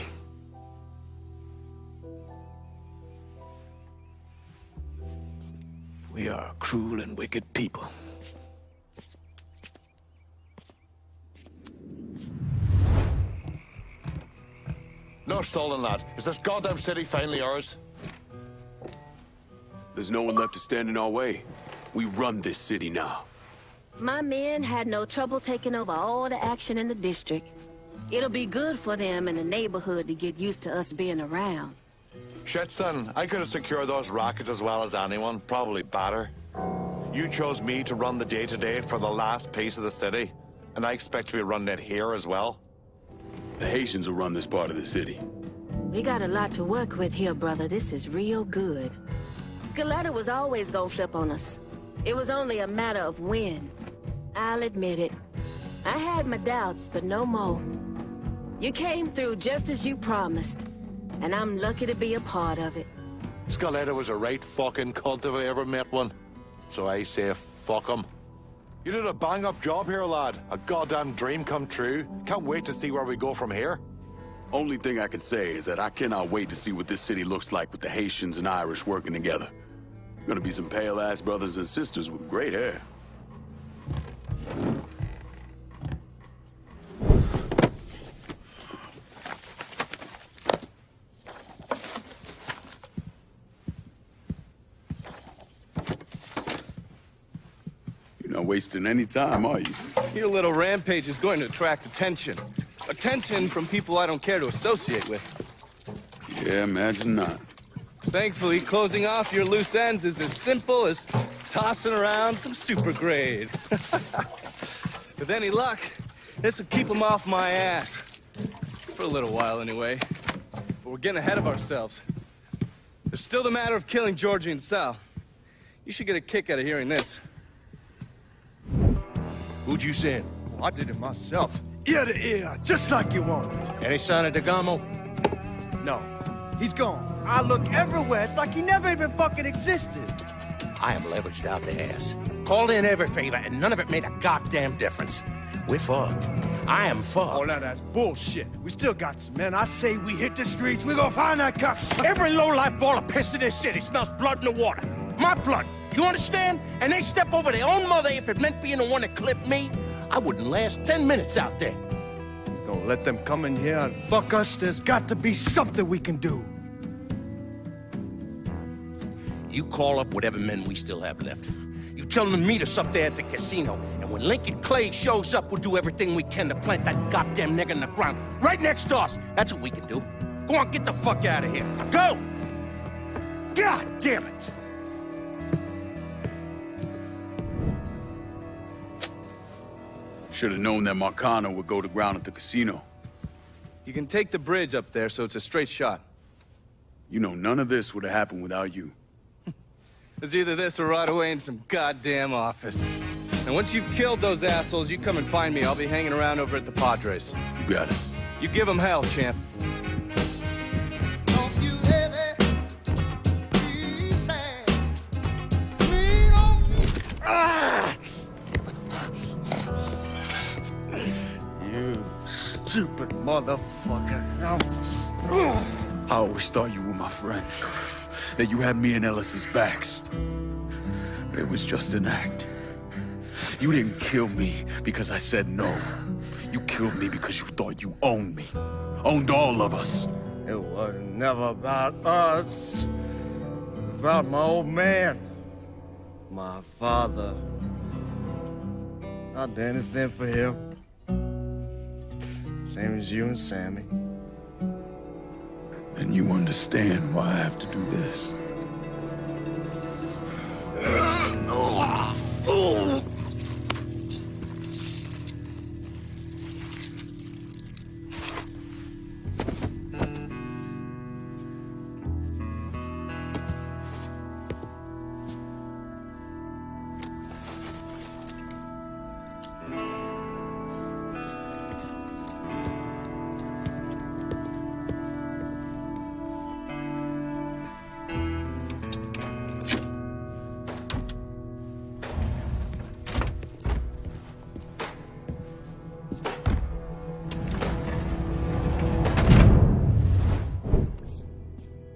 We are a cruel and wicked people. No stalling, lad. Is this goddamn city finally ours? There's no one left to stand in our way. We run this city now. My men had no trouble taking over all the action in the district. It'll be good for them in the neighborhood to get used to us being around. Shit, son. I could have secured those rackets as well as anyone, probably better. You chose me to run the day-to-day for the last piece of the city, and I expect to be running it here as well. The Haitians will run this part of the city. We got a lot to work with here, brother. This is real good. Scaletta was always gonna flip on us. It was only a matter of when. I'll admit it. I had my doubts, but no more. You came through just as you promised, and I'm lucky to be a part of it. Scaletta was a right fucking cunt if I ever met one. So I say fuck him. You did a bang-up job here, lad. A goddamn dream come true. Can't wait to see where we go from here. Only thing I can say is that I cannot wait to see what this city looks like with the Haitians and Irish working together. Gonna be some pale-ass brothers and sisters with great hair. You're not wasting any time, are you? Your little rampage is going to attract attention. Attention from people I don't care to associate with. Yeah, imagine not. Thankfully, closing off your loose ends is as simple as tossing around some super grade. With any luck, this will keep them off my ass. For a little while, anyway. But we're getting ahead of ourselves. There's still the matter of killing Georgie and Sal. You should get a kick out of hearing this. Who'd you send? Well, I did it myself. Ear to ear, just like you wanted. Any sign of DeGamo? No, he's gone. I look everywhere. It's like he never even fucking existed. I am leveraged out the ass. Called in every favor, and none of it made a goddamn difference. We're fucked. I am fucked. Oh, now that's bullshit. We still got some men. I say we hit the streets. We gonna find that cocksucker. Every low-life ball of piss in this city smells blood in the water. My blood. You understand? And they step over their own mother if it meant being the one that clipped me. I wouldn't last 10 minutes out there. Gonna let them come in here and fuck us? There's got to be something we can do. You call up whatever men we still have left. You tell them to meet us up there at the casino. And when Lincoln Clay shows up, we'll do everything we can to plant that goddamn nigger in the ground. Right next to us. That's what we can do. Go on, get the fuck out of here. Go! God damn it! Should have known that Marcano would go to ground at the casino. You can take the bridge up there, so it's a straight shot. You know, none of this would have happened without you. It's either this or right away in some goddamn office. And once you've killed those assholes, you come and find me. I'll be hanging around over at the Padres. You got it. You give them hell, champ. You stupid motherfucker. I always thought you were my friend. That you had me and Ellis's backs. It was just an act. You didn't kill me because I said no. You killed me because you thought you owned me. Owned all of us. It was never about us. It was about my old man. My father. I'd do anything for him. Same as you and Sammy. And you understand why I have to do this.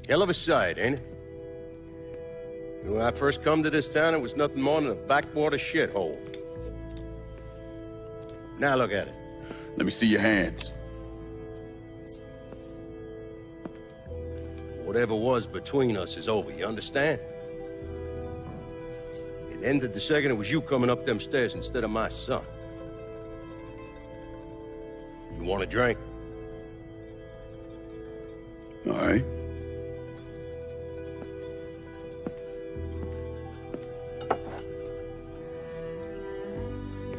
Hell of a sight, ain't it? When I first come to this town, it was nothing more than a backwater shithole. Now look at it. Let me see your hands. Whatever was between us is over, you understand? It ended the second it was you coming up them stairs instead of my son. You want a drink? All right.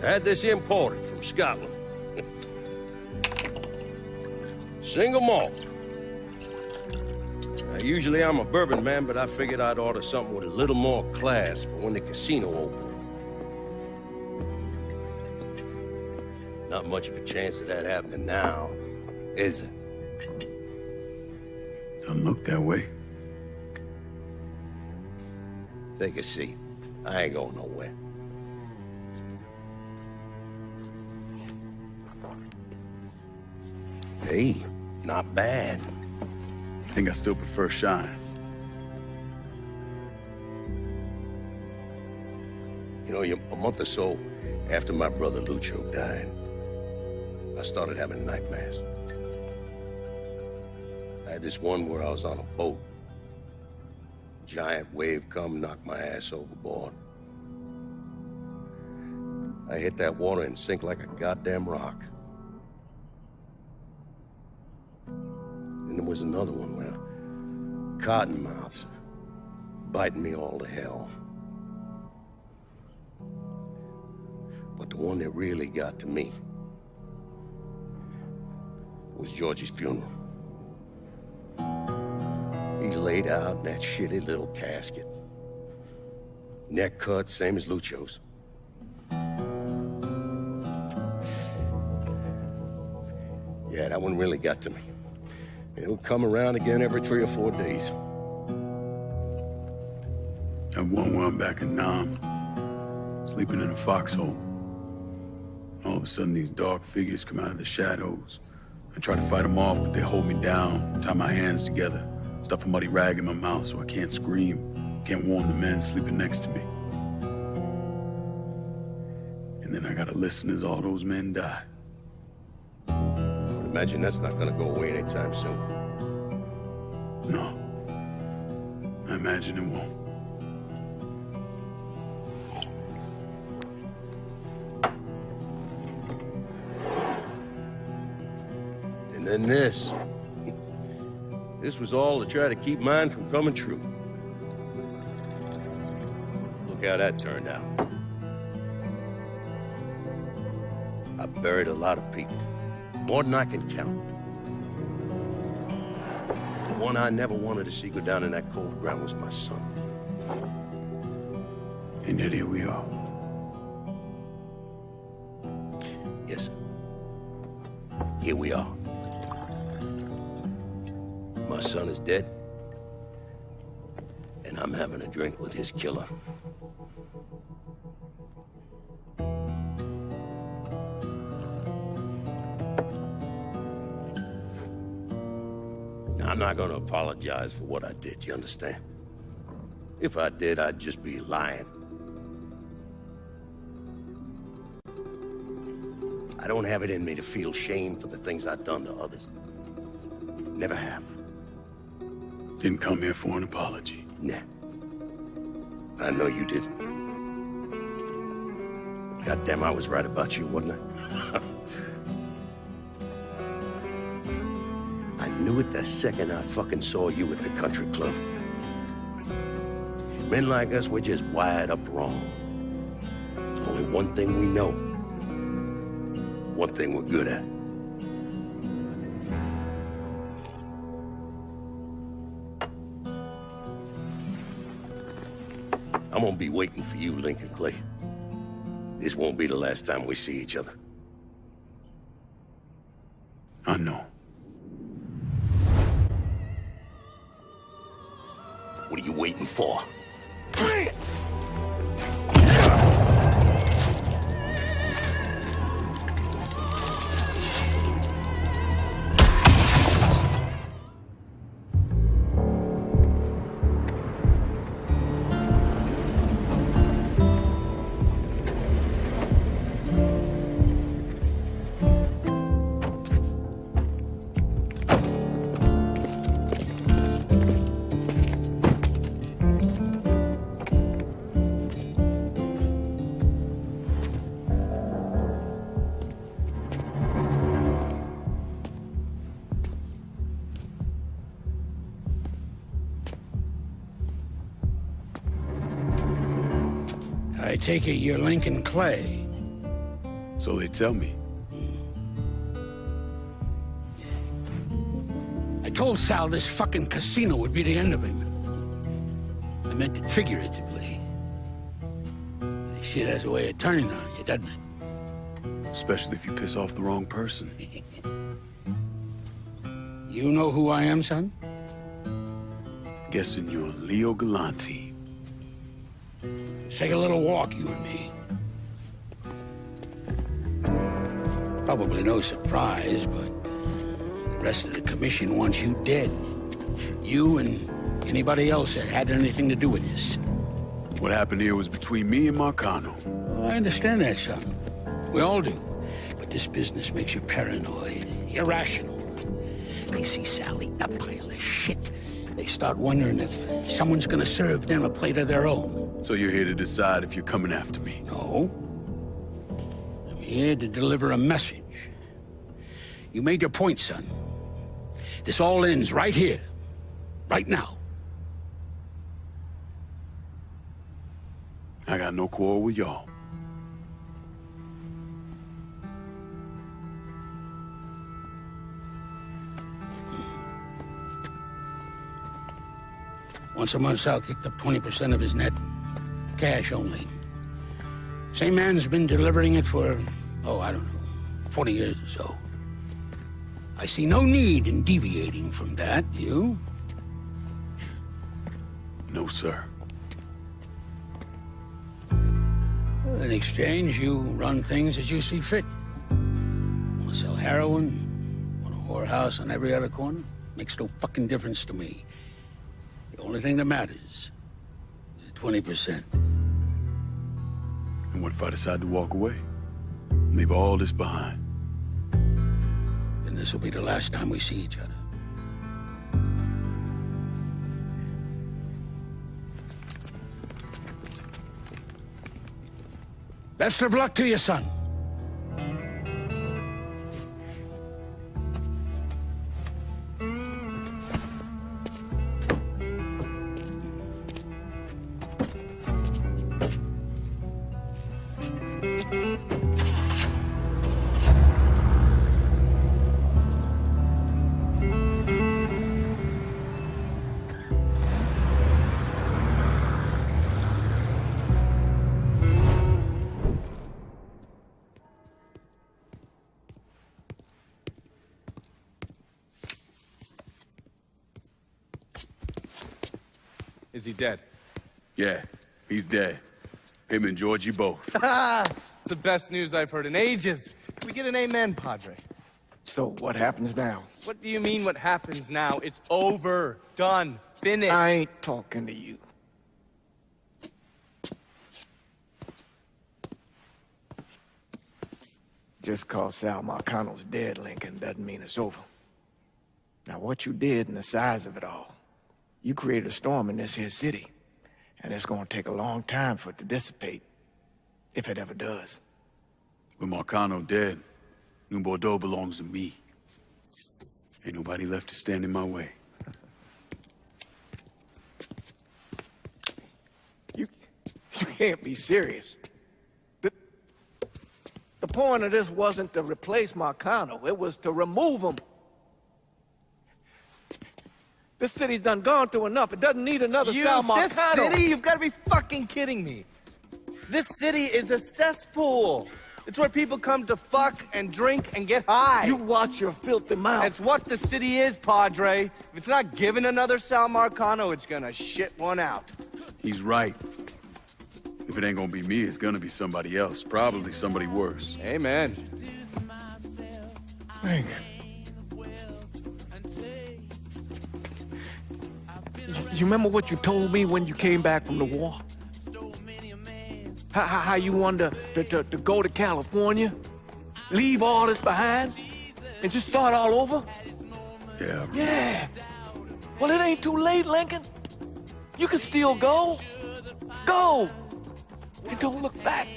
I had this imported from Scotland. Single malt. Now, usually I'm a bourbon man, but I figured I'd order something with a little more class for when the casino opened. Not much of a chance of that happening now, is it? Don't look that way. Take a seat. I ain't going nowhere. Hey, not bad. I think I still prefer Shine. You know, a month or so after my brother Lucho died, I started having nightmares. I had this one where I was on a boat. Giant wave come, knocked my ass overboard. I hit that water and sink like a goddamn rock. And there was another one where cottonmouths biting me all to hell. But the one that really got to me was Georgie's funeral. He's laid out in that shitty little casket. Neck cut, same as Lucho's. Yeah, that one really got to me. It'll come around again every 3 or 4 days. I have one where I'm back in Nam, sleeping in a foxhole. All of a sudden, these dark figures come out of the shadows. I try to fight them off, but they hold me down, tie my hands together, stuff a muddy rag in my mouth so I can't scream, can't warn the men sleeping next to me. And then I gotta listen as all those men die. I would imagine that's not gonna go away anytime soon. No. I imagine it won't. And then this. This was all to try to keep mine from coming true. Look how that turned out. I buried a lot of people. More than I can count. The one I never wanted to see go down in that cold ground was my son. And yet here we are. Yes, sir. Here we are. My son is dead, and I'm having a drink with his killer. I'm not gonna apologize for what I did, you understand? If I did, I'd just be lying. I don't have it in me to feel shame for the things I've done to others. Never have. Didn't come here for an apology. Nah. I know you didn't. Goddamn, I was right about you, wasn't I? I knew it the second I fucking saw you at the country club. Men like us, we're just wired up wrong. There's only one thing we know. One thing we're good at. I'm gonna be waiting for you, Lincoln Clay. This won't be the last time we see each other. I know. What are you waiting for? I take it you're Lincoln Clay. So they tell me. I told Sal this fucking casino would be the end of him. I meant it figuratively. This shit has a way of turning on you, doesn't it? Especially if you piss off the wrong person. You know who I am, son? Guessing you're Leo Galante. Let's take a little walk, you and me. Probably no surprise, but the rest of the commission wants you dead. You and anybody else that had anything to do with this. What happened here was between me and Marcano. Well, I understand that, son. We all do. But this business makes you paranoid, irrational. They see Sally a pile of shit. They start wondering if someone's gonna serve them a plate of their own. So you're here to decide if you're coming after me? No. I'm here to deliver a message. You made your point, son. This all ends right here. Right now. I got no quarrel with y'all. Once a month, Sal kicked up 20% of his net. Cash only. Same man's been delivering it for, I don't know, 20 years or so. I see no need in deviating from that, you? No, sir. In exchange, you run things as you see fit. Want to sell heroin? Want a whorehouse on every other corner? Makes no fucking difference to me. The only thing that matters is 20%. And what if I decide to walk away? Leave all this behind? Then this will be the last time we see each other. Best of luck to you, son. Is he dead? Yeah, he's dead. Him and Georgie both. It's the best news I've heard in ages. Can we get an amen, Padre? So what happens now? What do you mean what happens now? It's over. Done. Finished. I ain't talking to you. Just cause Sal Marcano's dead, Lincoln, doesn't mean it's over. Now, what you did and the size of it all, you created a storm in this here city, and it's gonna take a long time for it to dissipate, if it ever does. With Marcano dead, New Bordeaux belongs to me. Ain't nobody left to stand in my way. You can't be serious. The point of this wasn't to replace Marcano, it was to remove him. This city's done gone through enough. It doesn't need another Sal Marcano. This city? You've got to be fucking kidding me. This city is a cesspool. It's where people come to fuck and drink and get high. You watch your filthy mouth. It's what the city is, Padre. If it's not given another Sal Marcano, it's gonna shit one out. He's right. If it ain't gonna be me, it's gonna be somebody else. Probably somebody worse. Amen. Hank. You remember what you told me when you came back from the war? How you wanted to go to California? Leave all this behind? And just start all over? Yeah. Yeah. Well, it ain't too late, Lincoln. You can still go. Go! And don't look back.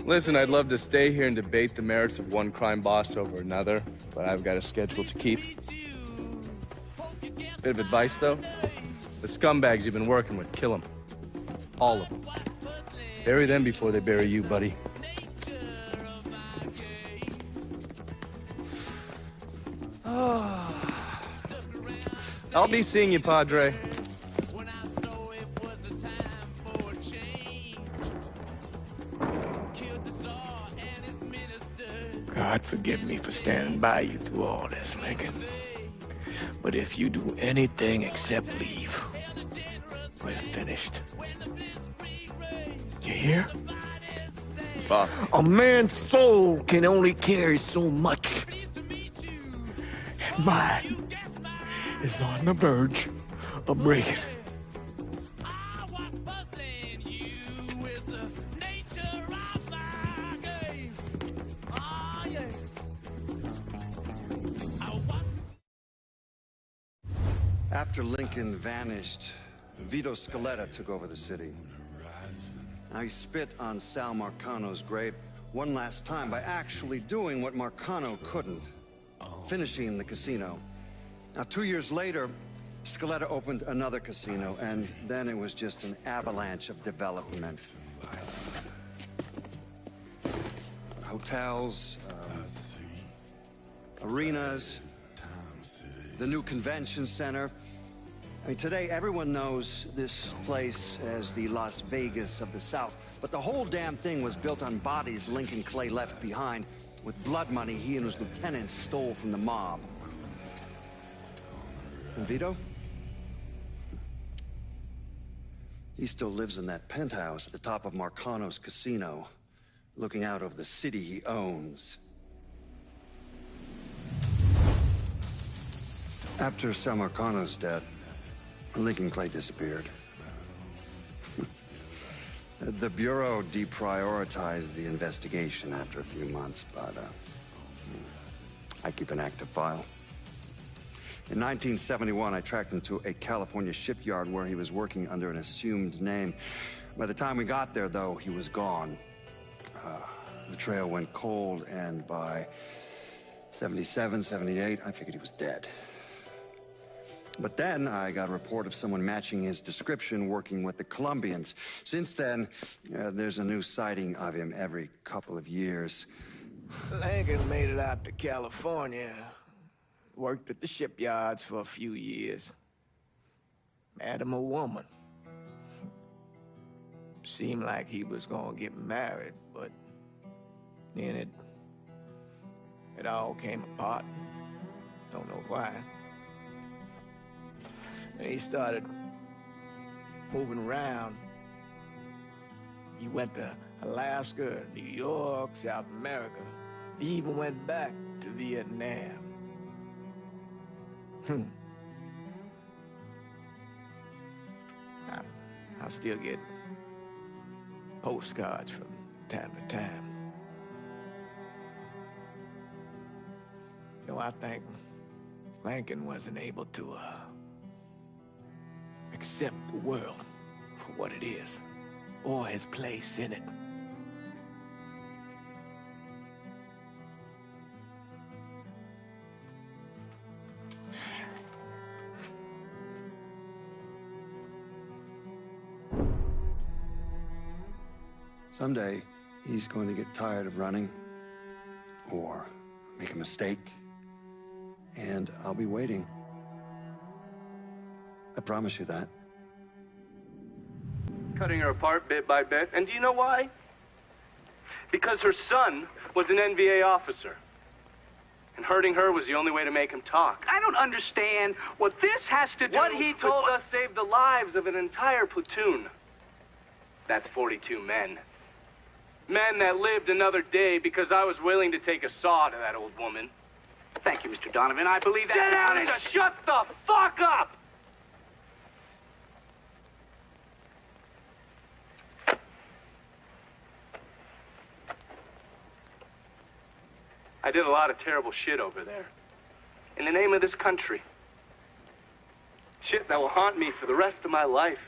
Listen, I'd love to stay here and debate the merits of one crime boss over another, but I've got a schedule to keep. Bit of advice, though. The scumbags you've been working with, kill them. All of them. Bury them before they bury you, buddy. I'll be seeing you, Padre. God forgive me for standing by you through all this, Lincoln. But if you do anything except leave, we're finished. You hear? A man's soul can only carry so much. And mine is on the verge of breaking. After Lincoln vanished, Vito Scaletta took over the city. Now he spit on Sal Marcano's grave one last time by actually doing what Marcano couldn't, finishing the casino. Now 2 years later, Scaletta opened another casino, and then it was just an avalanche of development. Hotels, arenas, the new convention center. I mean, today, everyone knows this place as the Las Vegas of the South, but the whole damn thing was built on bodies Lincoln Clay left behind, with blood money he and his lieutenants stole from the mob. And Vito? He still lives in that penthouse at the top of Marcano's casino, looking out over the city he owns. After Sal Marcano's death, Lincoln Clay disappeared. The Bureau deprioritized the investigation after a few months, but I keep an active file. In 1971, I tracked him to a California shipyard where he was working under an assumed name. By the time we got there, though, he was gone. The trail went cold, and by 77, 78, I figured he was dead. But then I got a report of someone matching his description working with the Colombians. Since then, there's a new sighting of him every couple of years. Lincoln made it out to California. Worked at the shipyards for a few years. Met him a woman. Seemed like he was gonna get married, but then it all came apart. Don't know why. And he started moving around. He went to Alaska, New York, South America. He even went back to Vietnam. I still get postcards from time to time. You know, I think Lincoln wasn't able to, accept the world for what it is, or his place in it. Someday, he's going to get tired of running, or make a mistake, and I'll be waiting. I promise you that. Cutting her apart bit by bit. And do you know why? Because her son was an NVA officer. And hurting her was the only way to make him talk. I don't understand what this has to do What he with told us saved the lives of an entire platoon. That's 42 men. Men that lived another day because I was willing to take a saw to that old woman. Thank you, Mr. Donovan. I believe that. Sit down and shut the fuck up! I did a lot of terrible shit over there. In the name of this country. Shit that will haunt me for the rest of my life.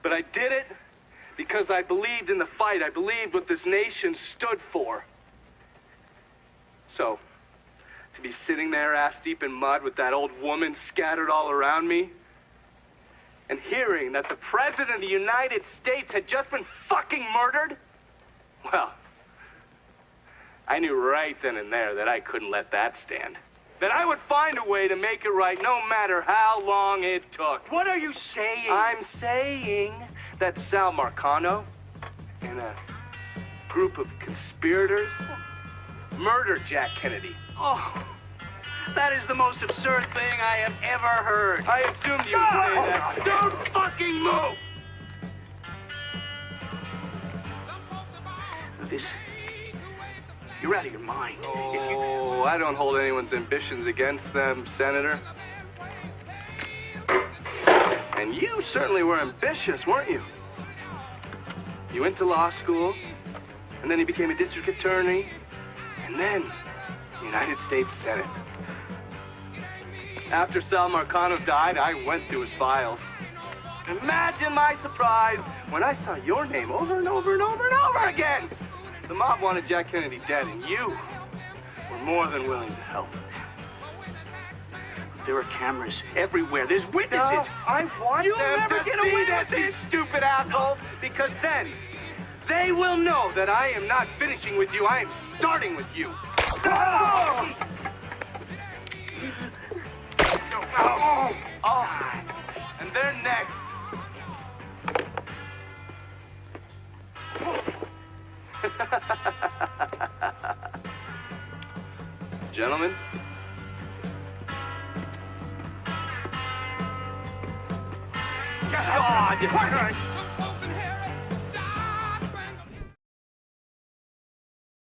But I did it because I believed in the fight. I believed what this nation stood for. So, to be sitting there ass deep in mud with that old woman scattered all around me, and hearing that the President of the United States had just been fucking murdered, well, I knew right then and there that I couldn't let that stand. That I would find a way to make it right no matter how long it took. What are you saying? I'm saying that Sal Marcano and a group of conspirators murdered Jack Kennedy. Oh, that is the most absurd thing I have ever heard. I assumed you would say that. Don't fucking move! You're out of your mind. Oh, I don't hold anyone's ambitions against them, Senator. And you certainly were ambitious, weren't you? You went to law school, and then you became a district attorney, and then United States Senate. After Sal Marcano died, I went through his files. Imagine my surprise when I saw your name over and over and over and over again. The mob wanted Jack Kennedy dead, and you were more than willing to help. There are cameras everywhere. There's witnesses. No, I want You'll them never to get see away this, with you this. stupid asshole, because then they will know that I am not finishing with you. I am starting with you. Oh! Oh! And they're next. Gentlemen. God!